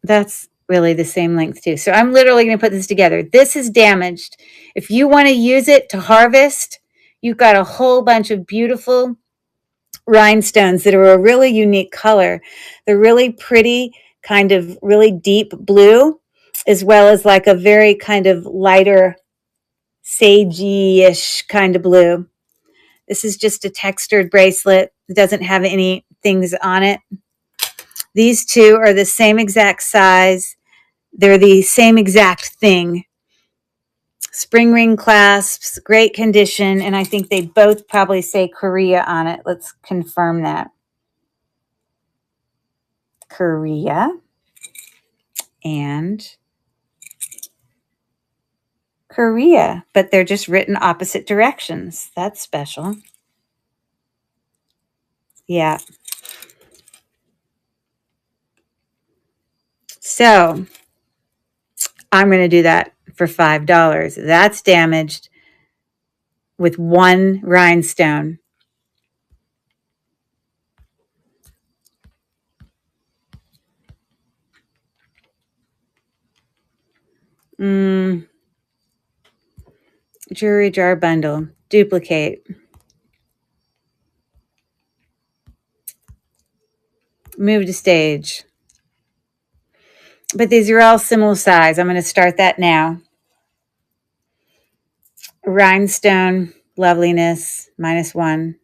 That's really the same length too. So I'm literally going to put this together. This is damaged. If you want to use it to harvest, you've got a whole bunch of beautiful rhinestones that are a really unique color. They're really pretty, kind of really deep blue, as well as like a very kind of lighter sagey-ish kind of blue. This is just a textured bracelet. It doesn't have any things on it. These two are the same exact size. They're the same exact thing. Spring ring clasps, great condition, and I think they both probably say Korea on it. Let's confirm that. Korea and Korea, but they're just written opposite directions. That's special. Yeah. So I'm going to do that for $5. That's damaged with one rhinestone. Jewelry jar bundle. Duplicate. Move to stage. But these are all similar size. I'm going to start that now. Rhinestone, loveliness, -1.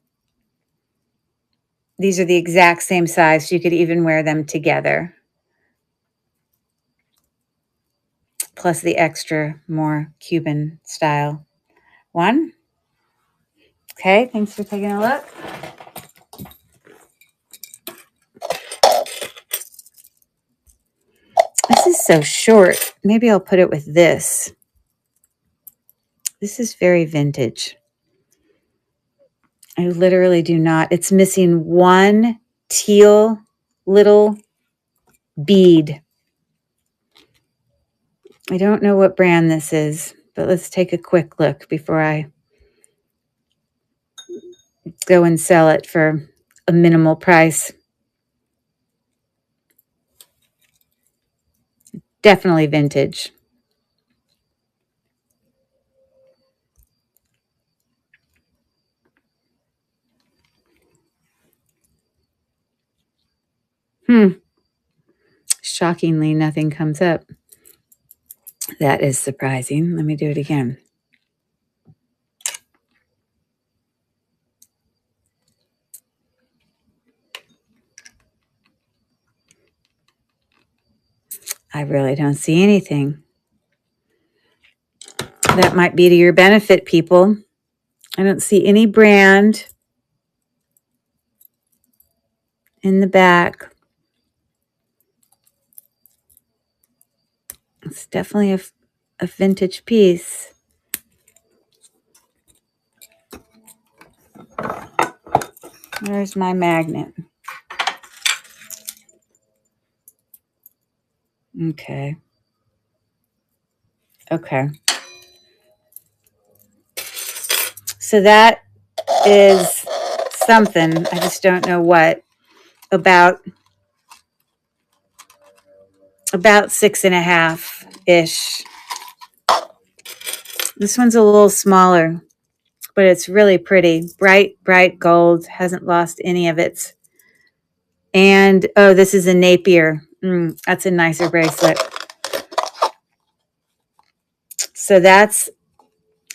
These are the exact same size. So you could even wear them together. Plus the extra, more Cuban style one. Okay, thanks for taking a look. This is so short. Maybe I'll put it with this. This is very vintage. I literally do not. It's missing one teal little bead. I don't know what brand this is, but let's take a quick look before I go and sell it for a minimal price. Definitely vintage. Shockingly, nothing comes up. That is surprising. Let me do it again. I really don't see anything. That might be to your benefit, people. I don't see any brand in the back. It's definitely a vintage piece. There's my magnet. Okay. Okay. So that is something, I just don't know what, about 6.5-ish. This one's a little smaller, but it's really pretty. Bright, bright gold. Hasn't lost any of its. And, oh, this is a Napier. That's a nicer bracelet. So that's,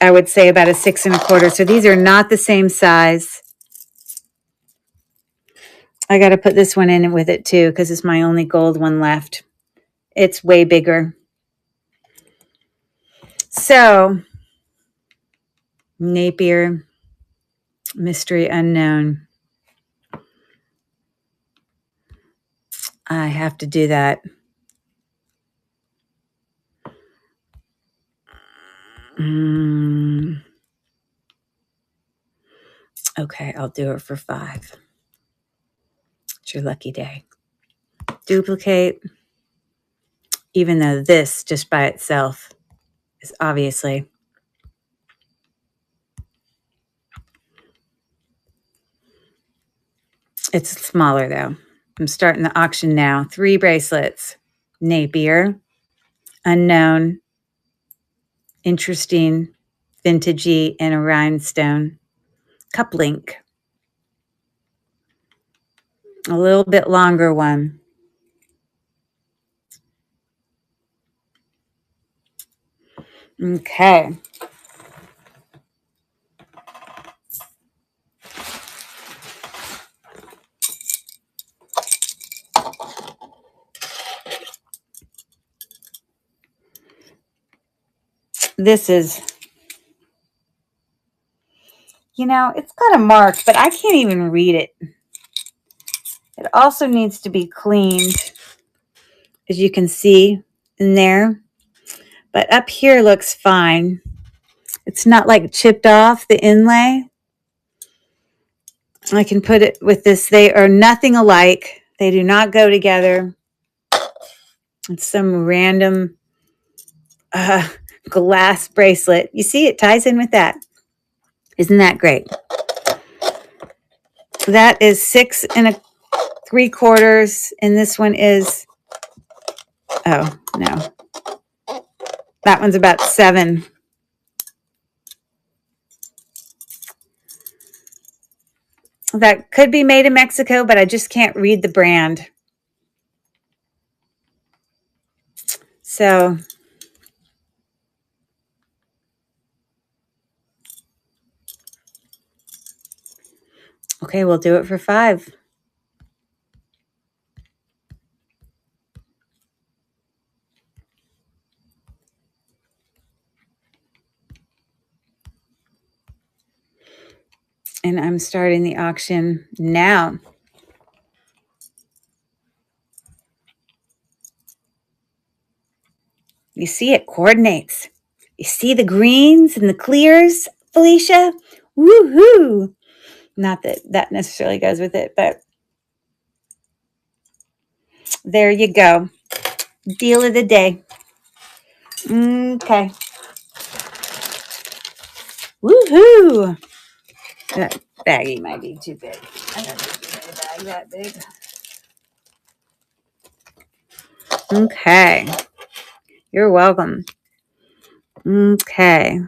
I would say, about a 6.25. So these are not the same size. I got to put this one in with it too, because it's my only gold one left. It's way bigger. So, Napier, mystery unknown. I have to do that. Okay, I'll do it for $5. It's your lucky day. Duplicate. Even though this, just by itself, is obviously it's smaller though. I'm starting the auction now. 3 bracelets. Napier, unknown, interesting, vintagey, and a rhinestone. Cup link. A little bit longer one. Okay. This is, it's got a mark, but I can't even read it. It also needs to be cleaned, as you can see in there. But up here looks fine. It's not like chipped off the inlay. I can put it with this. They are nothing alike. They do not go together. It's some random glass bracelet. You see, it ties in with that. Isn't that great? That is 6 3/4, and this one is, oh no, that one's about 7. That could be made in Mexico, but I just can't read the brand. So, okay, we'll do it for 5. And I'm starting the auction now. You see, it coordinates. You see the greens and the clears, Felicia? Woohoo! Not that that necessarily goes with it, but there you go. Deal of the day. Okay. Woohoo! That baggie might be too big. I don't need a bag that big. Okay. You're welcome. Okay.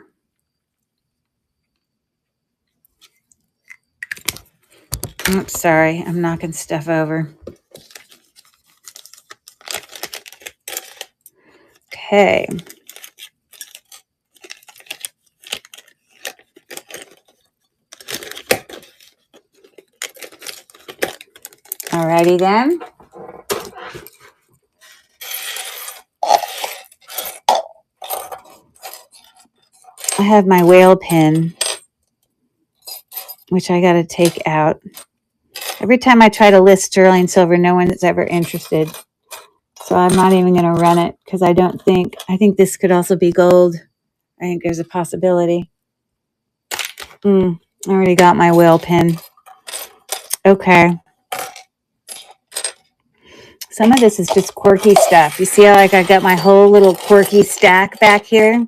Oops, sorry. I'm knocking stuff over. Okay. Alrighty then. I have my whale pin, which I got to take out. Every time I try to list sterling silver, no one is ever interested. So I'm not even going to run it because I think this could also be gold. I think there's a possibility. I already got my whale pin. Okay. Some of this is just quirky stuff. You see how like I got my whole little quirky stack back here?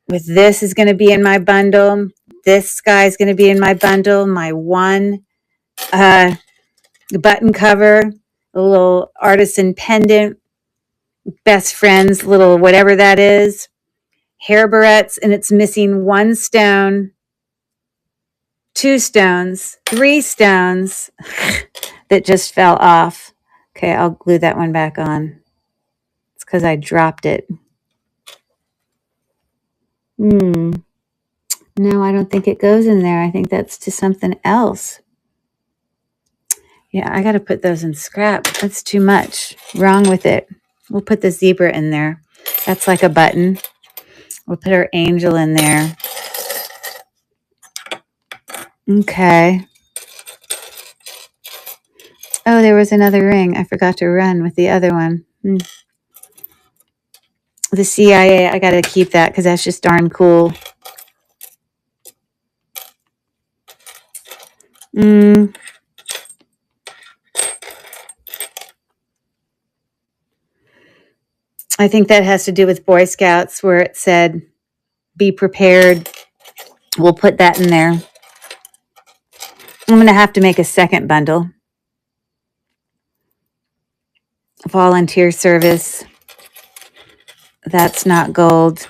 With this is going to be in my bundle. This guy is going to be in my bundle. My one button cover, a little artisan pendant, best friend's little whatever that is, hair barrettes, and it's missing 1 stone, 2 stones, 3 stones that just fell off. Okay, I'll glue that one back on. It's because I dropped it. No, I don't think it goes in there. I think that's to something else. Yeah, I got to put those in scrap. That's too much. Wrong with it. We'll put the zebra in there. That's like a button. We'll put our angel in there. Okay. Oh, there was another ring. I forgot to run with the other one. The CIA, I got to keep that because that's just darn cool. I think that has to do with Boy Scouts where it said, be prepared. We'll put that in there. I'm going to have to make a second bundle. Volunteer service. That's not gold.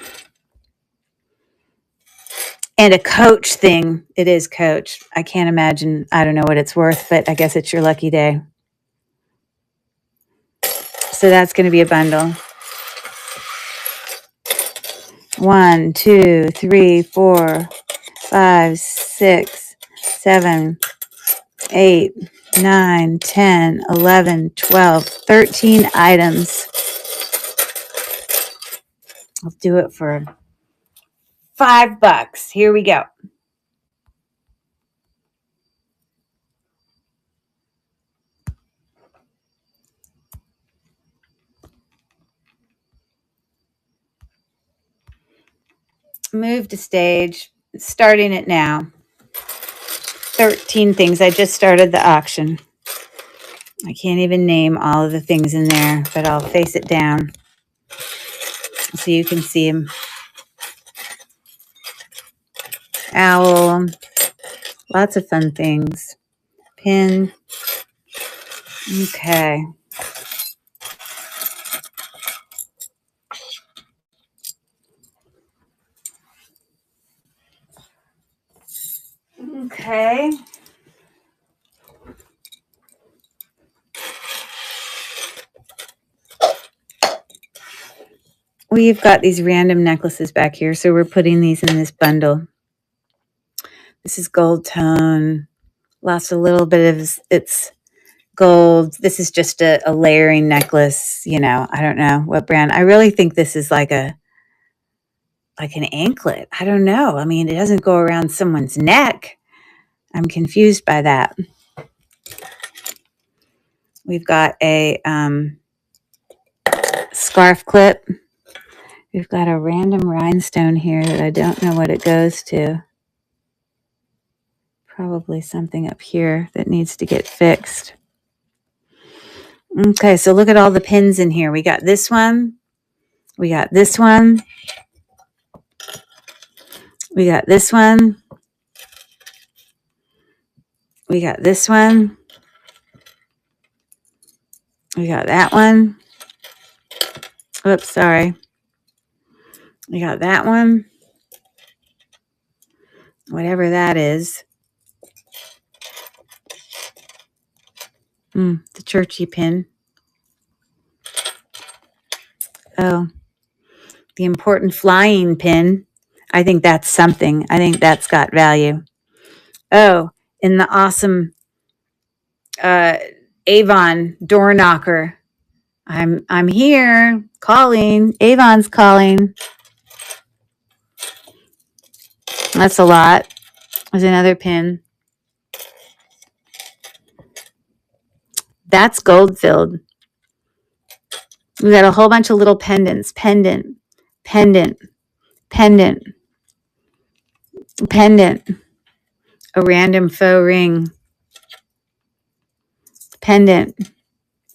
And a Coach thing. It is Coach. I can't imagine. I don't know what it's worth, but I guess it's your lucky day. So that's going to be a bundle. 1, 2, 3, 4, 5, 6, 7, 8, 9, 10, 11, 12, 13 items. I'll do it for $5. Here we go. Move to stage. Starting it now. 13 things. I just started the auction. I can't even name all of the things in there, but I'll face it down so you can see them. Owl. Lots of fun things. Pin. Okay. Okay. We've got these random necklaces back here, so we're putting these in this bundle. This is gold tone. Lost a little bit of its gold. This is just a layering necklace. You know, I don't know what brand. I really think this is like an anklet. I don't know. I mean, it doesn't go around someone's neck. I'm confused by that. We've got a scarf clip. We've got a random rhinestone here that I don't know what it goes to. Probably something up here that needs to get fixed. Okay, so look at all the pins in here. We got this one. We got this one. We got this one. We got this one. We got that one. Oops, sorry. We got that one. Whatever that is. The churchy pin. Oh, the important flying pin. I think that's something. I think that's got value. Oh, in the awesome Avon door knocker. I'm here calling. Avon's calling. That's a lot. There's another pin. That's gold filled. We got a whole bunch of little pendants. Pendant. Pendant. Pendant. Pendant. A random faux ring. Pendant.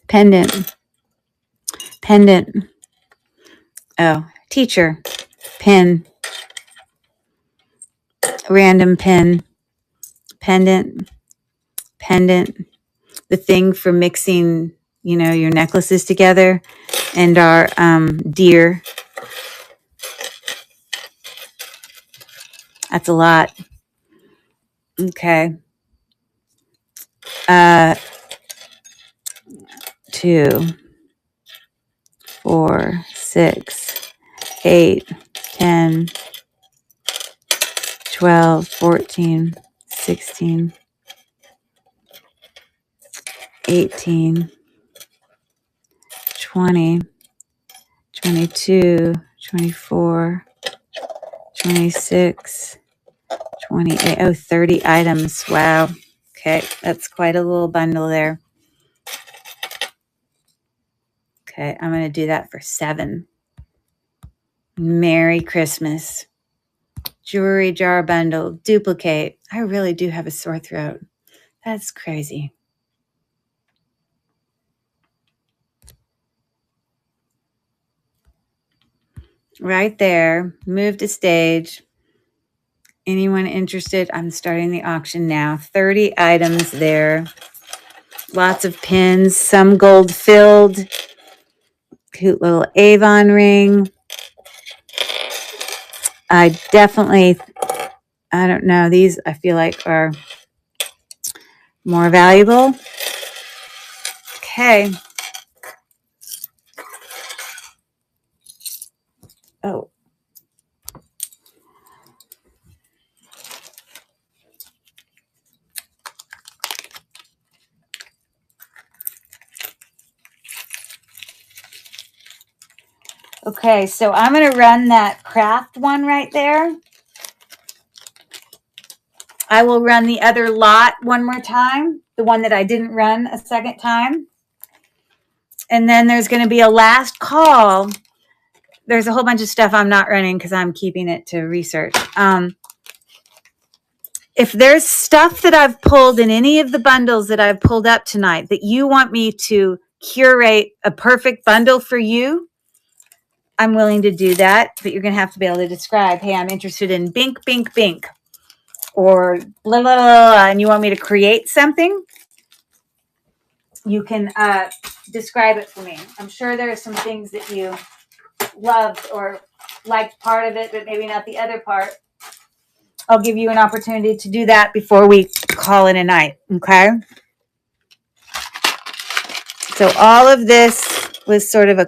Pendant. Pendant. Oh, teacher. Pin. Random pin. Pendant. Pendant. The thing for mixing, you know, your necklaces together. And our deer. That's a lot. Okay. 2, 4, 6, 8, 10, 12, 14, 16, 18, 20, 22, 24, 26, 28. Oh, 30 items. Wow. Okay, that's quite a little bundle there. Okay, I'm going to do that for 7. Merry Christmas. Jewelry jar bundle. Duplicate. I really do have a sore throat. That's crazy. Right there. Move to stage. Anyone interested? I'm starting the auction now. 30 items there. Lots of pins. Some gold filled. Cute little Avon ring. I don't know. These I feel like are more valuable. Okay. Oh. Okay, so I'm going to run that craft one right there. I will run the other lot one more time, the one that I didn't run a second time. And then there's going to be a last call. There's a whole bunch of stuff I'm not running because I'm keeping it to research. If there's stuff that I've pulled in any of the bundles that I've pulled up tonight that you want me to curate a perfect bundle for you, I'm willing to do that, but you're going to have to be able to describe, hey, I'm interested in bink, bink, bink, or blah, blah, blah, and you want me to create something, you can describe it for me. I'm sure there are some things that you loved or liked part of it, but maybe not the other part. I'll give you an opportunity to do that before we call it a night, okay? So all of this was sort of a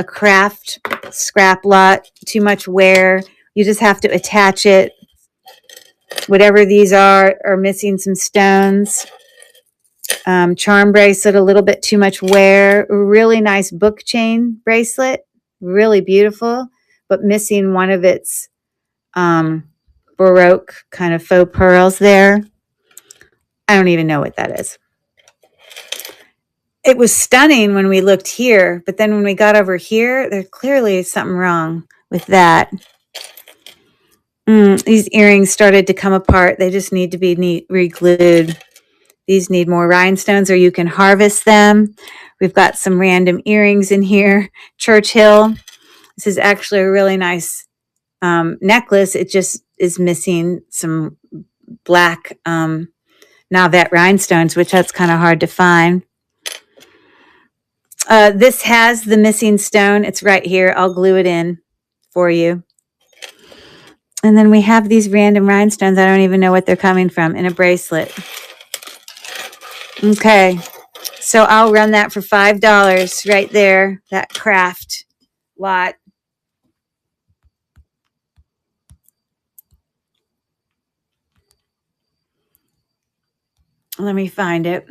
craft scrap lot, too much wear. You just have to attach it. Whatever these are missing some stones. Charm bracelet, a little bit too much wear. A really nice book chain bracelet, really beautiful, but missing one of its Baroque kind of faux pearls there. I don't even know what that is. It was stunning when we looked here, but then when we got over here, there clearly is something wrong with that. These earrings started to come apart. They just need to be re-glued. These need more rhinestones, or you can harvest them. We've got some random earrings in here. Churchill. This is actually a really nice necklace. It just is missing some black Navet rhinestones, which that's kind of hard to find. This has the missing stone. It's right here. I'll glue it in for you. And then we have these random rhinestones. I don't even know what they're coming from in a bracelet. Okay. So I'll run that for $5 right there. That craft lot. Let me find it.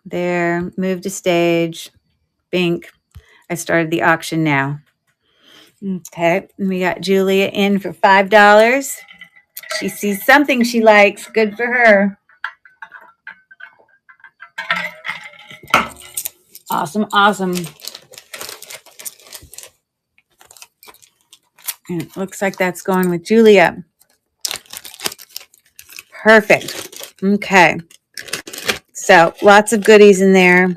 There, move to stage, bink. I started the auction now. Okay, we got Julia in for $5. She sees something she likes. Good for her. Awesome, awesome. And it looks like that's going with Julia. Perfect. Okay. So lots of goodies in there.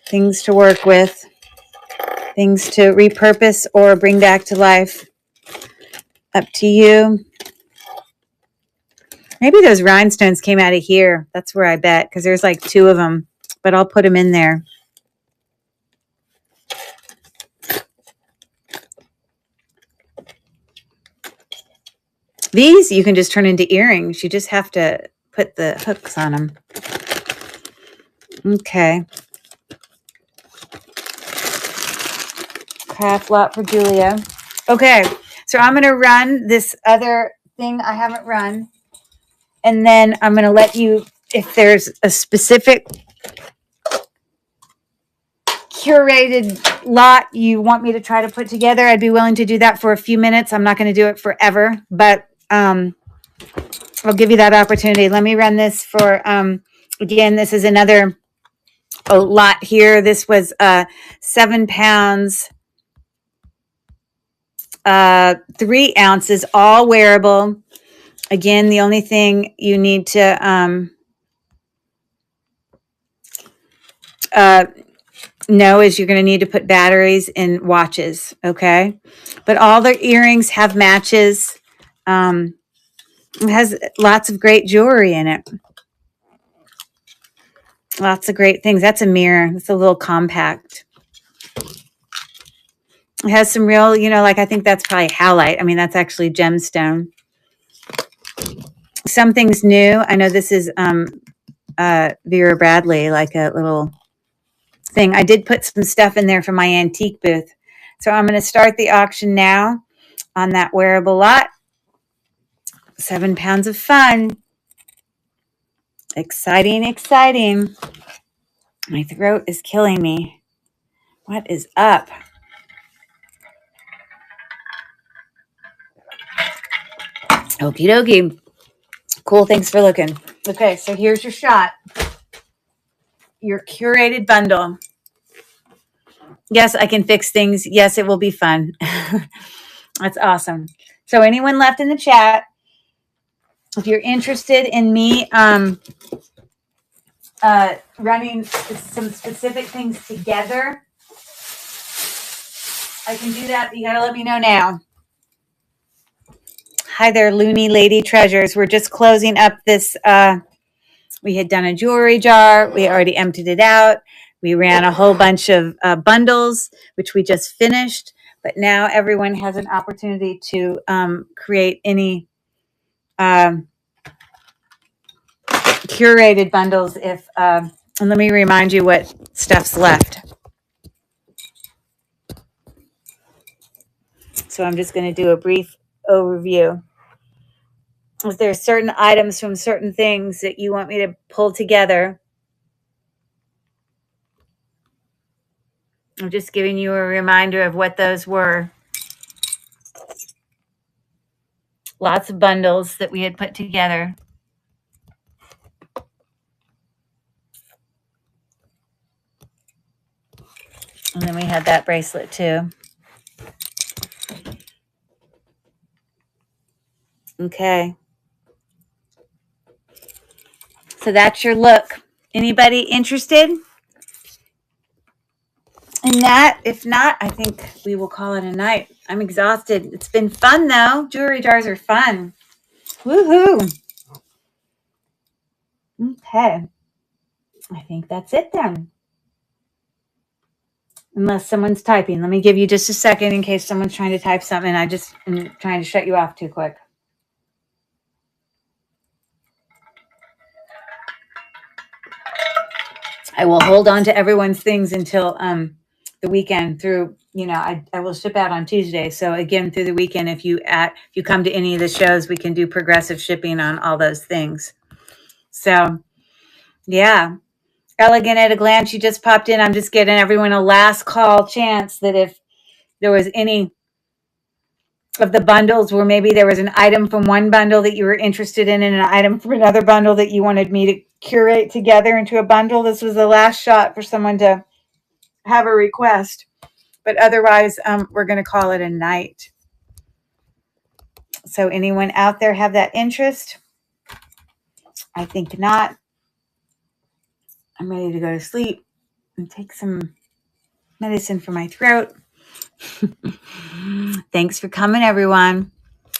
Things to work with. Things to repurpose or bring back to life. Up to you. Maybe those rhinestones came out of here. That's where I bet, because there's like 2 of them. But I'll put them in there. These you can just turn into earrings. You just have to put the hooks on them. Okay. Craft lot for Julia. Okay. So I'm going to run this other thing I haven't run. And then I'm going to let you, if there's a specific curated lot you want me to try to put together, I'd be willing to do that for a few minutes. I'm not going to do it forever, but I'll give you that opportunity. Let me run this for, again, this is another lot here. This was 7 pounds, 3 ounces, all wearable. Again, the only thing you need to know is you're going to need to put batteries in watches, okay? But all the earrings have matches. It has lots of great jewelry in it. Lots of great things. That's a mirror. It's a little compact. It has some real, like I think that's probably halite. I mean, that's actually gemstone. Something's new. I know this is Vera Bradley, like a little thing. I did put some stuff in there for my antique booth. So I'm going to start the auction now on that wearable lot. 7 pounds of fun. Exciting, exciting. My throat is killing me. What is up? Okie dokie. Cool, thanks for looking. Okay, so here's your shot. Your curated bundle. Yes, I can fix things. Yes, it will be fun. That's awesome. So anyone left in the chat, if you're interested in me running some specific things together, I can do that. You gotta let me know now. Hi there, loony lady treasures. We're just closing up this. We had done a jewelry jar. We already emptied it out. We ran a whole bunch of bundles, which we just finished. But now everyone has an opportunity to create any curated bundles. And let me remind you what stuff's left. So I'm just going to do a brief overview. If there are certain items from certain things that you want me to pull together, I'm just giving you a reminder of what those were. Lots of bundles that we had put together. And then we had that bracelet too. Okay. So that's your look. Anybody interested in that? If not, I think we will call it a night. I'm exhausted. It's been fun though. Jewelry jars are fun. Woohoo. Okay. I think that's it then. Unless someone's typing. Let me give you just a second in case someone's trying to type something. I just am trying to shut you off too quick. I will hold on to everyone's things until the weekend through, I will ship out on Tuesday. So again, through the weekend, if you come to any of the shows, we can do progressive shipping on all those things. So yeah. Elegant at a glance, you just popped in. I'm just giving everyone a last call chance that if there was any of the bundles where maybe there was an item from one bundle that you were interested in and an item from another bundle that you wanted me to curate together into a bundle, this was the last shot for someone to have a request. But otherwise, we're going to call it a night. So anyone out there have that interest? I think not. I'm ready to go to sleep and take some medicine for my throat. Thanks for coming, everyone.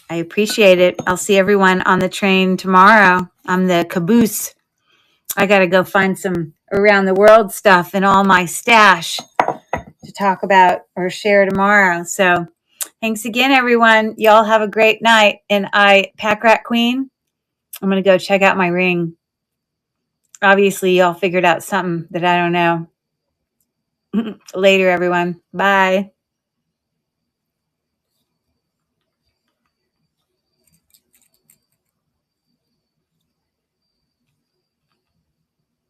I appreciate it. I'll see everyone on the train tomorrow. I'm the caboose. I got to go find some around the world stuff in all my stash to talk about or share tomorrow. So thanks again, everyone. Y'all have a great night. And Pack Rat Queen, I'm going to go check out my ring. Obviously, y'all figured out something that I don't know. Later, everyone. Bye.